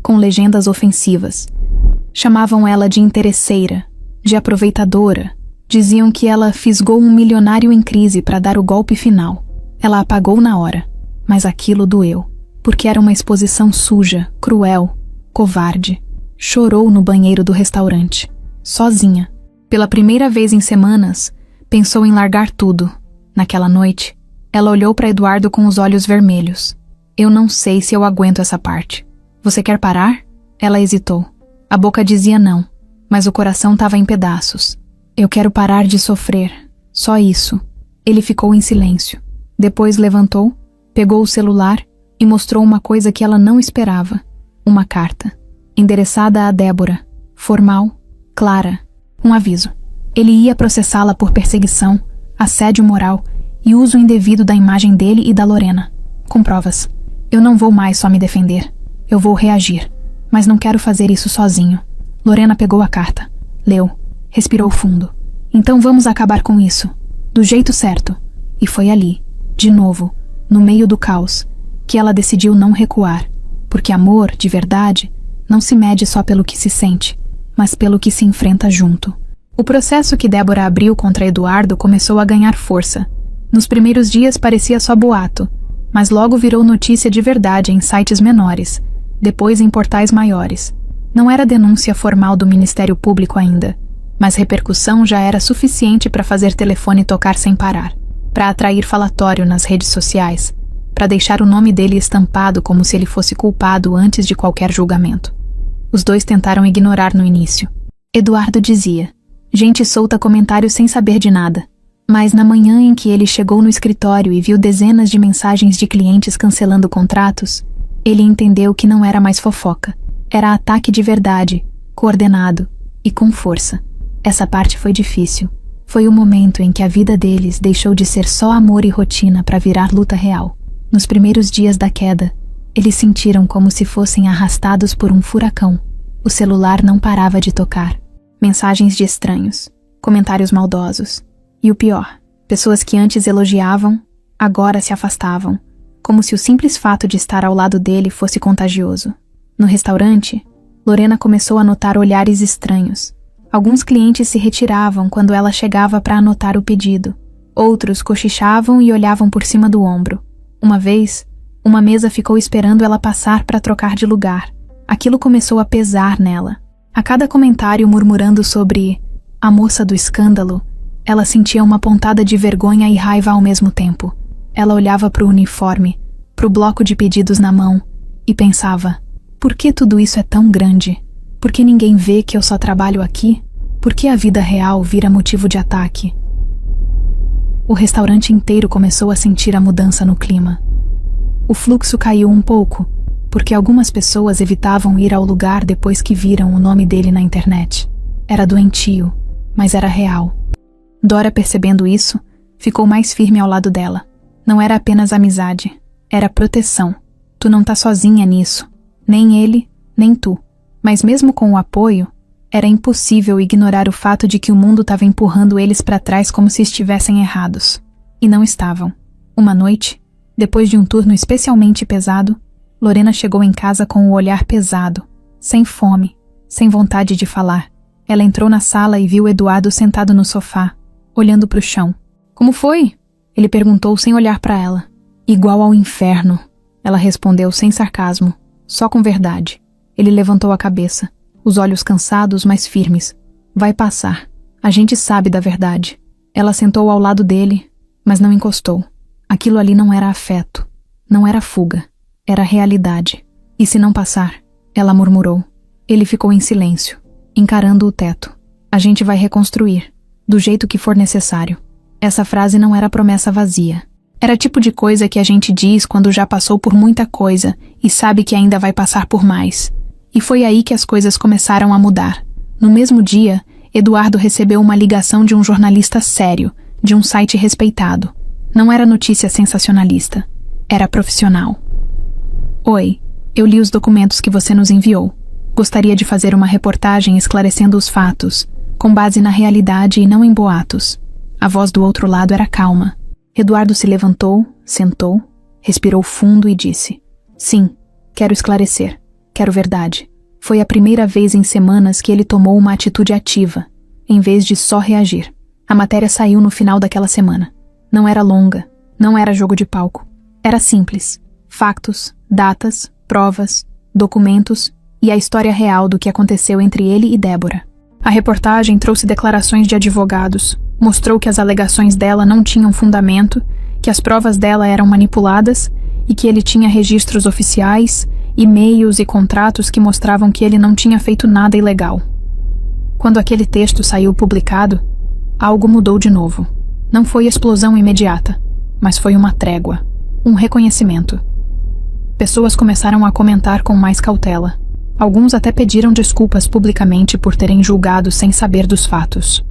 com legendas ofensivas. Chamavam ela de interesseira, de aproveitadora. Diziam que ela fisgou um milionário em crise para dar o golpe final. Ela apagou na hora, mas aquilo doeu, porque era uma exposição suja, cruel, covarde. Chorou no banheiro do restaurante, sozinha. Pela primeira vez em semanas, pensou em largar tudo. Naquela noite, ela olhou para Eduardo com os olhos vermelhos. Eu não sei se eu aguento essa parte. Você quer parar? Ela hesitou. A boca dizia não, mas o coração estava em pedaços. Eu quero parar de sofrer. Só isso. Ele ficou em silêncio. Depois levantou, pegou o celular e mostrou uma coisa que ela não esperava. Uma carta. Endereçada a Débora. Formal, clara. Um aviso. Ele ia processá-la por perseguição, assédio moral e uso indevido da imagem dele e da Lorena. Com provas. Eu não vou mais só me defender. Eu vou reagir. Mas não quero fazer isso sozinho. Lorena pegou a carta. Leu. Respirou fundo. Então vamos acabar com isso. Do jeito certo. E foi ali, de novo, no meio do caos, que ela decidiu não recuar. Porque amor, de verdade, não se mede só pelo que se sente, mas pelo que se enfrenta junto. O processo que Débora abriu contra Eduardo começou a ganhar força. Nos primeiros dias parecia só boato, mas logo virou notícia de verdade em sites menores, depois em portais maiores. Não era denúncia formal do Ministério Público ainda, mas repercussão já era suficiente para fazer telefone tocar sem parar, para atrair falatório nas redes sociais, para deixar o nome dele estampado como se ele fosse culpado antes de qualquer julgamento. Os dois tentaram ignorar no início. Eduardo dizia: gente solta comentários sem saber de nada. Mas na manhã em que ele chegou no escritório e viu dezenas de mensagens de clientes cancelando contratos, ele entendeu que não era mais fofoca. Era ataque de verdade, coordenado e com força. Essa parte foi difícil. Foi o momento em que a vida deles deixou de ser só amor e rotina para virar luta real. Nos primeiros dias da queda, eles sentiram como se fossem arrastados por um furacão. O celular não parava de tocar. Mensagens de estranhos, comentários maldosos. E o pior, pessoas que antes elogiavam, agora se afastavam, como se o simples fato de estar ao lado dele fosse contagioso. No restaurante, Lorena começou a notar olhares estranhos. Alguns clientes se retiravam quando ela chegava para anotar o pedido. Outros cochichavam e olhavam por cima do ombro. Uma vez, uma mesa ficou esperando ela passar para trocar de lugar. Aquilo começou a pesar nela. A cada comentário murmurando sobre a moça do escândalo, ela sentia uma pontada de vergonha e raiva ao mesmo tempo. Ela olhava para o uniforme, para o bloco de pedidos na mão, e pensava: por que tudo isso é tão grande? Por que ninguém vê que eu só trabalho aqui? Por que a vida real vira motivo de ataque? O restaurante inteiro começou a sentir a mudança no clima. O fluxo caiu um pouco, porque algumas pessoas evitavam ir ao lugar depois que viram o nome dele na internet. Era doentio, mas era real. Dora, percebendo isso, ficou mais firme ao lado dela. Não era apenas amizade, era proteção. Tu não tá sozinha nisso. Nem ele, nem tu. Mas mesmo com o apoio, era impossível ignorar o fato de que o mundo estava empurrando eles para trás como se estivessem errados. E não estavam. Uma noite, depois de um turno especialmente pesado, Lorena chegou em casa com o olhar pesado, sem fome, sem vontade de falar. Ela entrou na sala e viu Eduardo sentado no sofá, olhando para o chão. Como foi? Ele perguntou sem olhar para ela. Igual ao inferno, ela respondeu sem sarcasmo, só com verdade. Ele levantou a cabeça, os olhos cansados, mas firmes. Vai passar. A gente sabe da verdade. Ela sentou ao lado dele, mas não encostou. Aquilo ali não era afeto, não era fuga, era realidade. E se não passar? Ela murmurou. Ele ficou em silêncio, encarando o teto. A gente vai reconstruir, do jeito que for necessário. Essa frase não era promessa vazia. Era tipo de coisa que a gente diz quando já passou por muita coisa e sabe que ainda vai passar por mais. E foi aí que as coisas começaram a mudar. No mesmo dia, Eduardo recebeu uma ligação de um jornalista sério, de um site respeitado. Não era notícia sensacionalista. Era profissional. Oi, eu li os documentos que você nos enviou. Gostaria de fazer uma reportagem esclarecendo os fatos, com base na realidade e não em boatos. A voz do outro lado era calma. Eduardo se levantou, sentou, respirou fundo e disse: Sim, quero esclarecer. Quero verdade. Foi a primeira vez em semanas que ele tomou uma atitude ativa, em vez de só reagir. A matéria saiu no final daquela semana. Não era longa, não era jogo de palco. Era simples. Factos, datas, provas, documentos e a história real do que aconteceu entre ele e Débora. A reportagem trouxe declarações de advogados, mostrou que as alegações dela não tinham fundamento, que as provas dela eram manipuladas e que ele tinha registros oficiais, e-mails e contratos que mostravam que ele não tinha feito nada ilegal. Quando aquele texto saiu publicado, algo mudou de novo. Não foi explosão imediata, mas foi uma trégua, um reconhecimento. Pessoas começaram a comentar com mais cautela. Alguns até pediram desculpas publicamente por terem julgado sem saber dos fatos.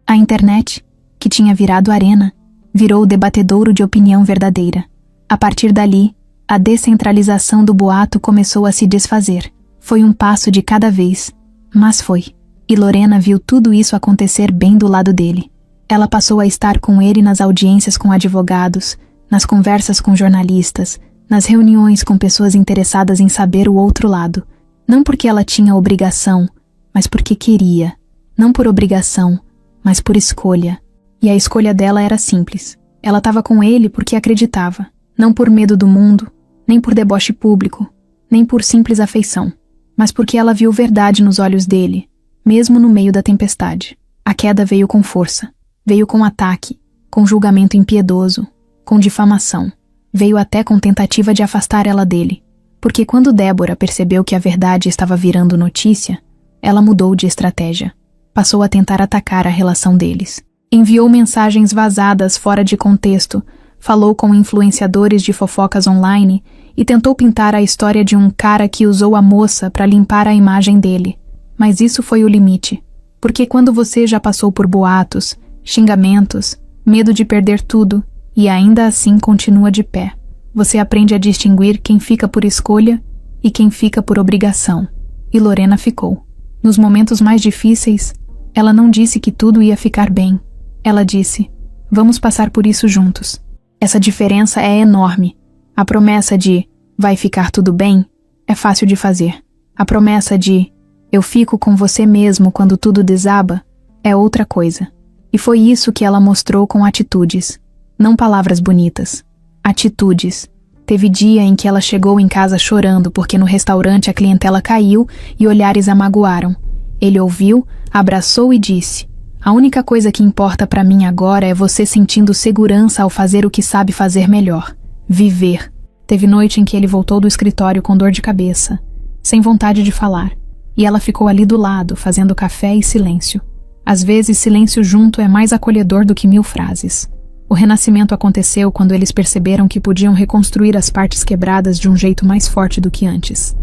A internet, que tinha virado arena, virou o debatedouro de opinião verdadeira. A partir dali, a descentralização do boato começou a se desfazer. Foi um passo de cada vez, mas foi. E Lorena viu tudo isso acontecer bem do lado dele. Ela passou a estar com ele nas audiências com advogados, nas conversas com jornalistas, nas reuniões com pessoas interessadas em saber o outro lado. Não porque ela tinha obrigação, mas porque queria. Não por obrigação, mas por escolha. E a escolha dela era simples. Ela estava com ele porque acreditava. Não por medo do mundo, nem por deboche público, nem por simples afeição, mas porque ela viu verdade nos olhos dele, mesmo no meio da tempestade. A queda veio com força, veio com ataque, com julgamento impiedoso, com difamação. Veio até com tentativa de afastar ela dele, porque quando Débora percebeu que a verdade estava virando notícia, ela mudou de estratégia. Passou a tentar atacar a relação deles. Enviou mensagens vazadas fora de contexto, falou com influenciadores de fofocas online e tentou pintar a história de um cara que usou a moça para limpar a imagem dele. Mas isso foi o limite, porque quando você já passou por boatos, xingamentos, medo de perder tudo e ainda assim continua de pé, você aprende a distinguir quem fica por escolha e quem fica por obrigação. E Lorena ficou. Nos momentos mais difíceis, ela não disse que tudo ia ficar bem. Ela disse: vamos passar por isso juntos. Essa diferença é enorme. A promessa de vai ficar tudo bem é fácil de fazer. A promessa de eu fico com você mesmo quando tudo desaba é outra coisa. E foi isso que ela mostrou com atitudes. Não palavras bonitas. Atitudes. Teve dia em que ela chegou em casa chorando porque no restaurante a clientela caiu e olhares a magoaram. Ele ouviu, abraçou e disse: a única coisa que importa pra mim agora é você sentindo segurança ao fazer o que sabe fazer melhor. Viver. Teve noite em que ele voltou do escritório com dor de cabeça, sem vontade de falar, e ela ficou ali do lado, fazendo café e silêncio. Às vezes, silêncio junto é mais acolhedor do que 1000 frases. O renascimento aconteceu quando eles perceberam que podiam reconstruir as partes quebradas de um jeito mais forte do que antes.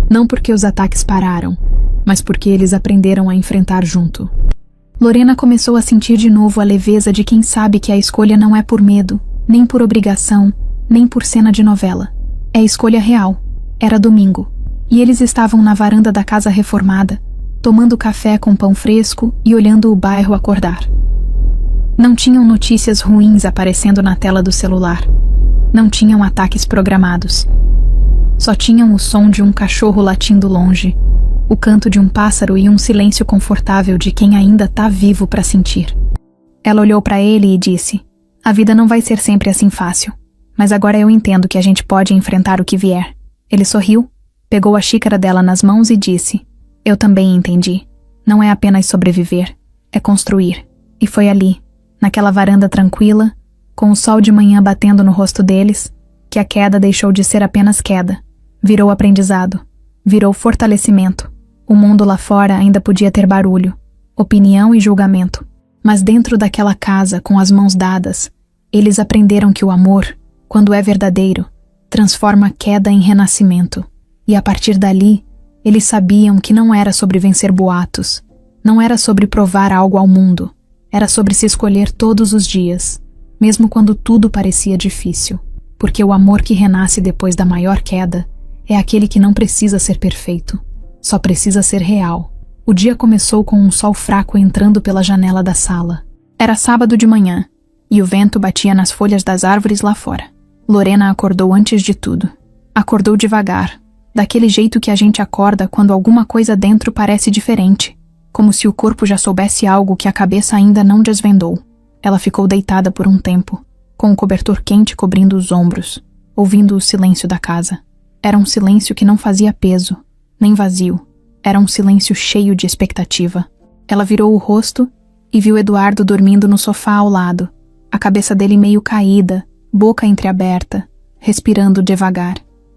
Não porque os ataques pararam, mas porque eles aprenderam a enfrentar junto. Lorena começou a sentir de novo a leveza de quem sabe que a escolha não é por medo, nem por obrigação, nem por cena de novela. É escolha real. Era domingo, e eles estavam na varanda da casa reformada, tomando café com pão fresco e olhando o bairro acordar. Não tinham notícias ruins aparecendo na tela do celular. Não tinham ataques programados. Só tinham o som de um cachorro latindo longe, o canto de um pássaro e um silêncio confortável de quem ainda tá vivo para sentir. Ela olhou para ele e disse: "A vida não vai ser sempre assim fácil, mas agora eu entendo que a gente pode enfrentar o que vier." Ele sorriu, pegou a xícara dela nas mãos e disse: "Eu também entendi. Não é apenas sobreviver, é construir." E foi ali, naquela varanda tranquila, com o sol de manhã batendo no rosto deles, que a queda deixou de ser apenas queda. Virou aprendizado, virou fortalecimento. O mundo lá fora ainda podia ter barulho, opinião e julgamento, mas dentro daquela casa, com as mãos dadas, eles aprenderam que o amor, quando é verdadeiro, transforma a queda em renascimento. E a partir dali, eles sabiam que não era sobre vencer boatos, não era sobre provar algo ao mundo, era sobre se escolher todos os dias, mesmo quando tudo parecia difícil, porque o amor que renasce depois da maior queda é aquele que não precisa ser perfeito, só precisa ser real. O dia começou com um sol fraco entrando pela janela da sala. Era sábado de manhã, e o vento batia nas folhas das árvores lá fora. Lorena acordou antes de tudo. Acordou devagar, daquele jeito que a gente acorda quando alguma coisa dentro parece diferente, como se o corpo já soubesse algo que a cabeça ainda não desvendou. Ela ficou deitada por um tempo, com o cobertor quente cobrindo os ombros, ouvindo o silêncio da casa. Era um silêncio que não fazia peso, nem vazio. Era um silêncio cheio de expectativa. Ela virou o rosto e viu Eduardo dormindo no sofá ao lado, a cabeça dele meio caída, boca entreaberta, respirando devagar.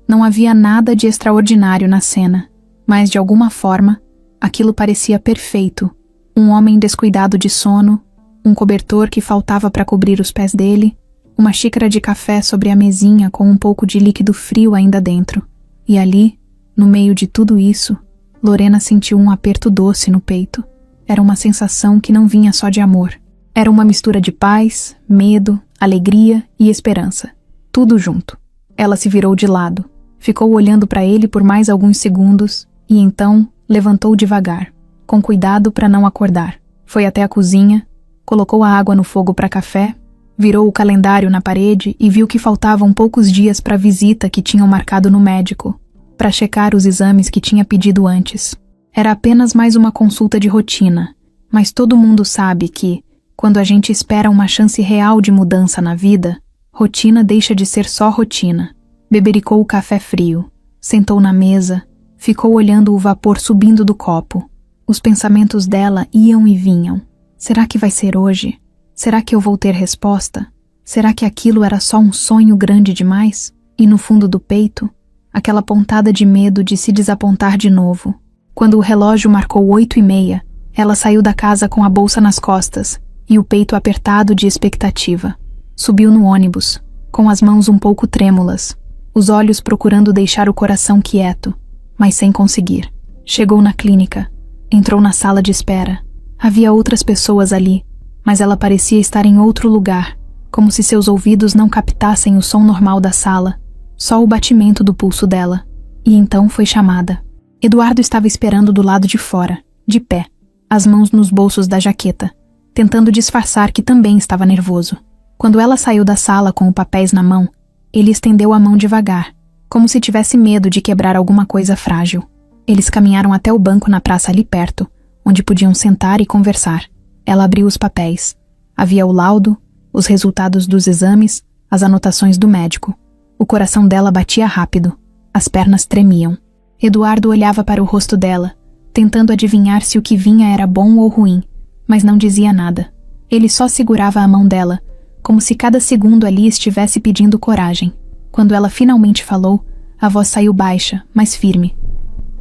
Não havia nada de extraordinário na cena, mas de alguma forma, aquilo parecia perfeito. Um homem descuidado de sono, um cobertor que faltava para cobrir os pés dele, uma xícara de café sobre a mesinha com um pouco de líquido frio ainda dentro. E ali, no meio de tudo isso, Lorena sentiu um aperto doce no peito. Era uma sensação que não vinha só de amor. Era uma mistura de paz, medo, alegria e esperança. Tudo junto. Ela se virou de lado, ficou olhando para ele por mais alguns segundos e então levantou devagar, com cuidado para não acordar. Foi até a cozinha, colocou a água no fogo para café, virou o calendário na parede e viu que faltavam poucos dias para a visita que tinham marcado no médico, para checar os exames que tinha pedido antes. Era apenas mais uma consulta de rotina, mas todo mundo sabe que, quando a gente espera uma chance real de mudança na vida, rotina deixa de ser só rotina. Bebericou o café frio, sentou na mesa, ficou olhando o vapor subindo do copo. Os pensamentos dela iam e vinham. Será que vai ser hoje? Será que eu vou ter resposta? Será que aquilo era só um sonho grande demais? E no fundo do peito, aquela pontada de medo de se desapontar de novo. Quando o relógio marcou 8h30, ela saiu da casa com a bolsa nas costas e o peito apertado de expectativa. Subiu no ônibus, com as mãos um pouco trêmulas, os olhos procurando deixar o coração quieto, mas sem conseguir. Chegou na clínica, entrou na sala de espera. Havia outras pessoas ali, mas ela parecia estar em outro lugar, como se seus ouvidos não captassem o som normal da sala, só o batimento do pulso dela. E então foi chamada. Eduardo estava esperando do lado de fora, de pé, as mãos nos bolsos da jaqueta, tentando disfarçar que também estava nervoso. Quando ela saiu da sala com os papéis na mão, ele estendeu a mão devagar, como se tivesse medo de quebrar alguma coisa frágil. Eles caminharam até o banco na praça ali perto, onde podiam sentar e conversar. Ela abriu os papéis. Havia o laudo, os resultados dos exames, as anotações do médico. O coração dela batia rápido. As pernas tremiam. Eduardo olhava para o rosto dela, tentando adivinhar se o que vinha era bom ou ruim, mas não dizia nada. Ele só segurava a mão dela, como se cada segundo ali estivesse pedindo coragem. Quando ela finalmente falou, a voz saiu baixa, mas firme.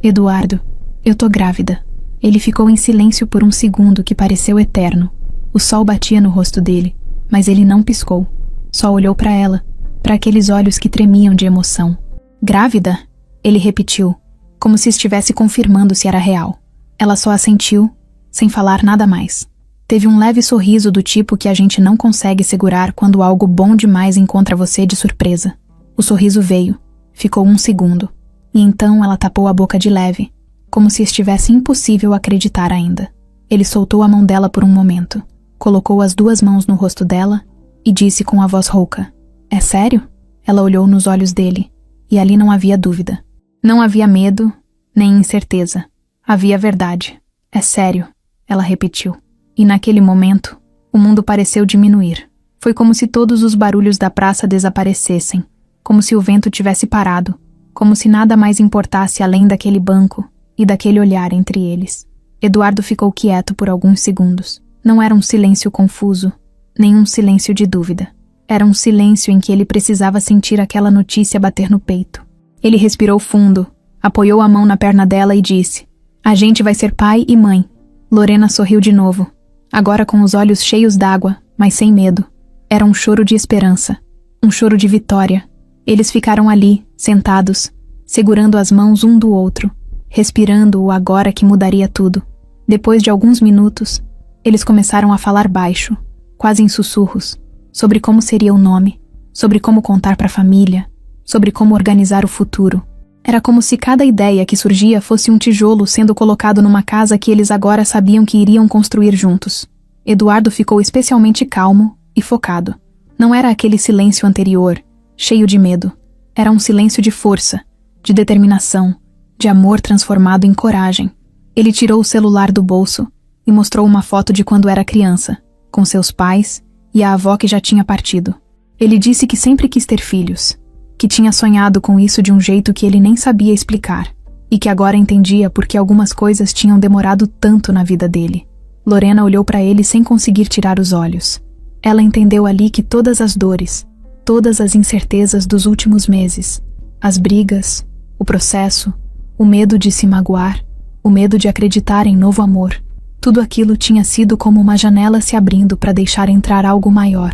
"Eduardo, eu tô grávida." Ele ficou em silêncio por um segundo que pareceu eterno. O sol batia no rosto dele, Mas ele não piscou. Só olhou para ela, para aqueles olhos que tremiam de emoção. Grávida? Ele repetiu, como se estivesse confirmando se era real. Ela só assentiu, sem falar nada mais. Teve um leve sorriso do tipo que a gente não consegue segurar quando algo bom demais encontra você de surpresa. O sorriso veio, ficou 1 segundo, e então ela tapou a boca de leve, como se estivesse impossível acreditar ainda. Ele soltou a mão dela por um momento, colocou as 2 mãos no rosto dela e disse com a voz rouca: "É sério?" Ela olhou nos olhos dele, e ali não havia dúvida. Não havia medo, nem incerteza. Havia verdade. "É sério", ela repetiu. E naquele momento, o mundo pareceu diminuir. Foi como se todos os barulhos da praça desaparecessem, como se o vento tivesse parado, como se nada mais importasse além daquele banco e daquele olhar entre eles. Eduardo ficou quieto por alguns segundos. Não era um silêncio confuso, nem um silêncio de dúvida. Era um silêncio em que ele precisava sentir aquela notícia bater no peito. Ele respirou fundo, apoiou a mão na perna dela e disse: "A gente vai ser pai e mãe." Lorena sorriu de novo, agora com os olhos cheios d'água, mas sem medo. Era um choro de esperança, um choro de vitória. Eles ficaram ali, sentados, segurando as mãos um do outro, respirando o agora que mudaria tudo. Depois de alguns minutos, eles começaram a falar baixo, quase em sussurros, sobre como seria o nome, sobre como contar para a família, sobre como organizar o futuro. Era como se cada ideia que surgia fosse um tijolo sendo colocado numa casa que eles agora sabiam que iriam construir juntos. Eduardo ficou especialmente calmo e focado. Não era aquele silêncio anterior, cheio de medo. Era um silêncio de força, de determinação, de amor transformado em coragem. Ele tirou o celular do bolso e mostrou uma foto de quando era criança, com seus pais e a avó que já tinha partido. Ele disse que sempre quis ter filhos, que tinha sonhado com isso de um jeito que ele nem sabia explicar, e que agora entendia por que algumas coisas tinham demorado tanto na vida dele. Lorena olhou para ele sem conseguir tirar os olhos. Ela entendeu ali que todas as dores, todas as incertezas dos últimos meses, as brigas, o processo, o medo de se magoar, o medo de acreditar em novo amor, tudo aquilo tinha sido como uma janela se abrindo para deixar entrar algo maior,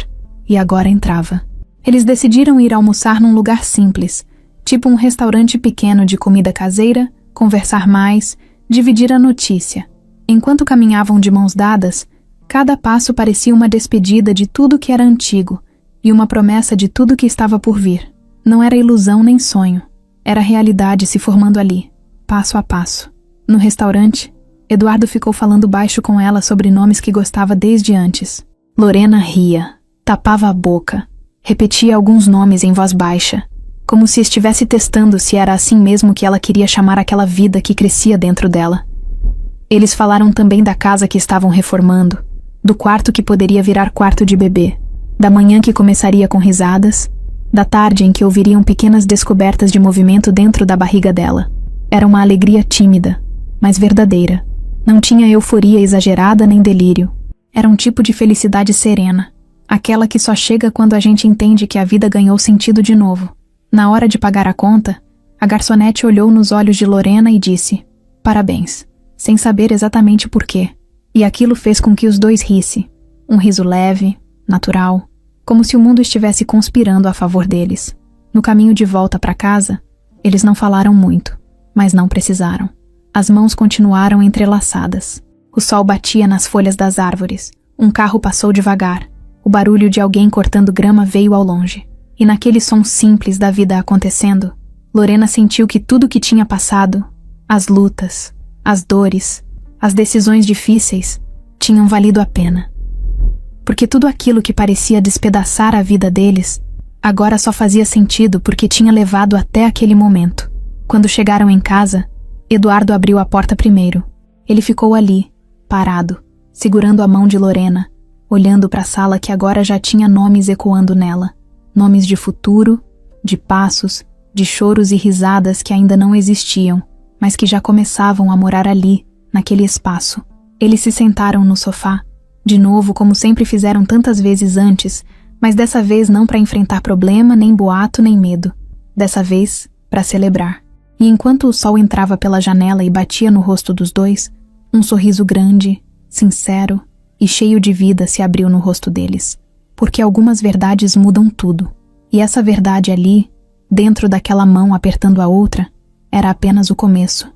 e agora entrava. Eles decidiram ir almoçar num lugar simples, tipo um restaurante pequeno de comida caseira, conversar mais, dividir a notícia. Enquanto caminhavam de mãos dadas, cada passo parecia uma despedida de tudo que era antigo e uma promessa de tudo que estava por vir. Não era ilusão nem sonho, era realidade se formando ali, passo a passo. No restaurante, Eduardo ficou falando baixo com ela sobre nomes que gostava desde antes. Lorena ria, tapava a boca, repetia alguns nomes em voz baixa, como se estivesse testando se era assim mesmo que ela queria chamar aquela vida que crescia dentro dela. Eles falaram também da casa que estavam reformando, do quarto que poderia virar quarto de bebê, da manhã que começaria com risadas, da tarde em que ouviriam pequenas descobertas de movimento dentro da barriga dela. Era uma alegria tímida, mas verdadeira. Não tinha euforia exagerada nem delírio. Era um tipo de felicidade serena, aquela que só chega quando a gente entende que a vida ganhou sentido de novo. Na hora de pagar a conta, a garçonete olhou nos olhos de Lorena e disse: "Parabéns", sem saber exatamente por quê. E aquilo fez com que os dois rissem. Um riso leve, natural, como se o mundo estivesse conspirando a favor deles. No caminho de volta para casa, eles não falaram muito, mas não precisaram. As mãos continuaram entrelaçadas. O sol batia nas folhas das árvores. Um carro passou devagar. O barulho de alguém cortando grama veio ao longe. E naquele som simples da vida acontecendo, Lorena sentiu que tudo que tinha passado, as lutas, as dores, as decisões difíceis, tinham valido a pena. Porque tudo aquilo que parecia despedaçar a vida deles, agora só fazia sentido porque tinha levado até aquele momento. Quando chegaram em casa, Eduardo abriu a porta primeiro. Ele ficou ali, parado, segurando a mão de Lorena, olhando para a sala que agora já tinha nomes ecoando nela. Nomes de futuro, de passos, de choros e risadas que ainda não existiam, mas que já começavam a morar ali, naquele espaço. Eles se sentaram no sofá, de novo como sempre fizeram tantas vezes antes, mas dessa vez não para enfrentar problema, nem boato, nem medo. Dessa vez, para celebrar. E enquanto o sol entrava pela janela e batia no rosto dos dois, um sorriso grande, sincero e cheio de vida se abriu no rosto deles. Porque algumas verdades mudam tudo. E essa verdade ali, dentro daquela mão apertando a outra, era apenas o começo.